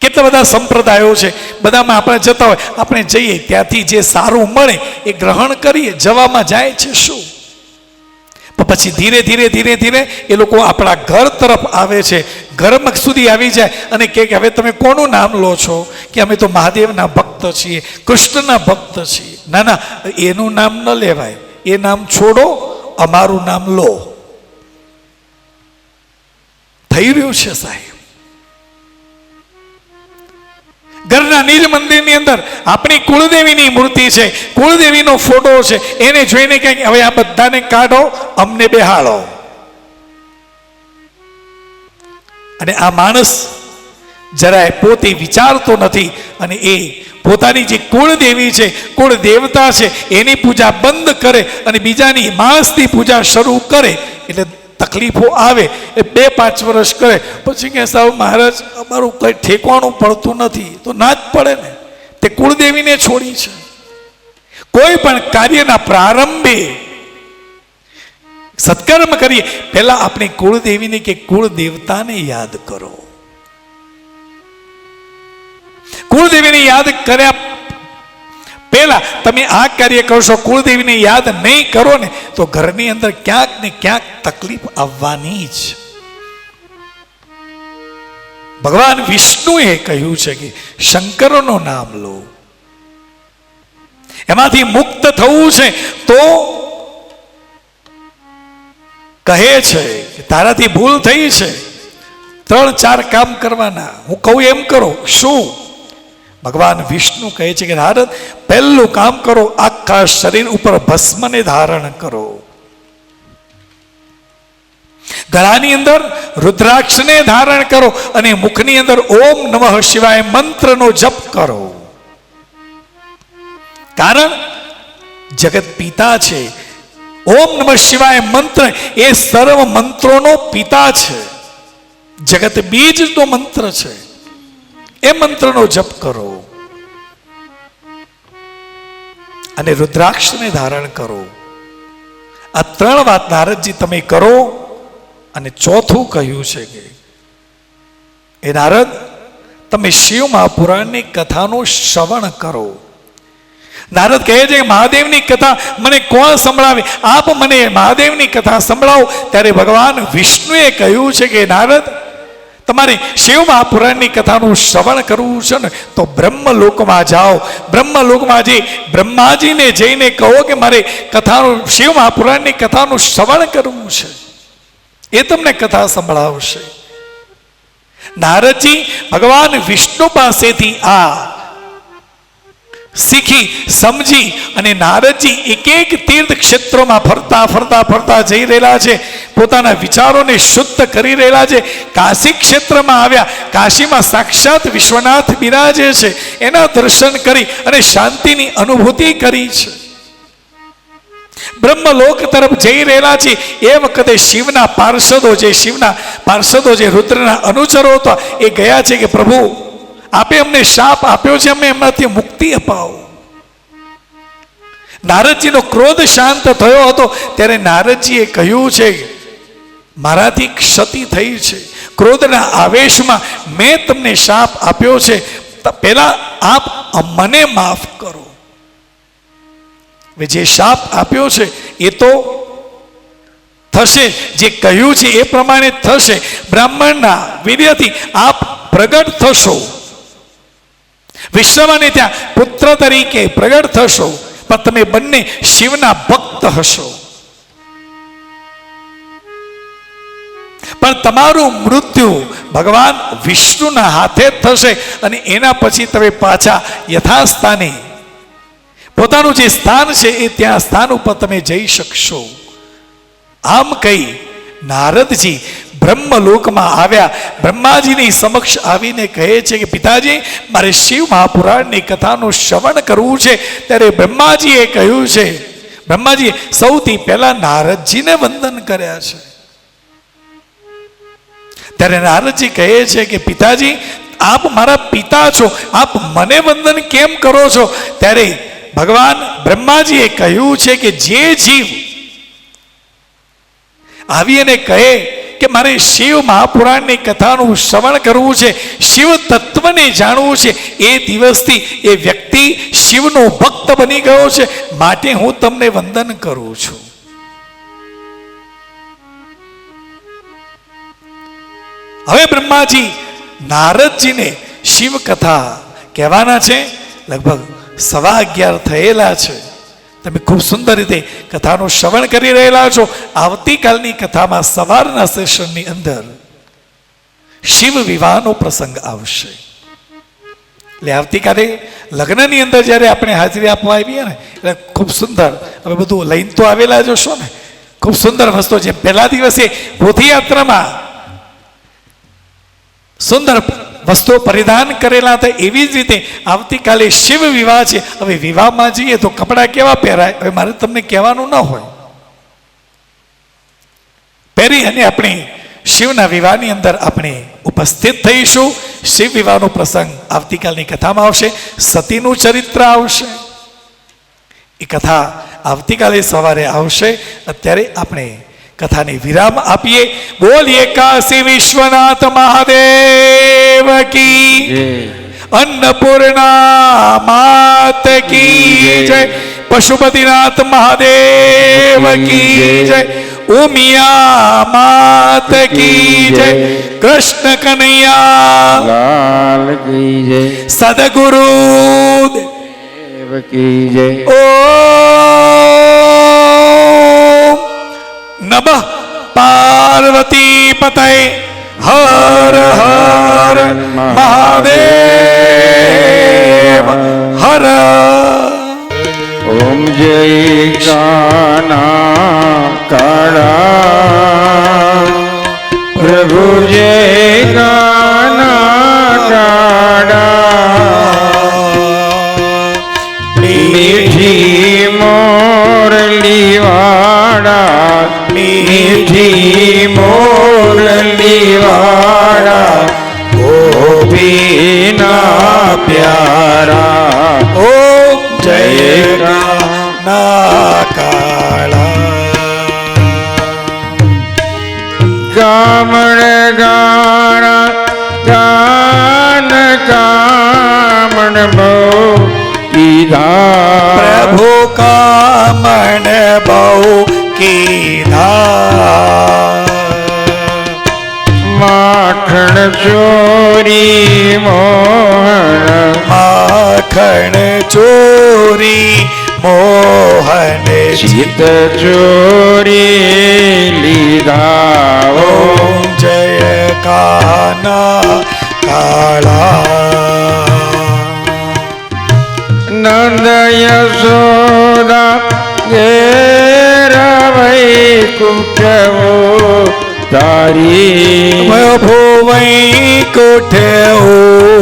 કેટલા બધા સંપ્રદાયો છે, બધામાં આપણે જતા હોય, આપણે જઈએ ત્યાંથી જે સારું મળે એ ગ્રહણ કરીએ, જવામાં જાય છે શું? પછી ધીરે ધીરે ધીરે ધીરે એ લોકો આપણા ઘર તરફ આવે છે, ઘરમાં સુધી આવી જાય અને કે હવે તમે કોનું નામ લો છો? કે અમે તો મહાદેવના ભક્ત છીએ, કૃષ્ણના ભક્ત છીએ. ના ના, એનું નામ ન લેવાય, એ નામ છોડો, અમારું નામ લો. થઈ રહ્યું છે સાહેબ. ઘરના નિજ મંદિરની અંદર આપણી કુળદેવીની મૂર્તિ છે, કુળદેવીનો ફોટો છે, એને જોઈને કંઈક હવે આ બધાને કાઢો, અમને બેહાડો. અને આ માણસ જરાય પોતે વિચારતો નથી અને એ પોતાની જે કુળદેવી છે, કુળ દેવતા છે, એની પૂજા બંધ કરે અને બીજાની માણસની પૂજા શરૂ કરે. એટલે તકલીફો આવે. એ 2-5 વર્ષ કરે પછી કે સાહેબ મહારાજ અમારું કંઈ ઠેકવાનું પડતું નથી. તો ના જ પડે ને, તે કુળદેવીને છોડી છે. કોઈ પણ કાર્યના પ્રારંભે સત્કર્મ કરીએ પહેલા આપણી કુળદેવીને કે કુળ દેવતાને યાદ કરો. કુળદેવીને યાદ કર્યા પહેલા તમે આ કાર્ય કરશો, કુળદેવીને યાદ નહીં કરો ને તો ઘરની અંદર ક્યાંક ને ક્યાંક તકલીફ આવવાની જ. ભગવાન વિષ્ણુએ કહ્યું છે કે શંકરનું નામ લો, એમાંથી મુક્ત થવું છે. તો કહે છે કે તારાથી ભૂલ થઈ છે, 3-4 કામ કરવાના, હું કહું એમ કરો. શું? ભગવાન વિષ્ણુ કહે છે કે નારદ, પહેલું કામ કરો, આખા શરીર ઉપર ભસ્મને ધારણ કરો, ગળાની અંદર રુદ્રાક્ષને ધારણ કરો અને મુખની અંદર ઓમ નમઃ શિવાય મંત્રનો જપ કરો. કારણ જગત પિતા છે. ઓમ નમઃ શિવાય મંત્ર એ સર્વ મંત્રોનો પિતા છે, જગત બીજનો મંત્ર છે. એ મંત્રનો જપ કરો અને રુદ્રાક્ષને ધારણ કરો. આ 3 વાત નારદજી તમે કરો. અને ચોથું કહ્યું છે કે એ નારદ, તમે શિવ મહાપુરાણની કથાનું શ્રવણ કરો. નારદ કહે છે કે મહાદેવની કથા મને કોણ સંભળાવે? આપ મને મહાદેવની કથા સંભળાવો. ત્યારે ભગવાન વિષ્ણુએ કહ્યું છે કે નારદ, તમારે શિવ મહાપુરાણની કથાનું શ્રવણ કરવું છે ને તો બ્રહ્મલોકમાં જાઓ. બ્રહ્મલોકમાં જઈ બ્રહ્માજીને જઈને કહો કે મારે કથાનું શિવ મહાપુરાણની કથાનું શ્રવણ કરવું છે, એ તમને કથા સંભળાવશે. નારદજી ભગવાન વિષ્ણુ પાસેથી આ શીખી સમજી અને નારદજી એક તીર્થ ક્ષેત્રોમાં ફરતા ફરતા ફરતા જઈ રહેલા છે, પોતાના વિચારોને શુદ્ધ કરી રહેલા છે. કાશી ક્ષેત્રમાં આવ્યા, કાશીમાં સાક્ષાત વિશ્વનાથ બિરાજે છે, એના દર્શન કરી અને શાંતિની અનુભૂતિ કરી છે. બ્રહ્મલોક તરફ જઈ રહેલા છે એ વખતે શિવના પાર્ષદો જે રુદ્રના અનુચરો હતા એ ગયા છે કે પ્રભુ, આપે અમને શાપ આપ્યો છે, અમે એમનાથી મુક્તિ અપાવો. નારદજીનો ક્રોધ શાંત થયો હતો ત્યારે નારદજીએ કહ્યું છે મારાથી ક્ષતિ થઈ છે, ક્રોધના આવેશમાં મેં તમને શાપ આપ્યો છે, પહેલા આપ મને માફ કરો. જે શાપ આપ્યો છે એ તો થશે, જે કહ્યું છે એ પ્રમાણે થશે. બ્રાહ્મણના વીર્યથી આપ પ્રગટ થશો, વિશ્વને ત્યાં પુત્ર તરીકે પ્રગટ થશો, પણ તમે બંને શિવના ભક્ત હશો. પણ તમારું મૃત્યુ ભગવાન વિષ્ણુના હાથે થશે અને એના પછી તમે પાછા યથાસ્થાને પોતાનું જે સ્થાન છે એ ત્યાં સ્થાન ઉપર તમે જઈ શકશો. આમ કહી નારદજી બ્રહ્મલોકમાં આવ્યા. બ્રહ્માજીની સમક્ષ આવીને કહે છે કે પિતાજી, મારે શિવ મહાપુરાણની કથાનું શ્રવણ કરવું છે. ત્યારે બ્રહ્માજીએ કહ્યું છે, બ્રહ્માજીએ સૌથી પહેલા નારદજીને વંદન કર્યા છે. ત્યારે નારદજી કહે છે કે પિતાજી, આપ મારા પિતા છો, આપ મને વંદન કેમ કરો છો? ત્યારે ભગવાન બ્રહ્માજીએ કહ્યું છે કે જે જીવ આવી અને કહે કે મારે શિવ મહાપુરાણની કથાનું શ્રવણ કરવું છે, શિવ તત્વને જાણવું છે, એ દિવસથી એ વ્યક્તિ શિવનો ભક્ત બની ગયો છે. માટે હું તમને વંદન કરું છું. હવે બ્રહ્માજી નારદજીને શિવ કથા કહેવાના છે. લગભગ 11:15 થયેલા છે. તમે ખૂબ સુંદર રીતે કથાનું શ્રવણ કરી રહેલા છો. આવતીકાલની કથામાં સવારના સેશનની અંદર શિવ વિવાહનો પ્રસંગ આવશે. એટલે આવતીકાલે લગ્નની અંદર જ્યારે આપણે હાજરી આપવા આવીએ ને, એટલે ખૂબ સુંદર હવે બધું લઈને તો આવેલા જશો ને, ખૂબ સુંદર વસ્તુ છે. પહેલા દિવસે પોથીયાત્રામાં સુંદર વસ્તુઓ પરિધાન કરેલા હતા, એવી જ રીતે આવતીકાલે શિવ વિવાહ છે. હવે વિવાહમાં જઈએ તો કપડાં કેવા પહેરાય, હવે મારે તમને કહેવાનું ન હોય. પહેરી અને આપણે શિવના વિવાહની અંદર આપણે ઉપસ્થિત થઈશું. શિવ વિવાહનો પ્રસંગ આવતીકાલની કથામાં આવશે. સતીનું ચરિત્ર આવશે. એ કથા આવતીકાલે સવારે આવશે. અત્યારે આપણે કથાને વિરામ આપીએ. બોલીએ કાશી વિશ્વનાથ મહાદેવ કી, અન્નપૂર્ણા માત કી જય, પશુપતિનાથ મહાદેવ કી જય, ઉમિયા માત કી જય, કૃષ્ણ કનૈયા લાલ કી જય, સદગુરુ દેવ કી જય. ઓમ નમઃ પાર્વતી પતય હર હર મહાદેવ હર. ઓમ જય કાના કાળા પ્રભુ જય કાના કાળા મીઠી મોરલી વાળા, મીઠી મોરલી વાળા ગોપીના પ્યારા. ઓમ જય ના કાળા. ગામણ ગાણા ગાન કામણ બહુ કીધા, પ્રભુ કામણ બહુ કીધા. માખણ ચોરી મોહન, માખણ ચોરી મોહન, ચિત ચોરી લીધા. ઓમ જય કાના કાળા. નંદ યશોદા ઘેર વૈકુંઠવો તારી, પ્રભુ વૈકુંઠ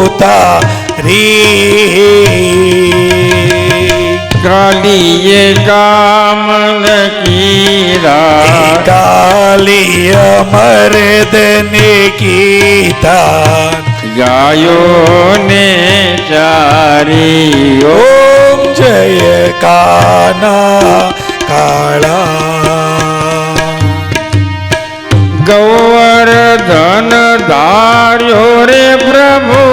ઉતારી. કાલીએ કામન કીધા, કાલી મર્દને કીધા. ગાયો ને ચારી. ઓમ જય કાના કાળા. ગૌવર્ધન ધાર્યો રે પ્રભુ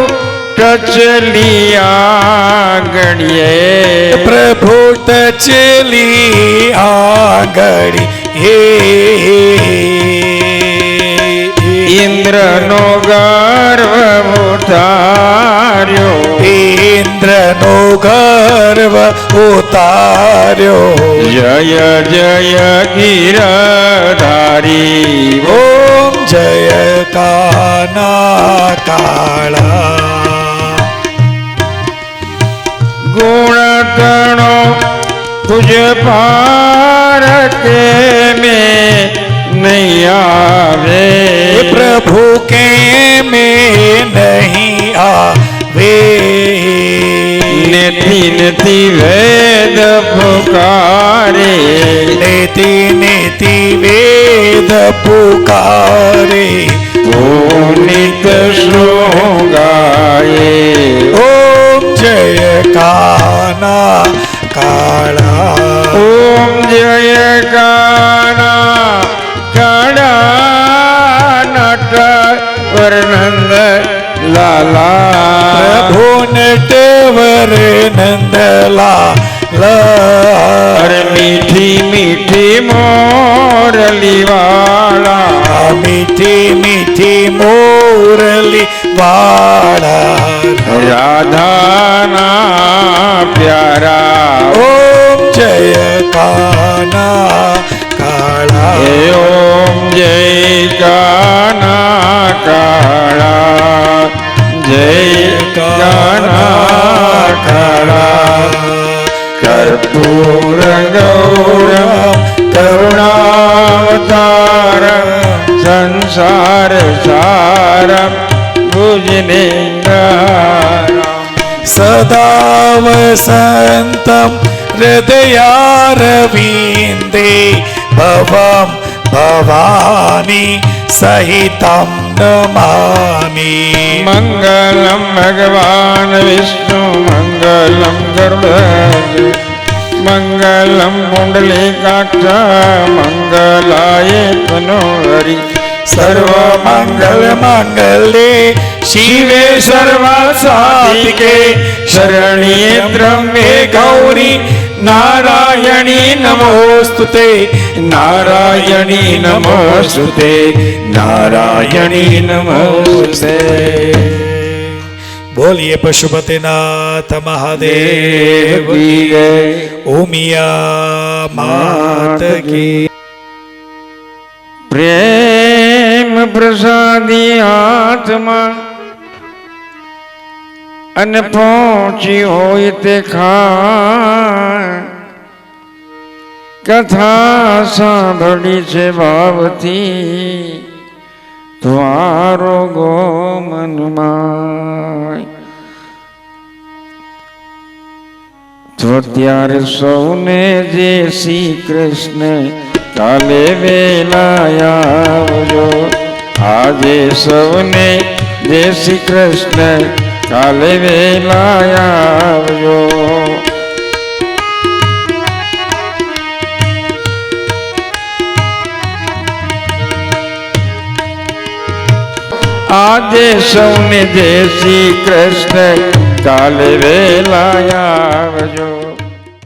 ટચલિયા ગણીએ, પ્રભુ ટચલી આંગળી. હે ઇન્દ્રનો ગર્વ ઉતાર્યો, ઇન્દ્રનો ગર્વ ઉતાર્યો. જય જય ગિરધારી. ઓમ જય કાના કાળા. ગુણ તણો तुझ पार के में नहीं आवे प्रभु के में नहीं आवे नेति नेति वेद पुकारे नेति नेति वेद पुकारे ओ नित गाये ओम जय काना काला ओम जय गाना काड़ा नट वर्णंद लाला प्रभु नटवर नंदला अरे मीठी मीठी मोरली वाला मीठी मीठी मोरली वाला राधा ना प्यारा ओम जय काना काला हे ओम जय काना काला जय काना काला कर्पूर गौरम करुणावतार संसार सारम भुजनेन्द्र सदा वसन्तं हृदयारविन्दे भवं भवानी सहितं नमामि मंगलम भगवान विष्णु मंगलम गरुड़ध्वज मंगलम कुंडलीकाक्ष मंगलाय तनोहरि सर्वमंगल मांगल्ये शिवे सर्वासाधिके शरण्ये त्र्यंबके गौरी नारायणी नमोस्तुते नारायणी नमोस्तुते नारायणी नमोस्तुते बोलिए पशुपतिनाथ महादेव की जय ओमिया मात की प्रेम प्रसादी आत्मा अन पहुंची होय ते खाय कथा सांभળી છે ભાવથી દ્વારો ગો મનમાં તો ત્યારે સૌને જે શ્રી કૃષ્ણ કાલે વેલા આવજો આજે સૌને જય શ્રી કૃષ્ણ કાલે વેલા આવજો આજે સૌને જય શ્રી કૃષ્ણ કાલે વેલા આવજો